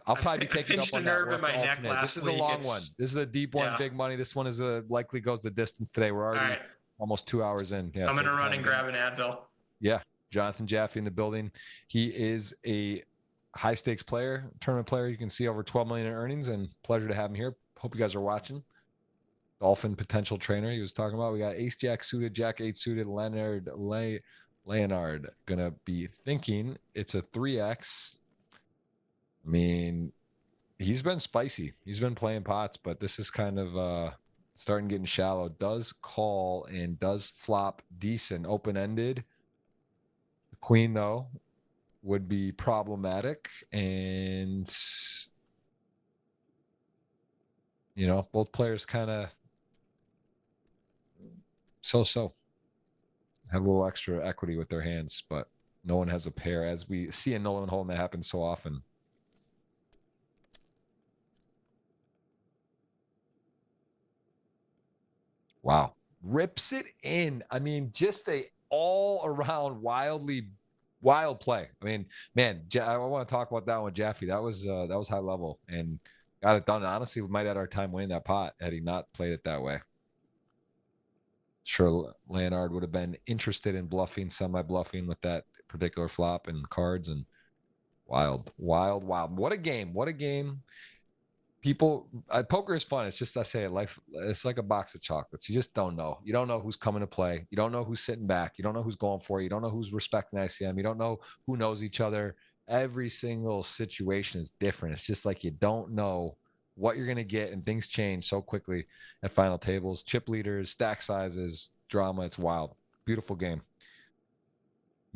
I'll probably be taking up on that. In my neck this is a long one. This is a deep one, big money. This one is likely goes the distance today. We're already almost 2 hours in. Yeah, I'm gonna run and grab an Advil. Yeah, Jonathan Jaffe in the building. He is a high stakes player, tournament player. You can see over 12 million in earnings, and pleasure to have him here. Hope you guys are watching. Dolphin potential trainer he was talking about. We got ace jack suited, jack 8 suited, Leonard gonna be thinking it's a 3x. I mean, he's been spicy. He's been playing pots, but this is kind of starting getting shallow. Does call and does flop decent, open-ended. The queen, though, would be problematic. And, both players kind of so-so. Have a little extra equity with their hands, but no one has a pair, as we see in Nolan Hole, and that happens so often. Wow. Rips it in. I mean, just a all-around wild play. I mean, man, I want to talk about that one, Jaffe. That was high level and got it done. Honestly, we might have our time winning that pot had he not played it that way. Sure, Leonard would have been interested in bluffing, semi-bluffing with that particular flop and cards, and wild. What a game. People, poker is fun. It's just, I say it, life, it's like a box of chocolates. You just don't know. You don't know who's coming to play. You don't know who's sitting back. You don't know who's going for it. You don't know who's respecting ICM. You don't know who knows each other. Every single situation is different. It's just like you don't know what you're going to get, and things change so quickly at final tables. Chip leaders, stack sizes, drama. It's wild. Beautiful game.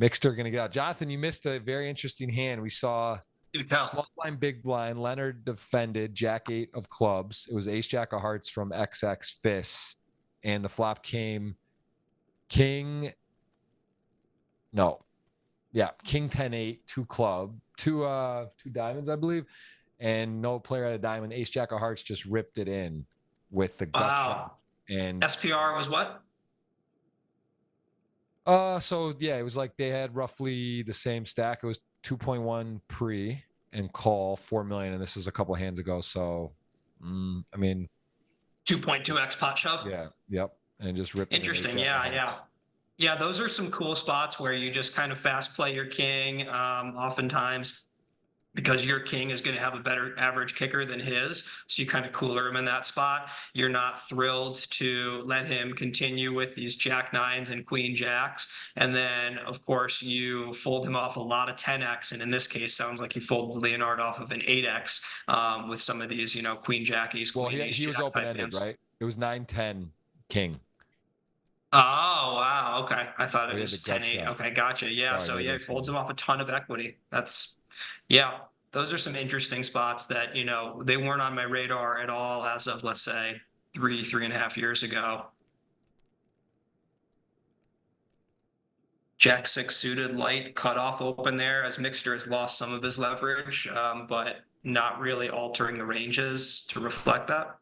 Mikster going to get out. Jonathan, you missed a very interesting hand. We saw small blind, big blind. Leonard defended jack 8 of clubs. It was ace jack of hearts from xxkfiss, and the flop came king 10-8, 2 club, two diamonds, I believe, and no player had a diamond. Ace jack of hearts just ripped it in with the gut shot. And SPR was what? So yeah, it was like they had roughly the same stack. It was 2.1 pre and call 4 million, and this is a couple hands ago. So I mean, 2.2x pot shove. yeah, yep, and just ripping. Interesting. Yeah. Yeah, those are some cool spots where you just kind of fast play your king. Oftentimes, because your king is going to have a better average kicker than his. So you kind of cooler him in that spot. You're not thrilled to let him continue with these jack nines and queen jacks. And then, of course, you fold him off a lot of 10x. And in this case, sounds like you folded Leonard off of an 8x with some of these, queen jack, ace, queen, Well, ace, he was jack open type ended, hands. right? It was 9-10 king. Oh, wow. Okay. I thought So it he had was the gut 10-8. shot. Okay. Gotcha. Yeah. Sorry, So maybe yeah, I it folds said him off a ton of equity. Yeah, those are some interesting spots that, they weren't on my radar at all as of, let's say, 3.5 years ago. Jack 6 suited light cut off open there as Mikster has lost some of his leverage, but not really altering the ranges to reflect that.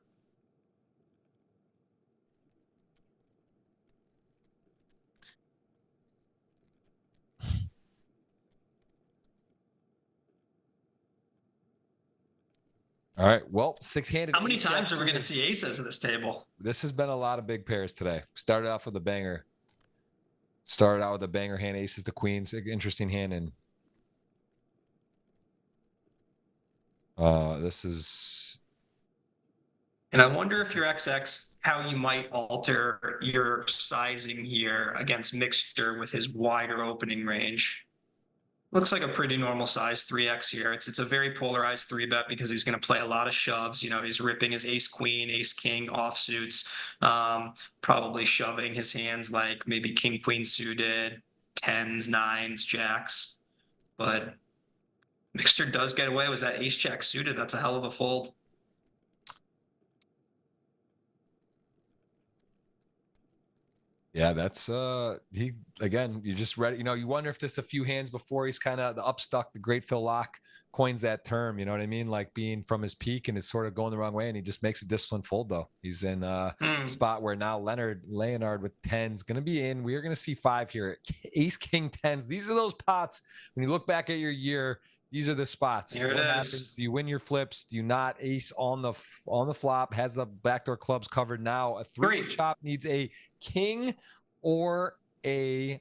All right. Well, six-handed. How many times are we going to see aces at this table? This has been a lot of big pairs today. Started off with a banger. Started out with a banger hand, aces to queens. Interesting hand, and this is. And I wonder if you're XX, how you might alter your sizing here against Mikster with his wider opening range. Looks like a pretty normal size 3x here. It's a very polarized 3-bet because he's going to play a lot of shoves. He's ripping his ace queen, ace king offsuits, probably shoving his hands like maybe king queen suited, tens, nines, jacks. But Mikster does get away with that ace jack suited. That's a hell of a fold. Yeah, that's he again. You just read it. You wonder if this a few hands before he's kind of the upstuck. The great Phil Lock coins that term. You know what I mean? Like being from his peak and it's sort of going the wrong way, and he just makes a disciplined fold though. He's in a spot where now Leonard with tens going to be in. We are going to see 5 here. Ace King tens. These are those pots. When you look back at your year, these are the spots. Here what happens? Do you win your flips? Do you not? Ace on the flop has the backdoor clubs covered. Now a 3 chop needs a king or a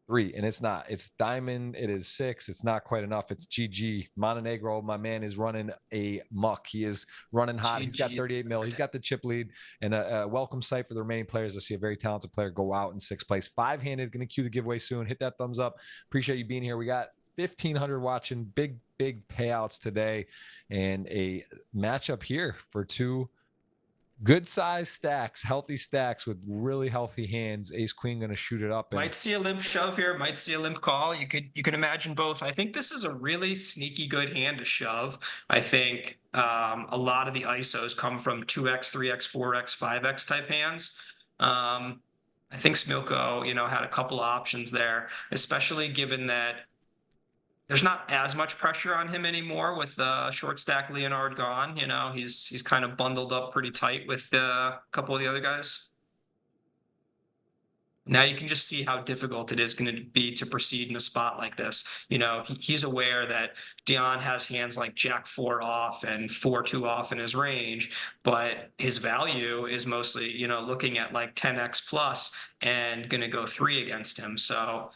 3, and it's not. It's diamond. It is 6. It's not quite enough. It's GG. Montenegro, my man, is running a muck. He is running hot. He's got 38 mil. He's got the chip lead, and a welcome sight for the remaining players. I see a very talented player go out in 6th place. 5-handed. Going to cue the giveaway soon. Hit that thumbs up. Appreciate you being here. We got 1,500 watching. Big payouts today, and a matchup here for 2 good size stacks, healthy stacks with really healthy hands. Ace queen going to shoot it up. Might see a limp shove here. Might see a limp call. You can imagine both. I think this is a really sneaky good hand to shove. I think a lot of the ISOs come from 2x, 3x, 4x, 5x type hands. I think Smiljkovic, had a couple of options there, especially given that there's not as much pressure on him anymore with short stack Leonard gone. He's kind of bundled up pretty tight with a couple of the other guys. Now you can just see how difficult it is going to be to proceed in a spot like this. He's aware that Dejan has hands like Jack 4 off and 4-2 off in his range, but his value is mostly, looking at like 10x plus and going to go 3 against him. So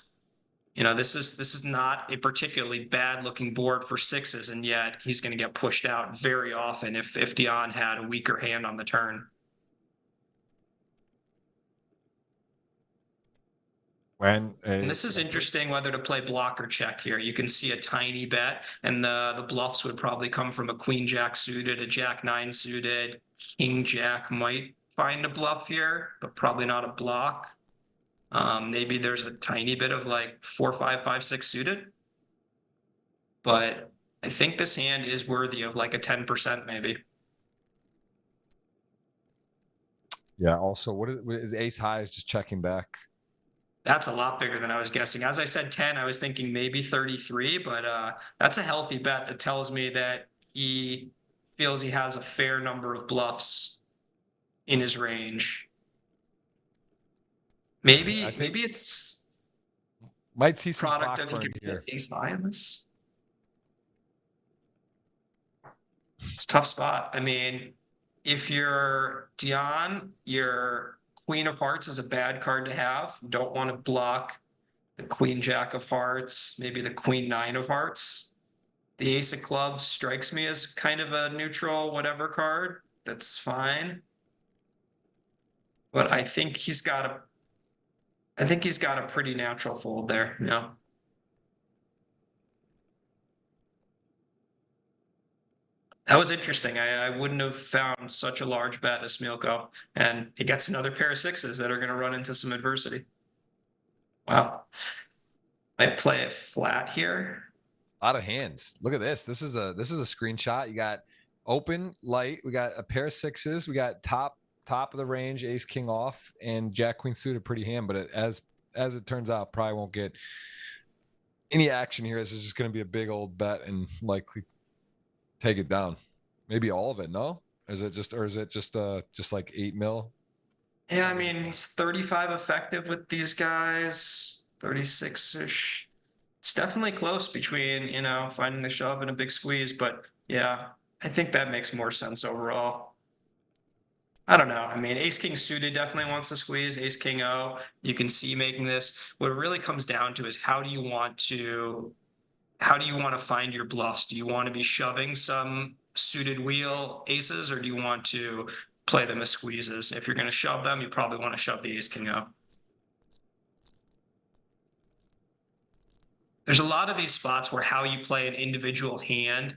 this is not a particularly bad looking board for 6s, and yet he's going to get pushed out very often if Dejan had a weaker hand on the turn. And this is interesting whether to play block or check here. You can see a tiny bet, and the bluffs would probably come from a queen jack suited, a jack 9 suited, king jack might find a bluff here, but probably not a block. Maybe there's a tiny bit of like 4-5, 5-6 suited, but I think this hand is worthy of like a 10% maybe. Yeah. Also, what is ace high is just checking back. That's a lot bigger than I was guessing. As I said 10, I was thinking maybe 33, but that's a healthy bet that tells me that he feels he has a fair number of bluffs in his range. Maybe it's might see some product of here. ace high in this. It's a tough spot. I mean, if you're Dejan, your Queen of Hearts is a bad card to have. You don't want to block the Queen Jack of Hearts, maybe the Queen Nine of Hearts. The Ace of Clubs strikes me as kind of a neutral whatever card. That's fine. But I think he's got a pretty natural fold there, you know. That was interesting. I wouldn't have found such a large bet as Smiljko, and he gets another pair of sixes that are going to run into some adversity. Wow. Might play a flat here. A lot of hands. Look at this. This is a screenshot. You got open, light. We got a pair of sixes. We got top of the range, ace king off, and jack queen suited pretty hand. But as it turns out, probably won't get any action here. This is just going to be a big old bet and likely take it down. Maybe all of it. No, is it just like 8 mil? Yeah, I mean, he's 35 effective with these guys, 36-ish. It's definitely close between, you know, finding the shove and a big squeeze, but yeah, I think that makes more sense overall. I don't know. I mean, ace king suited definitely wants to squeeze. Ace king O, you can see making this. What it really comes down to is how do you want to find your bluffs? Do you want to be shoving some suited wheel aces, or do you want to play them as squeezes? If you're going to shove them, you probably want to shove the ace king O. There's a lot of these spots where how you play an individual hand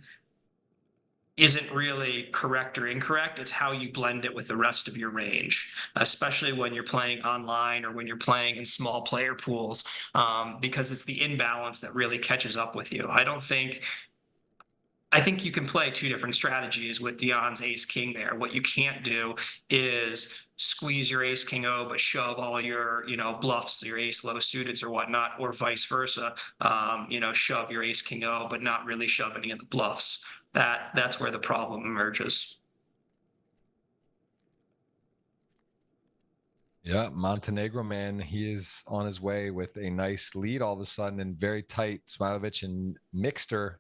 isn't really correct or incorrect. It's how you blend it with the rest of your range, especially when you're playing online or when you're playing in small player pools, because it's the imbalance that really catches up with you. I think you can play two different strategies with Dejan's ace king there. What you can't do is squeeze your ace king O, but shove all your, you know, bluffs, your ace low suiteds or whatnot, or vice versa. You know, shove your ace king O, but not really shove any of the bluffs. That's where the problem emerges. Yeah, Montenegro, man, he is on his way with a nice lead all of a sudden and very tight. Smiljkovic and Mikster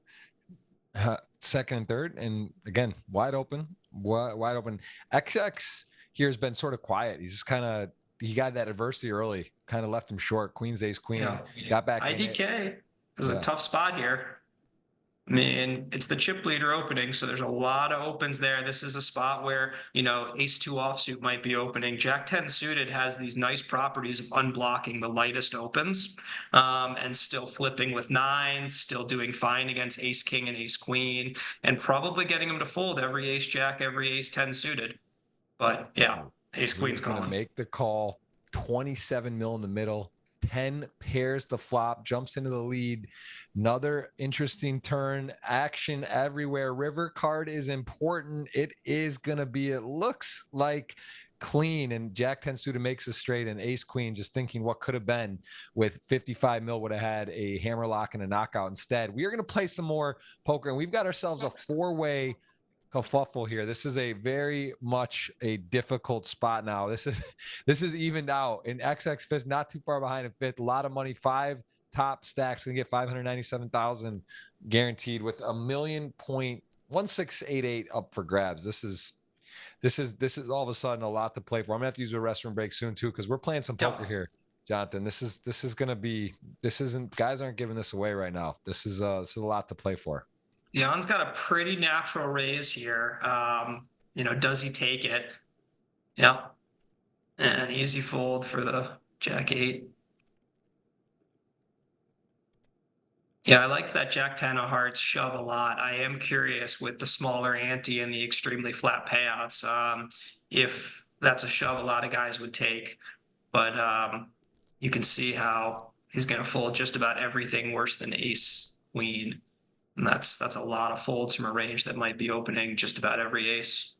second and third, and again wide open. XX here has been sort of quiet. He's just he got that adversity early, kind of left him short. Queen's ace queen, yeah. Got back. IDK is a tough spot here. I mean, it's the chip leader opening, so there's a lot of opens there. This is a spot where, you know, ace two offsuit might be opening. Jack 10 suited has these nice properties of unblocking the lightest opens, and still flipping with nines, still doing fine against ace king and ace queen, and probably getting him to fold every ace jack, every ace 10 suited. But yeah, ace queen's going to make the call. 27 mil in the middle. 10 pairs the flop, jumps into the lead. Another interesting turn, action everywhere. River card is important. It is going to be, it looks like clean, and Jack 10 suited makes a straight, and ace queen just thinking what could have been with 55 mil would have had a hammer lock and a knockout instead. We are going to play some more poker, and we've got ourselves a four-way kerfuffle here. This is a very much a difficult spot now. This is evened out, and xxkfiss not too far behind in fifth. A lot of money. 5 top stacks gonna get 597,000 guaranteed with $1,000,1688 up for grabs. This is all of a sudden a lot to play for. I'm gonna have to use a restroom break soon too, because we're playing some poker here, Jonathan. This is gonna be, guys aren't giving this away right now. This is a lot to play for. Dejan's got a pretty natural raise here. You know, does he take it? Yeah. And easy fold for the jack 8. Yeah, I liked that jack 10 of hearts shove a lot. I am curious with the smaller ante and the extremely flat payouts, if that's a shove a lot of guys would take. But you can see how he's going to fold just about everything worse than ace queen. And that's a lot of folds from a range that might be opening just about every ace.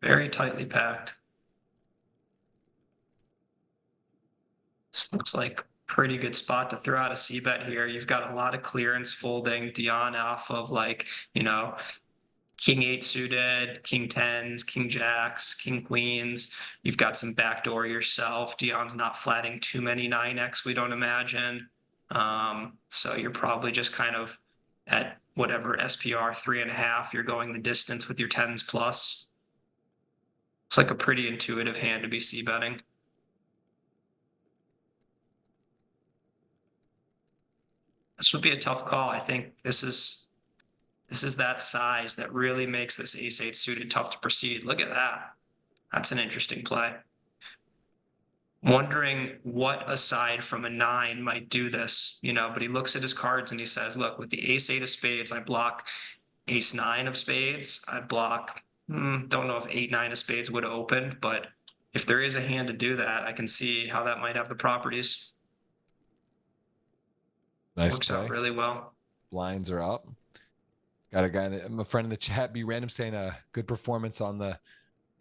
Very tightly packed. This looks like a pretty good spot to throw out a c-bet here. You've got a lot of clearance folding. Dejan off of, like, you know, King 8 suited, King 10s, King Jacks, King Queens. You've got some backdoor yourself. Dejan's not flatting too many 9x, we don't imagine. So you're probably just kind of at whatever SPR 3.5. You're going the distance with your 10s plus. It's like a pretty intuitive hand to be c-betting. This would be a tough call. I think this is that size that really makes this ace-8 suited tough to proceed. Look at that. That's an interesting play. Wondering what aside from a 9 might do this, but he looks at his cards and he says, look, with the ace-8 of spades, I block ace-9 of spades. I block, don't know if 8-9 of spades would have opened, but if there is a hand to do that, I can see how that might have the properties. Nice Works play. out really well. Blinds are up. Got a guy, a friend in the chat, be random, saying a good performance on the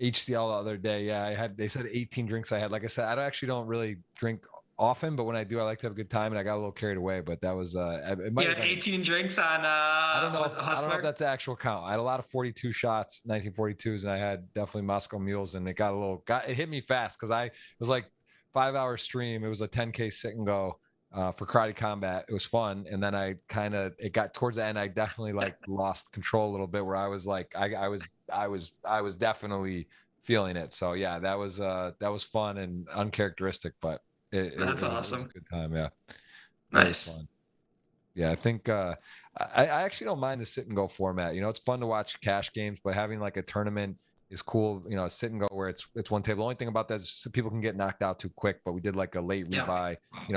HCL the other day. Yeah, they said 18 drinks I had. Like I said, I actually don't really drink often, but when I do, I like to have a good time, and I got a little carried away, but that was, it might have been 18 drinks on, I don't know if that's the actual count. I had a lot of 42 shots, 1942s, and I had definitely Moscow Mules, and it it hit me fast because it was like 5-hour stream. It was a 10K sit and go. For Karate Combat. It was fun. And then it got towards the end, I definitely lost control a little bit, where I was like, I was definitely feeling it. So yeah, that was fun and uncharacteristic, but that's awesome. It was a good time. Yeah. Nice. Fun. Yeah. I think, I actually don't mind the sit and go format. It's fun to watch cash games, but having like a tournament is cool. Sit and go where it's one table. The only thing about that is people can get knocked out too quick, but we did like a late rebuy,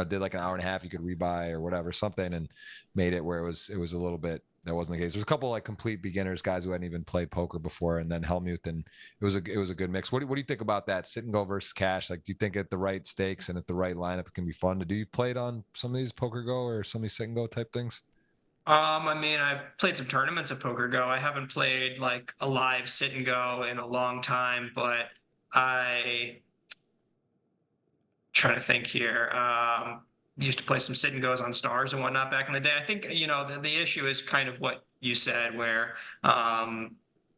did like an hour and a half, you could rebuy or whatever, something, and made it where it was a little bit, that wasn't the case. There's a couple like complete beginners, guys who hadn't even played poker before, and then Helmuth, and it was a good mix. What do you think about that sit and go versus cash? Like, do you think at the right stakes and at the right lineup, it can be fun to do? You've played on some of these poker go or some of these sit and go type things? I mean, I've played some tournaments of Poker Go. I haven't played like a live sit and go in a long time, but trying to think here. Used to play some sit and goes on Stars and whatnot back in the day. I think, the issue is kind of what you said, where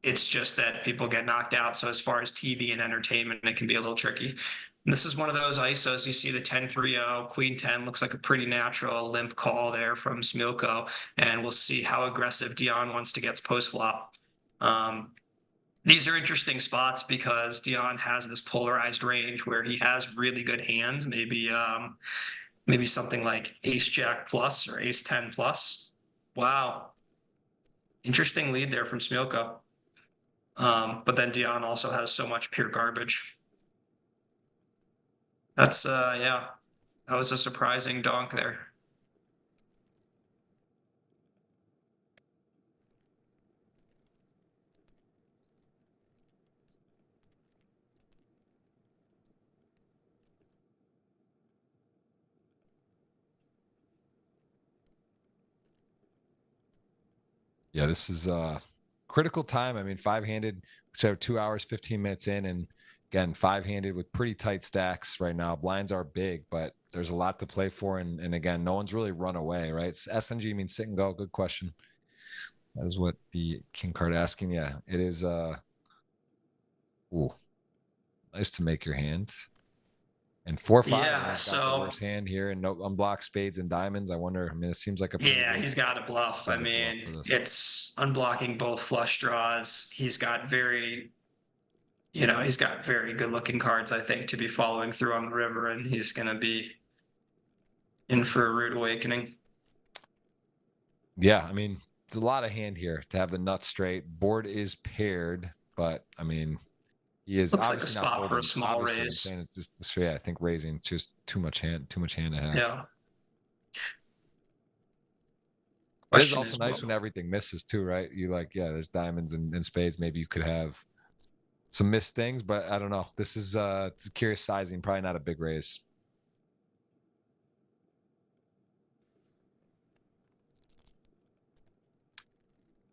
it's just that people get knocked out. So as far as TV and entertainment, it can be a little tricky. This is one of those ISOs. You see the 10-3-0, Queen 10 looks like a pretty natural limp call there from Smiljkovic, and we'll see how aggressive Dejan wants to get post flop. These are interesting spots because Dejan has this polarized range where he has really good hands, maybe something like Ace Jack plus or Ace 10 plus. Wow, interesting lead there from Smiljkovic. But then Dejan also has so much pure garbage. That's yeah, that was a surprising donk there. Yeah, this is critical time. I mean, 5-handed, so 2 hours, 15 minutes in, and again, 5-handed with pretty tight stacks right now. Blinds are big, but there's a lot to play for. And again, no one's really run away, right? SNG means sit and go. Good question. That is what the King card asking. Yeah, it is. Ooh, nice to make your hand. And 4-5. Yeah, so worst hand here, and no unblocked spades and diamonds. I wonder. I mean, it seems like a he's got a bluff. I mean, it's unblocking both flush draws. He's got very good looking cards, I think, to be following through on the river, and he's going to be in for a rude awakening. Yeah, I mean, it's a lot of hand here to have the nuts straight. Board is paired, but I mean, he is looks like a spot for a small raise. It's just, yeah, I think raising just too much hand to have. Yeah. But it's also nice when everything misses too, right? You there's diamonds and spades. Maybe you could have some missed things, but I don't know. This is it's a curious sizing, probably not a big raise.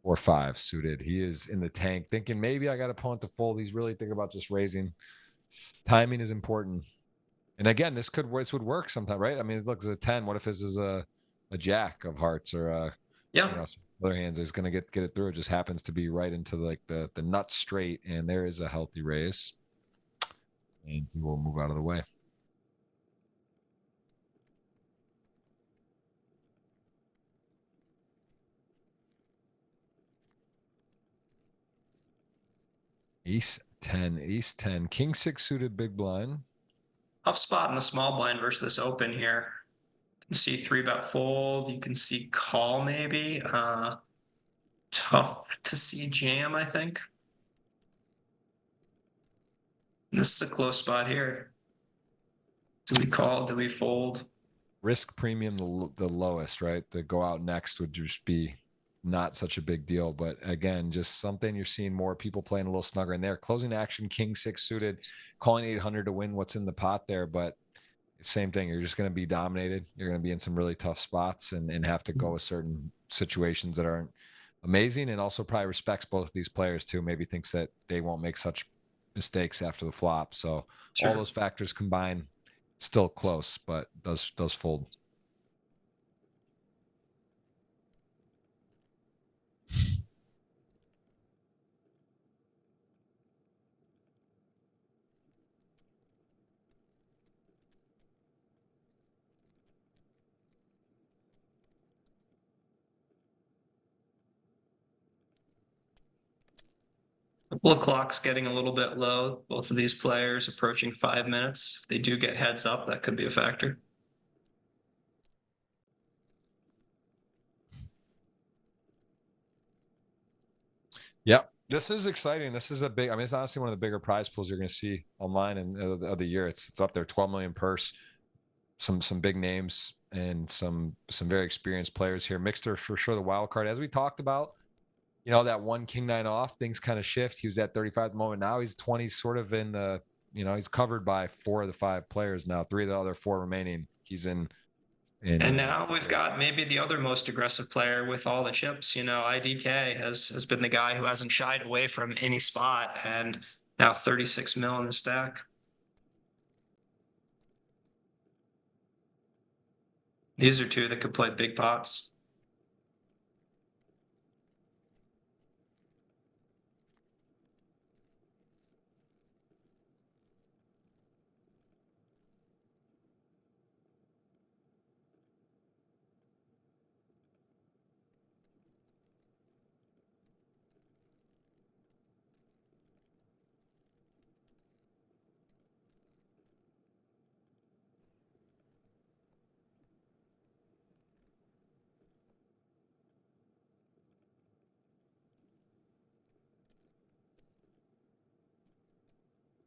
Or 5 suited. He is in the tank thinking maybe I got a opponent to fold. He's really thinking about just raising. Timing is important. And again, this would work sometime, right? I mean, look, it's a 10. What if this is a jack of hearts or Yeah. You know, some other hands is going to get it through. It just happens to be right into like the nut straight, and there is a healthy raise, and he will move out of the way. Ace 10, Ace 10, King 6 suited big blind. Tough spot in the small blind versus this open here. You can see 3-bet fold. You can see call maybe. Tough to see jam, I think. This is a close spot here. Do we call? Do we fold? Risk premium the lowest, right? The go out next would just be not such a big deal. But again, just something you're seeing more people playing a little snugger in there. Closing action, King 6 suited, calling 800 to win what's in the pot there. But same thing, you're just going to be dominated. You're going to be in some really tough spots and have to go with certain situations that aren't amazing, and also probably respects both of these players too. Maybe thinks that they won't make such mistakes after the flop. So Sure. all those factors combined, still close, but does fold. The clock's getting a little bit low. Both of these players approaching 5 minutes. If they do get heads up, that could be a factor. Yep. This is exciting. This is a big, I mean, it's honestly one of the bigger prize pools you're going to see online and of the year. It's up there, 12 million purse, some big names and some very experienced players here. Mikster for sure, the wild card, as we talked about. You know, that one king 9 off, things kind of shift. He was at 35 at the moment. Now he's 20, sort of in the, you know, he's covered by 4 of the 5 players now. 3 of the other 4 remaining. He's in. And now we've got maybe the other most aggressive player with all the chips. You know, Idkthp has been the guy who hasn't shied away from any spot, and now 36 mil in the stack. These are 2 that could play big pots.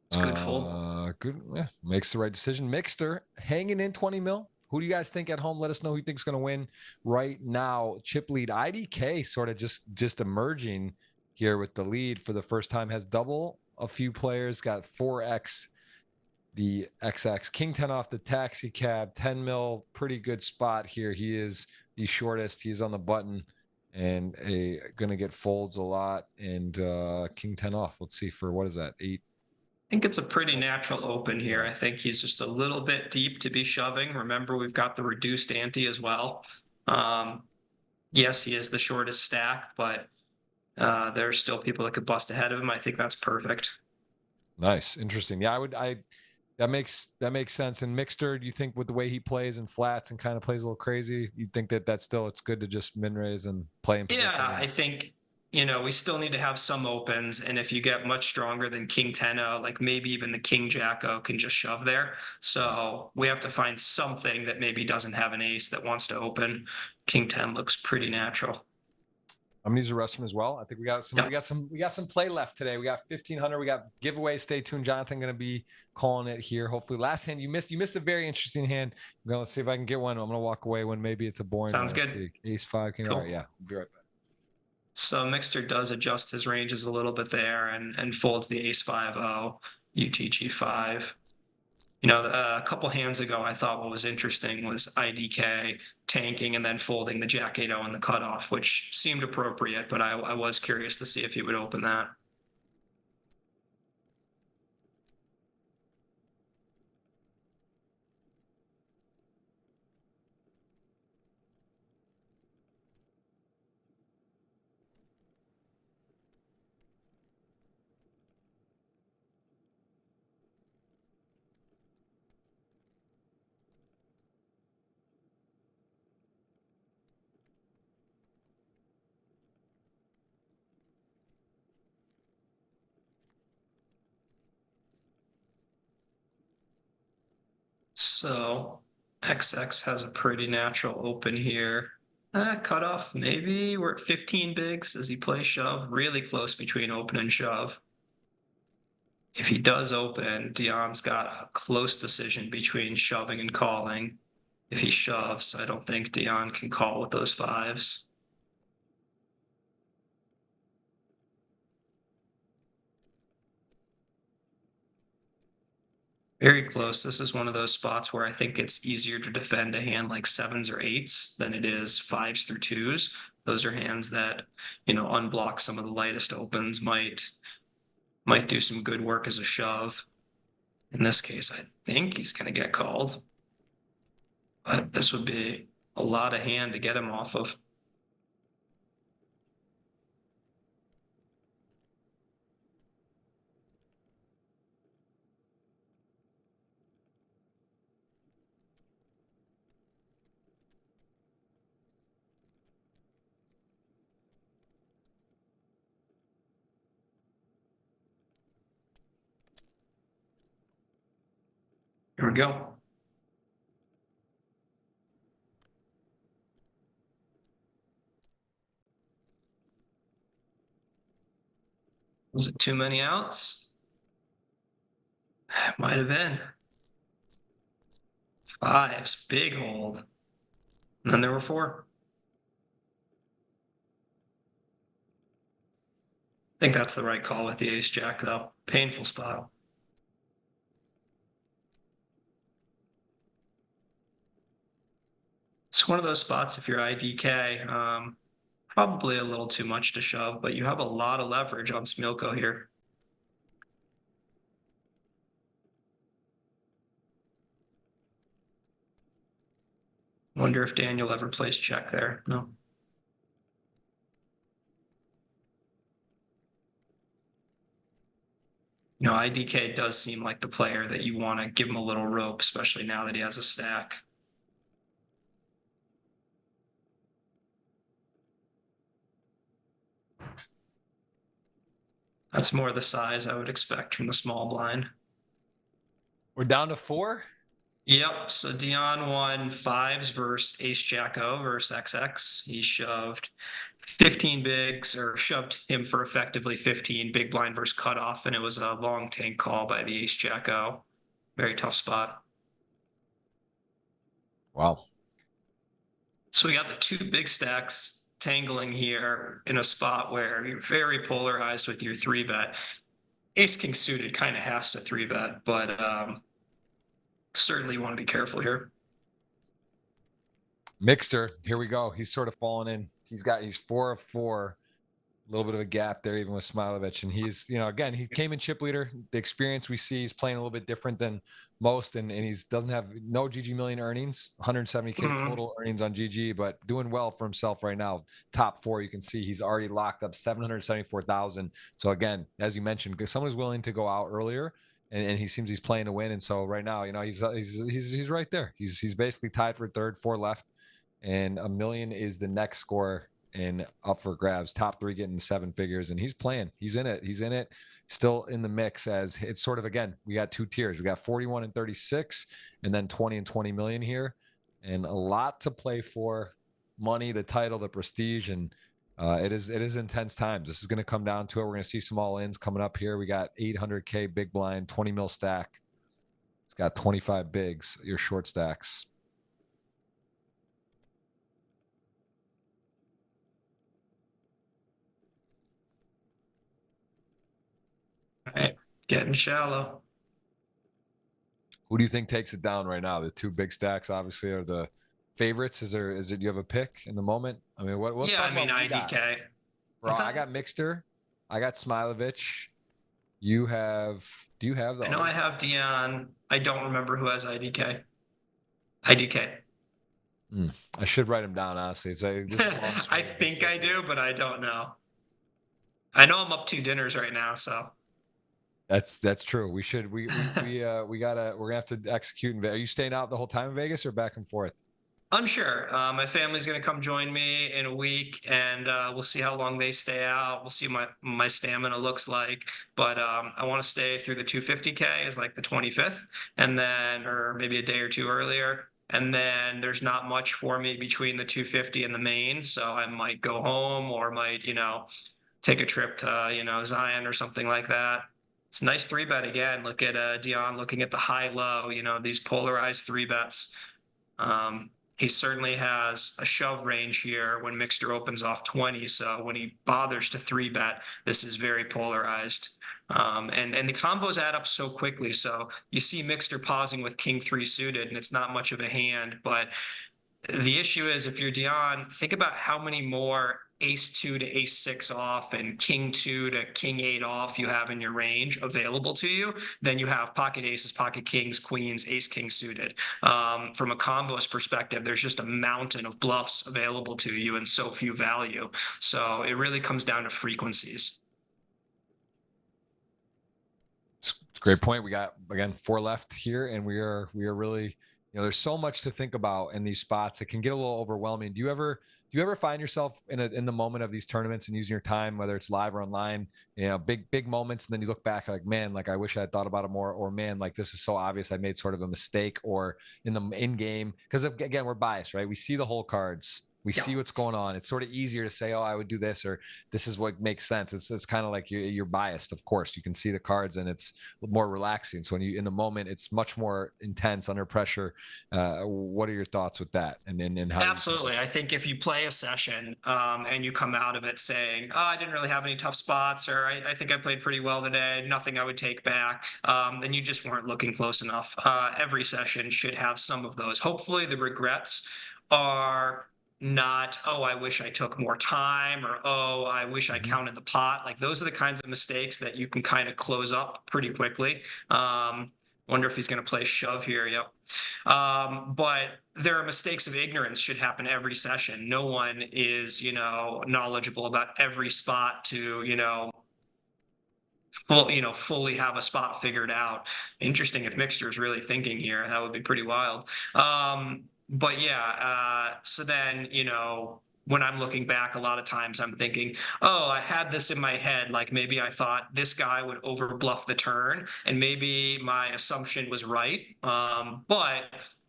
It's good fold. Good. Yeah, makes the right decision. Mikster hanging in 20 mil. Who do you guys think at home? Let us know who you think is going to win right now. Chip lead. Idkthp sort of just emerging here with the lead for the first time. Has double a few players. Got 4x the XX. King 10 off the taxi cab. 10 mil. Pretty good spot here. He is the shortest. He's on the button and going to get folds a lot. And King 10 off. Let's see for what is that? 8. I think it's a pretty natural open here. I think he's just a little bit deep to be shoving. Remember, we've got the reduced ante as well. Yes, he is the shortest stack, but there are still people that could bust ahead of him. I think that's perfect. Nice. Interesting. Yeah, that makes sense. And Mikster, do you think with the way he plays and flats and kind of plays a little crazy, you think that still it's good to just min raise and play in position? Yeah, I think, you know, we still need to have some opens, and if you get much stronger than King 10-0, like maybe even the King Jack-O can just shove there. So we have to find something that maybe doesn't have an ace that wants to open. King 10 looks pretty natural. I'm gonna use the rest of them as well. I think we got some play left today. We got 1,500. We got giveaway. Stay tuned. Jonathan gonna be calling it here. Hopefully, last hand you missed a very interesting hand. I'm gonna see if I can get one. I'm gonna walk away when maybe it's a boring. Sounds good. See. Ace 5 King. Cool. All right, yeah. I'll be right back. So Mikster does adjust his ranges a little bit there and folds the ace 5-0, UTG5. You know, a couple hands ago, I thought what was interesting was Idkthp tanking and then folding the Jack 8-0 in the cutoff, which seemed appropriate, but I was curious to see if he would open that. So XX has a pretty natural open here. Cutoff, maybe we're at 15 bigs as he plays shove. Really close between open and shove. If he does open, Dejan's got a close decision between shoving and calling. If he shoves, I don't think Dejan can call with those fives. Very close. This is one of those spots where I think it's easier to defend a hand like sevens or eights than it is fives through twos. Those are hands that, unblock some of the lightest opens, might do some good work as a shove. In this case, I think he's going to get called. But this would be a lot of hand to get him off of. Here we go. Was it too many outs? Might have been. Fives, big hold. And then there were four. I think that's the right call with the ace jack, though. Painful spot. It's one of those spots, if you're IDK, probably a little too much to shove, but you have a lot of leverage on Smiljkovic here. Wonder if Daniel ever plays check there. No. IDK does seem like the player that you want to give him a little rope, especially now that he has a stack. That's more the size I would expect from the small blind. We're down to 4. Yep. So Dejan won fives versus ace jack O versus XX. He shoved 15 bigs, or shoved him for effectively 15 big blind versus cutoff, and it was a long tank call by the ace jack O. Very tough spot. Wow. So we got the two big stacks tangling here in a spot where you're very polarized with your 3-bet. Ace king suited kind of has to 3-bet, but certainly want to be careful here. Mikster, here we go. He's sort of fallen in. He's 4 of 4. A little bit of a gap there, even with Smiljkovic. And he's, again, he came in chip leader. The experience we see, he's playing a little bit different than most, and doesn't have no GGMillion earnings, 170K total earnings on GG, but doing well for himself right now. Top 4, you can see he's already locked up 774,000. So again, as you mentioned, someone who's willing to go out earlier, and he seems he's playing to win. And so right now, he's right there. He's basically tied for third, 4 left, and $1 million is the next score and up for grabs. Top 3 getting 7 figures, and he's playing. He's in it. Still in the mix, as it's sort of, again, we got 2 tiers. We got 41 and 36, and then 20 and 20 million here, and a lot to play for. Money, the title, the prestige, and it is intense times. This is going to come down to it. We're going to see some all-ins coming up here. We got 800K big blind, 20 mil stack. It's got 25 bigs, your short stacks. All right, getting shallow. Who do you think takes it down right now? The 2 big stacks obviously are the favorites. Do you have a pick in the moment? I mean, what's IDK. Bro, I got Mikster. I got Smiljkovic. Do you have the? I know I have Dejan. I don't remember who has IDK. IDK. I should write him down, honestly. It's like, this is I think I do, but I don't know. I know I'm up 2 dinners right now, so. That's true. We're gonna have to execute. Are you staying out the whole time in Vegas or back and forth? Unsure. My family's going to come join me in a week, and we'll see how long they stay out. We'll see what my stamina looks like. But I want to stay through the 250K is like the 25th, and then, or maybe a day or two earlier. And then there's not much for me between the 250 and the main, so I might go home or might, take a trip to, Zion or something like that. It's a nice three bet again. Look at Dejan looking at the high low, these polarized three bets. He certainly has a shove range here when Mikster opens off 20. So when he bothers to three bet, this is very polarized. And the combos add up so quickly. So you see Mikster pausing with king three suited, and it's not much of a hand. But the issue is if you're Dejan, think about how many more ace two to ace six off and king two to king eight off you have in your range available to you. Then you have pocket aces, pocket kings, queens, ace king suited. From a combos perspective, there's just a mountain of bluffs available to you and so few value. So it really comes down to frequencies. It's a great point. We got, again, 4 left here, and we are really, there's so much to think about in these spots. It can get a little overwhelming. Do you ever find yourself in the moment of these tournaments and using your time, whether it's live or online, big moments, and then you look back like, man, like I wish I had thought about it more, or man, like this is so obvious I made sort of a mistake, or in game, because again, we're biased, right? We see the whole cards. We see what's going on. It's sort of easier to say, oh, I would do this, or this is what makes sense. It's kind of like you're biased. Of course, you can see the cards and it's more relaxing. So when you in the moment, it's much more intense under pressure. What are your thoughts with that? And how? Absolutely. I think if you play a session and you come out of it saying, oh, I didn't really have any tough spots, or I think I played pretty well today, nothing I would take back, then you just weren't looking close enough. Every session should have some of those. Hopefully the regrets are not, oh, I wish I took more time, or, oh, I wish I counted the pot. Like those are the kinds of mistakes that you can kind of close up pretty quickly. Wonder if he's going to play shove here. Yep. But there are mistakes of ignorance should happen every session. No one is, knowledgeable about every spot to, fully have a spot figured out. Interesting if Mikster is really thinking here. That would be pretty wild. But yeah, so then, when I'm looking back, a lot of times I'm thinking, oh, I had this in my head. Like maybe I thought this guy would over bluff the turn, and maybe my assumption was right. But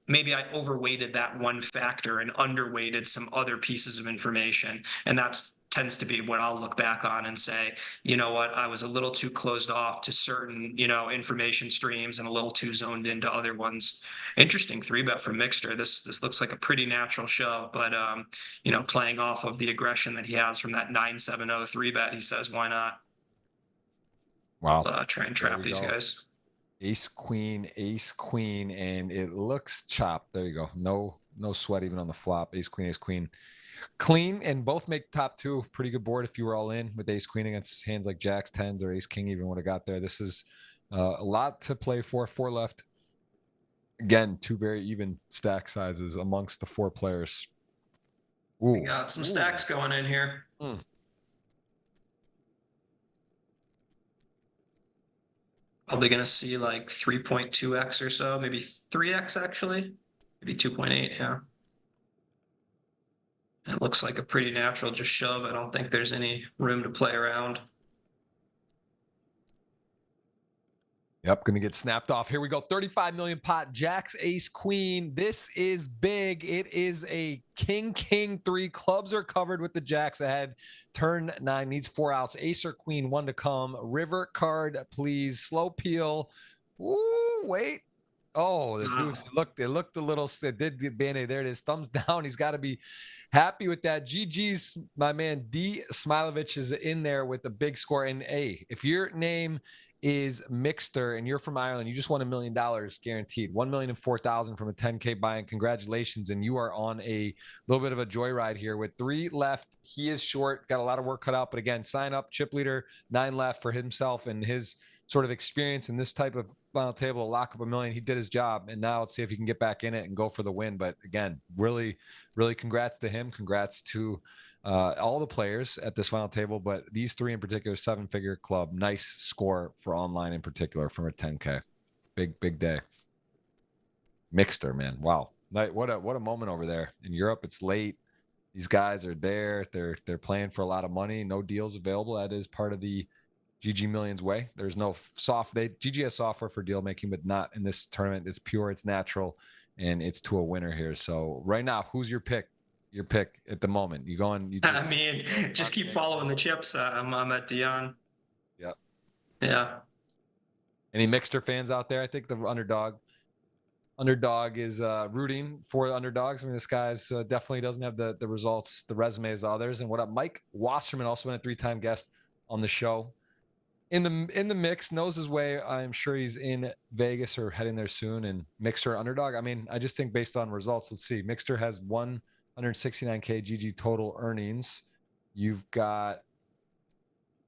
maybe I overweighted that one factor and underweighted some other pieces of information. And that's tends to be what I'll look back on and say, you know what, I was a little too closed off to certain, information streams and a little too zoned into other ones. Interesting three bet from Mikster. This looks like a pretty natural shove, but playing off of the aggression that he has from that 9-7-0 three bet, he says, why not? Wow. Try and trap these guys. Ace queen, and it looks chopped. There you go. No sweat even on the flop. Ace queen. Clean, and both make top two. Pretty good board if you were all in with ace queen against hands like jacks, tens, or ace king even would have got there. This is a lot to play for. 4 left. Again, 2 very even stack sizes amongst the 4 players. Ooh. We got some stacks going in here. Probably going to see like 3.2x or so, maybe 3x actually, maybe 2.8, yeah. It looks like a pretty natural just shove. I don't think there's any room to play around. Yep, going to get snapped off. Here we go. 35 million pot. Jacks, ace, queen. This is big. It is a king, 3. Clubs are covered with the jacks ahead. Turn 9 needs 4 outs. Ace or queen, 1 to come. River card, please. Slow peel. Ooh, wait. Oh, the deuce. It looked a little, it did get Band-Aid. There it is. Thumbs down. He's got to be happy with that. GG's, my man, D. Smiljkovic is in there with a big score. And hey, if your name is Mikster and you're from Ireland, you just won $1 million guaranteed. 1,004,000 from a 10K buy-in. Congratulations. And you are on a little bit of a joyride here with 3 left. He is short, got a lot of work cut out, but again, sign up, chip leader, 9 left for himself and his sort of experience in this type of final table to lock up $1 million. He did his job, and now let's see if he can get back in it and go for the win. But again, really, really congrats to him. Congrats to all the players at this final table, but these 3 in particular, 7-figure club. Nice score for online in particular from a 10K. Big day. Mikster, man. Wow. What a moment over there in Europe. It's late. These guys are there. They're playing for a lot of money. No deals available. That is part of the GG Millions way. There's no GG has software for deal making, but not in this tournament. It's pure, it's natural, and it's to a winner here. So right now, who's your pick? Your pick at the moment. I mean, just keep following the chips. I'm at Dejan. Yep. Yeah. Any Mikster fans out there? I think the underdog is rooting for the underdogs. I mean, this guy's definitely doesn't have the results, the resume as others. And what up, Mike Wasserman, also been a 3-time guest on the show. In the mix, knows his way. I'm sure he's in Vegas or heading there soon. And Mikster underdog. I mean, I just think based on results, let's see. Mikster has 169K GG total earnings. You've got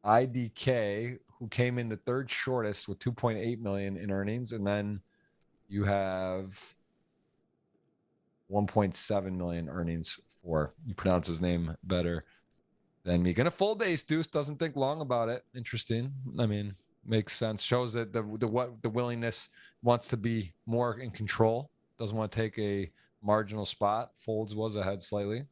IDK, who came in the third shortest with 2.8 million in earnings, and then you have 1.7 million earnings for, you pronounce his name better than me. Gonna fold the ace deuce, doesn't think long about it. Interesting. I mean, makes sense. Shows that the willingness, wants to be more in control. Doesn't want to take a marginal spot. Folds, was ahead slightly.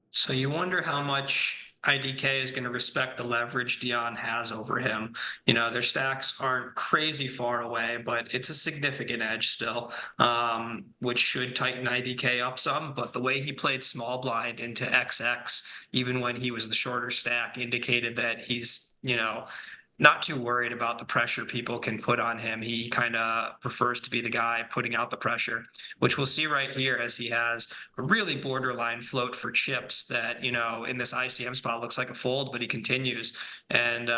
So you wonder how much IDK is going to respect the leverage Dejan has over him. You know, their stacks aren't crazy far away, but it's a significant edge still, which should tighten IDK up some. But the way he played small blind into XX, even when he was the shorter stack, indicated that he's, not too worried about the pressure people can put on him. He kind of prefers to be the guy putting out the pressure, which we'll see right here as he has a really borderline float for chips that, in this ICM spot looks like a fold, but he continues. And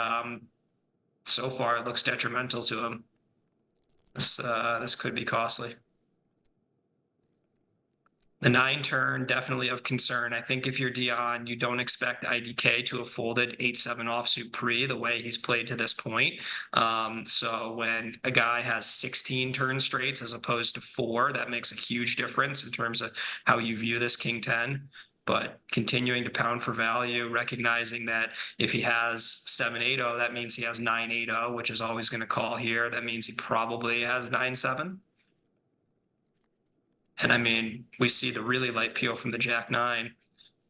so far it looks detrimental to him. This could be costly. The 9 turn, definitely of concern. I think if you're Dejan, you don't expect IDK to have folded 8-7 offsuit pre the way he's played to this point. So when a guy has 16 turn straights as opposed to 4, that makes a huge difference in terms of how you view this King 10. But continuing to pound for value, recognizing that if he has 7-8-0, that means he has 9-8-0, which is always going to call here. That means he probably has 9-7. And I mean, we see the really light peel from the Jack-9.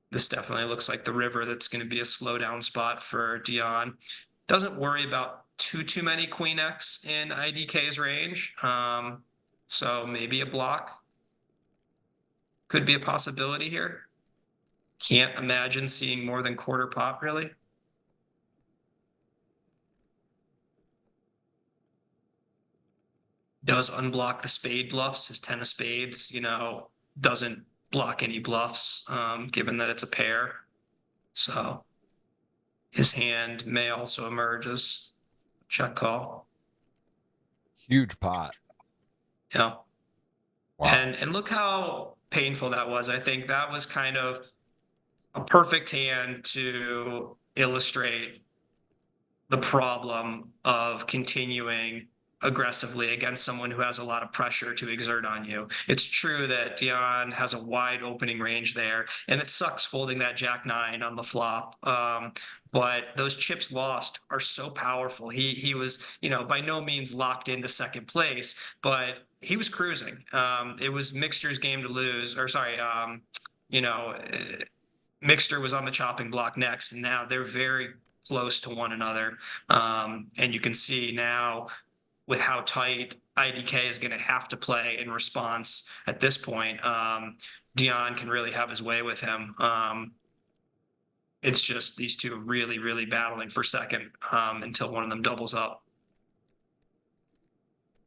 This definitely looks like the river that's going to be a slowdown spot for Dejan. Doesn't worry about too many Queen X in IDK's range. So maybe a block could be a possibility here. Can't imagine seeing more than quarter pot, really. Does unblock the spade bluffs. His 10 of spades, doesn't block any bluffs, given that it's a pair. So his hand may also emerge as check call. Huge pot. Yeah. Wow. And look how painful that was. I think that was kind of a perfect hand to illustrate the problem of continuing aggressively against someone who has a lot of pressure to exert on you. It's true that Dejan has a wide opening range there, and it sucks folding that Jack-9 on the flop. But those chips lost are so powerful. He was, by no means locked into second place, but he was cruising. It was Mikster's game to lose, or sorry, Mikster was on the chopping block next, and now they're very close to one another. And you can see now with how tight IDK is going to have to play in response at this point, Dejan can really have his way with him. It's just these two really, really battling for second until one of them doubles up.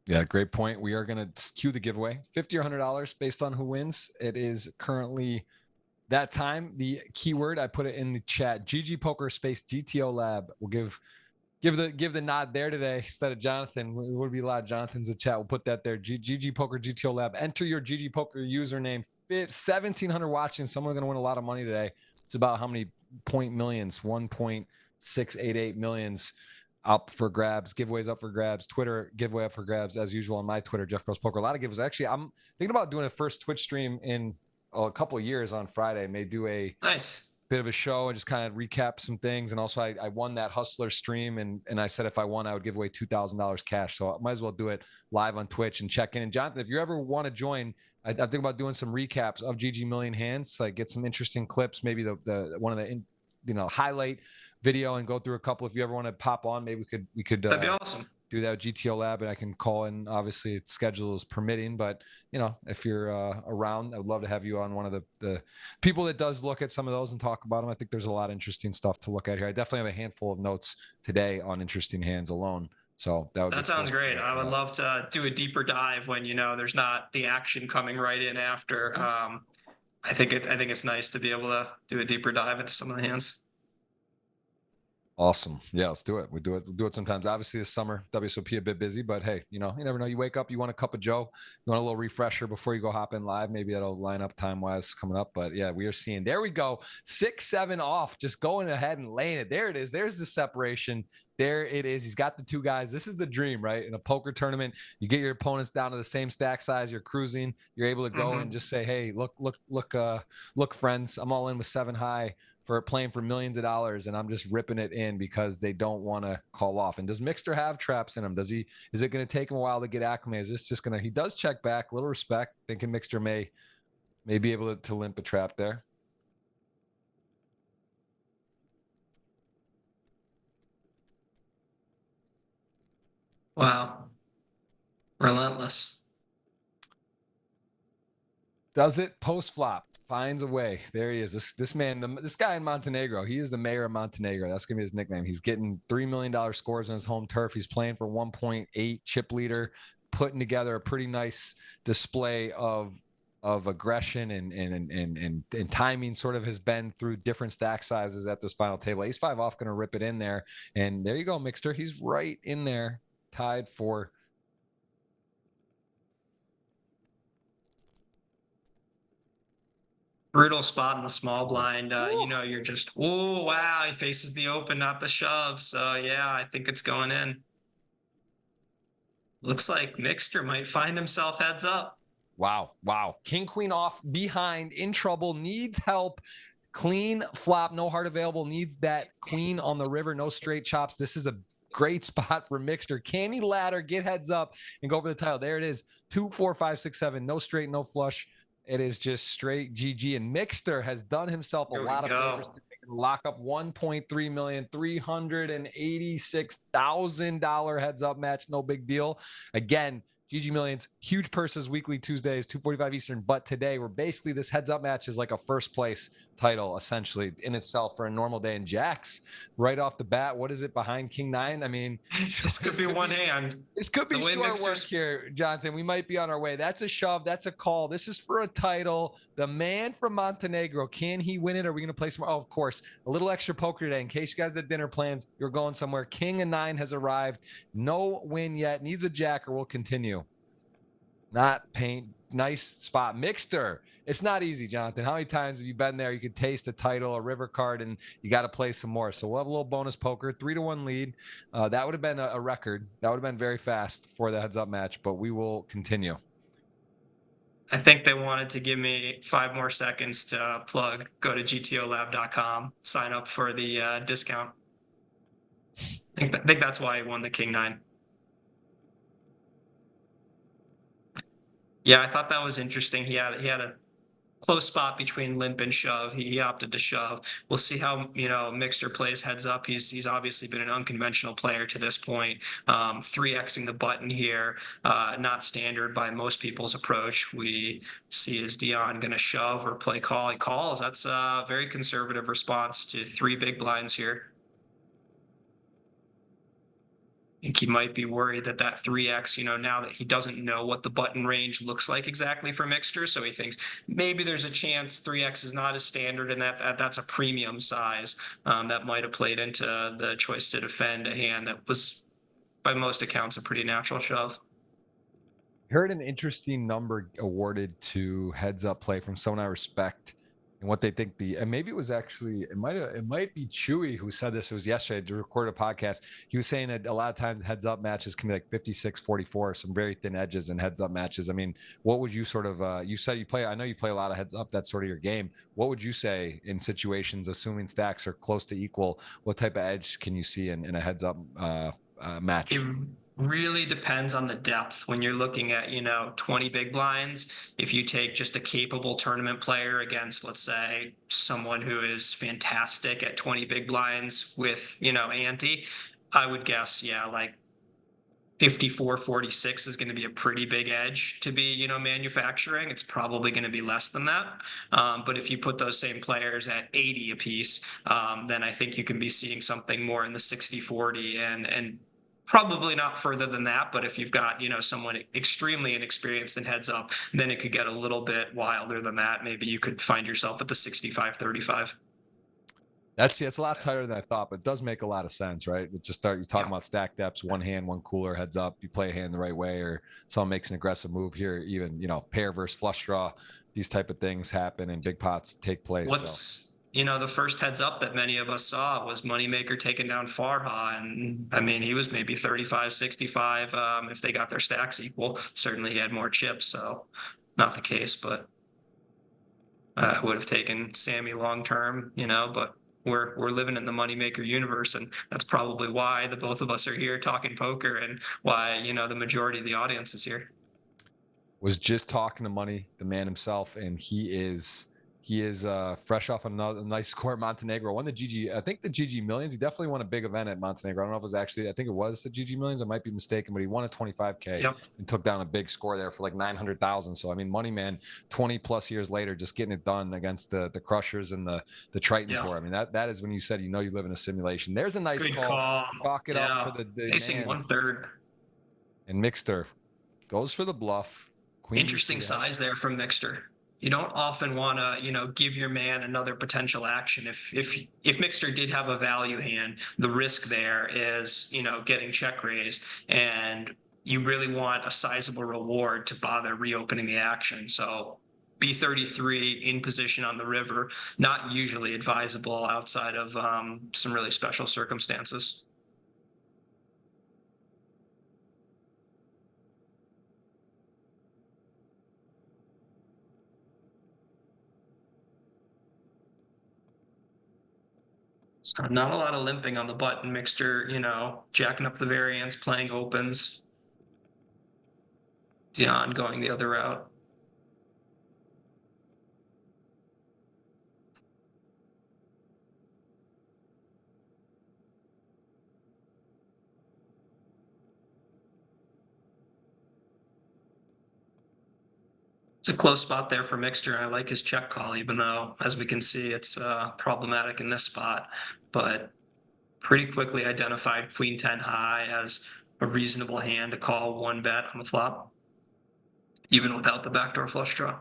Yeah, great point. We are going to cue the giveaway. $50 or $100 based on who wins. It is currently that time. The keyword, I put it in the chat, GGPoker space GTO Lab. We'll give the nod there today instead of Jonathan. It would be a lot of Jonathan's in chat. We'll put that there. GGPoker GTO Lab. Enter your GGPoker username. 1,700 watching. Someone's going to win a lot of money today. It's about how many point millions? 1.688 millions up for grabs. Giveaways up for grabs. Twitter giveaway up for grabs as usual on my Twitter, Jeff Gross Poker. A lot of giveaways. Actually, I'm thinking about doing a first Twitch stream in a couple of years on Friday. May do a nice bit of a show and just kind of recap some things. And also I won that Hustler stream, and I said if I won, I would give away $2,000 cash. So I might as well do it live on Twitch and check in. And Jonathan, if you ever want to join, I think about doing some recaps of GGMillion hands, like get some interesting clips, maybe the one of the highlight video, and go through a couple. If you ever want to pop on, maybe we could That'd be awesome. Do that with GTO Lab, and I can call in. Obviously, its schedule is permitting, but if you're around, I would love to have you on one of the people that does look at some of those and talk about them. I think there's a lot of interesting stuff to look at here. I definitely have a handful of notes today on interesting hands alone. So that sounds great. I would love to do a deeper dive when there's not the action coming right in after. I think it's nice to be able to do a deeper dive into some of the hands. Awesome. Yeah, let's do it. We'll do it sometimes. Obviously this summer, WSOP a bit busy, but hey, you never know. You wake up, you want a cup of Joe, you want a little refresher before you go hop in live. Maybe that'll line up time-wise coming up. But yeah, we are seeing, there we go. 6-7 off, just going ahead and laying it. There it is. There's the separation. There it is. He's got the two guys. This is the dream, right? In a poker tournament, you get your opponents down to the same stack size. You're cruising. You're able to go and just say, hey, look, friends, I'm all in with 7 high for playing for millions of dollars, and I'm just ripping it in because they don't want to call off. And does Mikster have traps in him? Is it going to take him a while to get acclimated? Is this just he does check back, little respect, thinking Mikster may be able to limp a trap there. Wow. Relentless. Does it post flop? Finds a way. There he is. This man, this guy in Montenegro, he is the mayor of Montenegro. That's going to be his nickname. He's getting $3 million scores on his home turf. He's playing for 1.8 chip leader, putting together a pretty nice display of aggression and timing. Sort of has been through different stack sizes at this final table. Ace 5 off, going to rip it in there. And there you go, Mikster. He's right in there, tied for brutal spot in the small blind. You're just, oh, wow, he faces the open, not the shove. So, yeah, I think it's going in. Looks like Mikster might find himself heads up. Wow. King, queen off, behind, in trouble, needs help. Clean flop, no heart available, needs that queen on the river, no straight chops. This is a great spot for Mikster. Can he ladder, get heads up, and go for the title? There it is. 2, 4, 5, 6, 7. No straight, no flush. It is just straight GG. And Mikster has done himself a lot of favors to lock up $1.3 million, $386,000 heads up match. No big deal. Again, GGMillions, huge purses, weekly Tuesdays, 2:45 Eastern. But today, we're basically, this heads up match is like a first place title, essentially, in itself for a normal day. And Jax, right off the bat, what is it behind King 9? I mean, this could be one hand. This could be short work here, Jonathan. We might be on our way. That's a shove. That's a call. This is for a title. The man from Montenegro, can he win it? Are we going to play some? Oh, of course. A little extra poker today in case you guys had dinner plans. You're going somewhere. King and 9 has arrived. No win yet. Needs a jack or we'll continue. Not paint. Nice spot. Mikster. It's not easy, Jonathan. How many times have you been there? You could taste a title, a river card, and you got to play some more. So we'll have a little bonus poker, 3-1 lead. That would have been a record. That would have been very fast for the heads up match, but we will continue. I think they wanted to give me 5 more seconds to plug. Go to gtolab.com, sign up for the discount. I think that's why he won the King 9. Yeah, I thought that was interesting. He had a close spot between limp and shove. He opted to shove. We'll see how Mikster plays heads up. He's obviously been an unconventional player to this point. 3xing the button here, not standard by most people's approach. We see is Dejan going to shove or play call? He calls. That's a very conservative response to 3 big blinds here. I think he might be worried that 3x, now that he doesn't know what the button range looks like exactly for Mikster. So he thinks maybe there's a chance 3x is not as standard and that's a premium size. That might have played into the choice to defend a hand that was, by most accounts, a pretty natural shove. Heard an interesting number awarded to heads up play from someone I respect. and what they think and maybe it was actually, it might be Chewy who said this. It was yesterday to record a podcast. He was saying that a lot of times heads up matches can be like 56-44, some very thin edges in heads up matches. I mean, what would you sort of, you said I know you play a lot of heads up. That's sort of your game. What would you say in situations, assuming stacks are close to equal, what type of edge can you see in a heads up match? It really depends on the depth. When you're looking at, 20 big blinds, if you take just a capable tournament player against, let's say, someone who is fantastic at 20 big blinds with, ante, I would guess, yeah, like 54-46 is going to be a pretty big edge to be, manufacturing. It's probably going to be less than that. But if you put those same players at 80 apiece, then I think you can be seeing something more in the 60-40 and probably not further than that. But if you've got, someone extremely inexperienced in heads up, then it could get a little bit wilder than that. Maybe you could find yourself at the 65-35. That's a lot tighter than I thought, but it does make a lot of sense, right? It just you talking about stack depths, one hand, one cooler, heads up, you play a hand the right way, or someone makes an aggressive move here, even, pair versus flush draw, these type of things happen and big pots take place. The first heads up that many of us saw was Moneymaker taking down Farha. And I mean, he was maybe 35, 65. If they got their stacks equal, certainly he had more chips. So not the case, but I would have taken Sammy long-term, but we're living in the Moneymaker universe. And that's probably why the both of us are here talking poker and why, the majority of the audience is here. Was just talking to Money, the man himself, and he is fresh off another nice score at Montenegro. Won the GG, I think the GG Millions. He definitely won a big event at Montenegro. I don't know if it was actually, I think it was the GG Millions. I might be mistaken, but he won a 25K and took down a big score there for like 900,000. So, I mean, Money Man, 20 plus years later, just getting it done against the Crushers and the Triton Tour. I mean, that is when you said, you live in a simulation. There's a nice call. Chalk it up for the facing 1/3. And Mikster goes for the bluff. Interesting size there from Mikster. You don't often want to, give your man another potential action. If Mikster did have a value hand, the risk there is, getting check raised, and you really want a sizable reward to bother reopening the action. So B33 in position on the river, not usually advisable outside of some really special circumstances. So not a lot of limping on the button. Mikster, jacking up the variance, playing opens. Dejan going the other route. It's a close spot there for Mikster. I like his check call, even though, as we can see, it's problematic in this spot. But pretty quickly identified Queen 10 high as a reasonable hand to call one bet on the flop, even without the backdoor flush draw.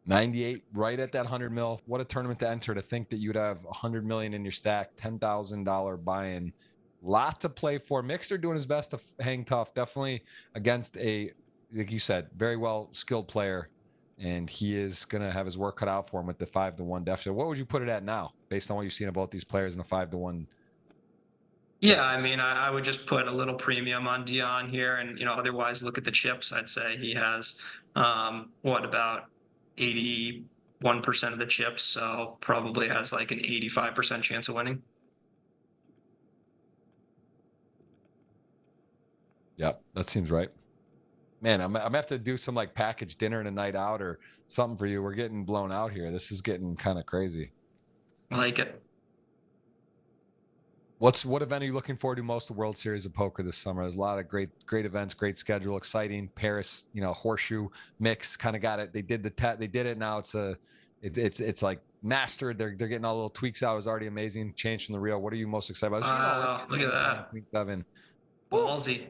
98, right at that 100 mil. What a tournament to enter, to think that you'd have 100 million in your stack, $10,000 buy-in. Lot to play for. Mikster doing his best to hang tough, definitely against a, like you said, very well skilled player, and he is going to have his work cut out for him with the 5-1 deficit. What would you put it at now, based on what you've seen about these players in the 5-1? Yeah, I mean, I would just put a little premium on Dejan here, and otherwise look at the chips. I'd say he has about 81% of the chips, so probably has like an 85% chance of winning. Yep, that seems right. Man, I'm gonna have to do some like package dinner and a night out or something for you. We're getting blown out here. This is getting kind of crazy. I like it. What event are you looking forward to most? The World Series of Poker this summer. There's a lot of great events, great schedule, exciting. Paris, horseshoe mix, kind of got it. They did they did it. Now it's like mastered. They're getting all the little tweaks out. It was already amazing. Change from the real. What are you most excited about? Look at that. Week 7. Ballsy.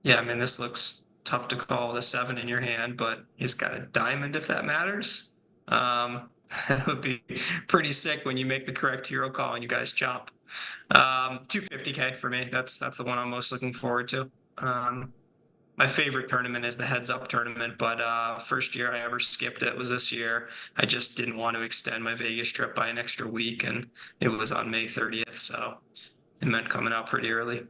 Yeah, I mean, this looks tough to call with a 7 in your hand, but he's got a diamond if that matters. That would be pretty sick when you make the correct hero call and you guys chop. 250K for me. That's the one I'm most looking forward to. my favorite tournament is the Heads Up tournament, but first year I ever skipped it was this year. I just didn't want to extend my Vegas trip by an extra week, and it was on May 30th, so it meant coming out pretty early.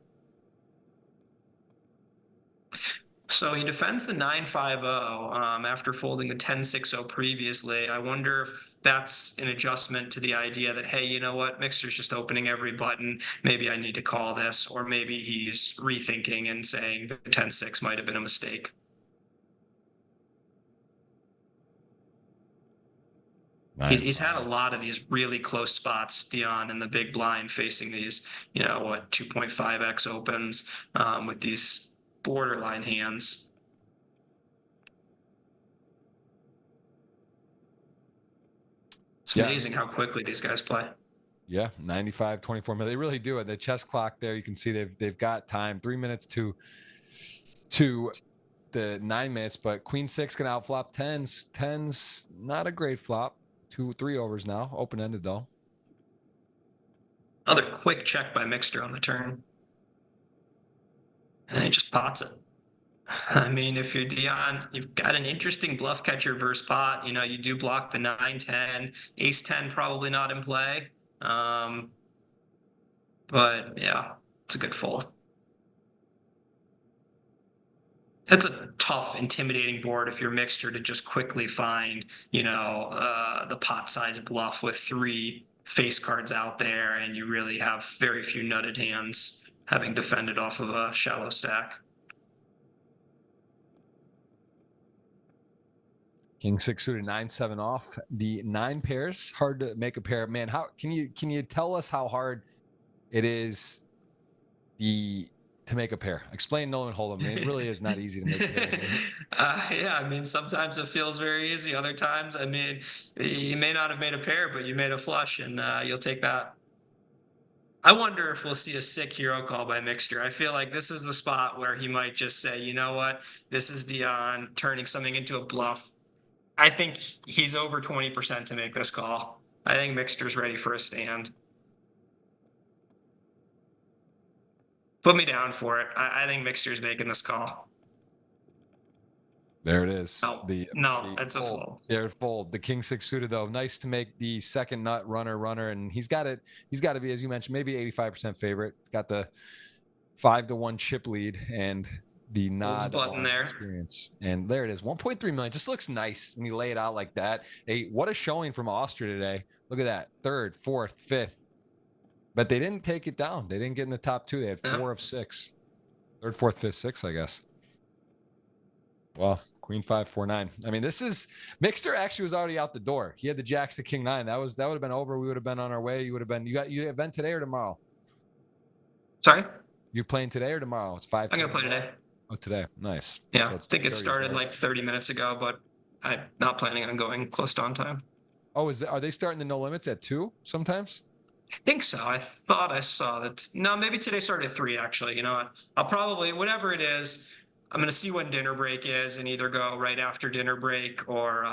So he defends the 9-5-0 after folding the 10-6-0 previously. I wonder if that's an adjustment to the idea that, hey, you know what, Mikster's just opening every button. Maybe I need to call this, or maybe he's rethinking and saying the 10-6 might have been a mistake. He's had a lot of these really close spots, Dejan, in the big blind facing these, 2.5x opens with these borderline hands. It's amazing how quickly these guys play. Yeah, 95, 24 minutes. They really do it. The chess clock there, you can see they've got time. 3 minutes to the 9 minutes, but Queen 6 can outflop tens. Tens, not a great flop. 2-3 overs now. Open-ended though. Another quick check by Mikster on the turn. And then he just pots it. I mean, if you're Dejan, you've got an interesting bluff catcher versus pot. You do block the 9-10. Ace-10 probably not in play. But yeah, it's a good fold. That's a tough, intimidating board if you're Mikster to just quickly find, the pot size bluff with 3 face cards out there, and you really have very few nutted hands having defended off of a shallow stack. King 6 suited 9-7 off. The 9 pairs, hard to make a pair. Man, how can you tell us how hard it is to make a pair? Explain Nolan Hold'em. I mean, it really is not easy to make a pair. Yeah, I mean, sometimes it feels very easy. Other times, I mean, you may not have made a pair, but you made a flush, and you'll take that. I wonder if we'll see a sick hero call by Mikster. I feel like this is the spot where he might just say, you know what, this is Dejan turning something into a bluff. I think he's over 20% to make this call. I think Mikster's ready for a stand. Put me down for it. I think Mikster's making this call. There it is. No, it's a fold. There, fold. The King 6 suited though, nice to make the second nut runner, and he's got it. He's got to be, as you mentioned, maybe 85% favorite. Got the 5-1 chip lead and the nod button there. Experience. And there it is. 1.3 million. Just looks nice when you lay it out like that. Hey, what a showing from Austria today. Look at that. 3rd, 4th, 5th. But they didn't take it down. They didn't get in the top 2. They had 4 of 6. 3rd, 4th, 5th, 6, I guess. Well, Queen 5, 4, 9. I mean, this is Mikster actually was already out the door. He had the jacks to King 9. That would have been over. We would have been on our way. You event today or tomorrow? Sorry? You playing today or tomorrow? It's 5. I'm gonna play today. Oh, today. Nice. Yeah, so I think it started like 30 minutes ago, but I'm not planning on going close to on time. Oh, are they starting the no limits at 2 sometimes? I think so. I thought I saw that. No, maybe today started at 3, actually. You know what? I'll probably, whatever it is, I'm going to see when dinner break is and either go right after dinner break or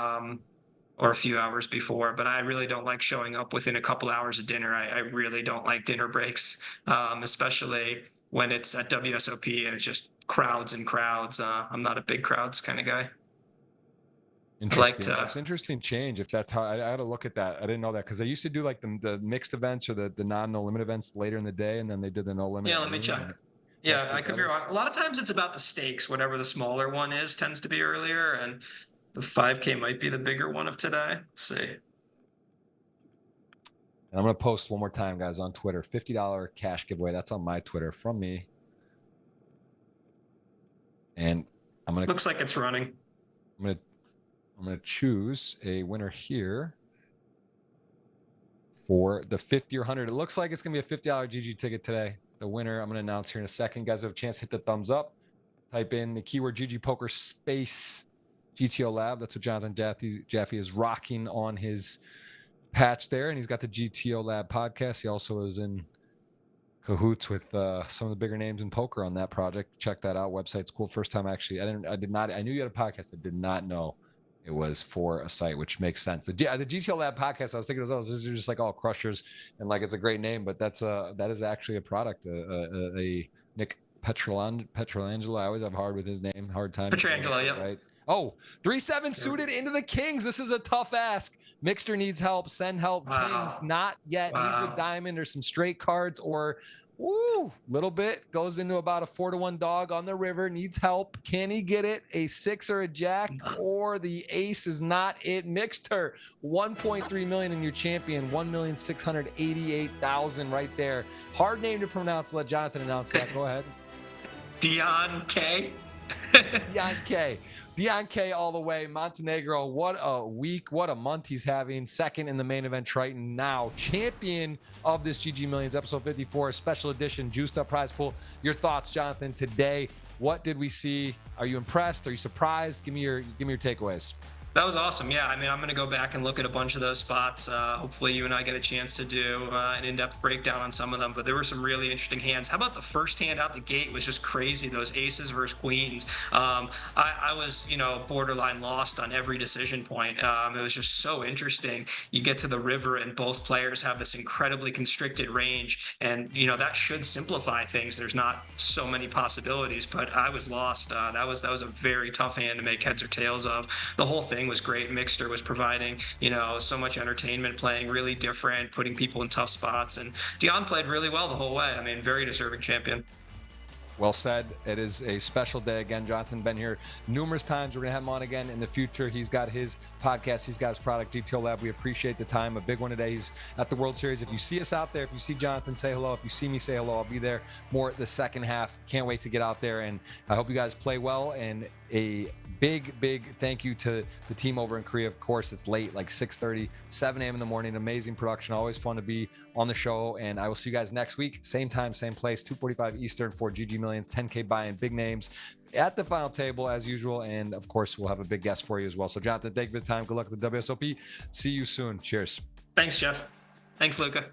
a few hours before. But I really don't like showing up within a couple hours of dinner. I really don't like dinner breaks, especially when it's at WSOP and it's just crowds and crowds. I'm not a big crowds kind of guy. Interesting. It's interesting change if that's how I had to look at that. I didn't know that because I used to do like the mixed events or the non-no limit events later in the day, and then they did the no limit. Yeah, let me check. Yeah, I could be wrong. A lot of times it's about the stakes. Whatever the smaller one is tends to be earlier, and the 5K might be the bigger one of today. Let's see. And I'm going to post one more time, guys, on Twitter. $50 cash giveaway. That's on my Twitter from me. And I'm going to... Looks like it's running. I'm going to choose a winner here for the 50 or 100. It looks like it's going to be a $50 GG ticket today. The winner I'm going to announce here in a second. Guys, have a chance to hit the thumbs up. Type in the keyword GGPoker space GTO Lab. That's what Jonathan Jaffe is rocking on his patch there. And he's got the GTO Lab podcast. He also is in cahoots with some of the bigger names in poker on that project. Check that out. Website's cool. First time actually. I knew you had a podcast. I did not know it was for a site, which makes sense. The GTO Lab podcast, I was thinking, this is just like all crushers and like it's a great name, but that is actually a product. A Nick Petrolangelo. I always have hard with his name. Hard time. Petrangelo, yep. Right. Oh, 3-7 suited into the kings. This is a tough ask. Mikster needs help. Send help. Wow. Kings not yet. Wow. Needs a diamond or some straight cards or little bit. Goes into about a 4-1 dog on the river. Needs help. Can he get it? A 6 or a jack or the ace is not it. Mikster, 1.3 million in your champion. 1,688,000 right there. Hard name to pronounce. Let Jonathan announce that. Go ahead. Dejan K. Dejan K all the way. Montenegro, what a week, what a month he's having. Second in the main event Triton, now champion of this GG Millions, episode 54, special edition, juiced up prize pool. Your thoughts, Jonathan, today? What did we see? Are you impressed? Are you surprised? Give me your takeaways. That was awesome. Yeah, I mean, I'm going to go back and look at a bunch of those spots. Hopefully you and I get a chance to do an in-depth breakdown on some of them, but there were some really interesting hands. How about the first hand out the gate was just crazy, those aces versus queens. I was, borderline lost on every decision point. It was just so interesting. You get to the river and both players have this incredibly constricted range, and, that should simplify things. There's not so many possibilities, but I was lost. That was a very tough hand to make heads or tails of. The whole thing was great. Mikster was providing, so much entertainment, playing really different, putting people in tough spots, and Dejan played really well the whole way. I mean, very deserving champion. Well said. It is a special day. Again, Jonathan been here numerous times. We're going to have him on again in the future. He's got his podcast. He's got his product, GTO Lab. We appreciate the time. A big one today. He's at the World Series. If you see us out there, if you see Jonathan, say hello. If you see me, say hello. I'll be there more the second half. Can't wait to get out there. And I hope you guys play well. And a big thank you to the team over in Korea. Of course, it's late, like 6:30, 7 a.m. in the morning. Amazing production. Always fun to be on the show. And I will see you guys next week. Same time, same place, 2:45 Eastern for GG Millions, 10K buy-in, big names at the final table as usual. And of course, we'll have a big guest for you as well. So Jonathan, thank you for the time. Good luck at the WSOP. See you soon. Cheers. Thanks, Jeff. Thanks, Luca.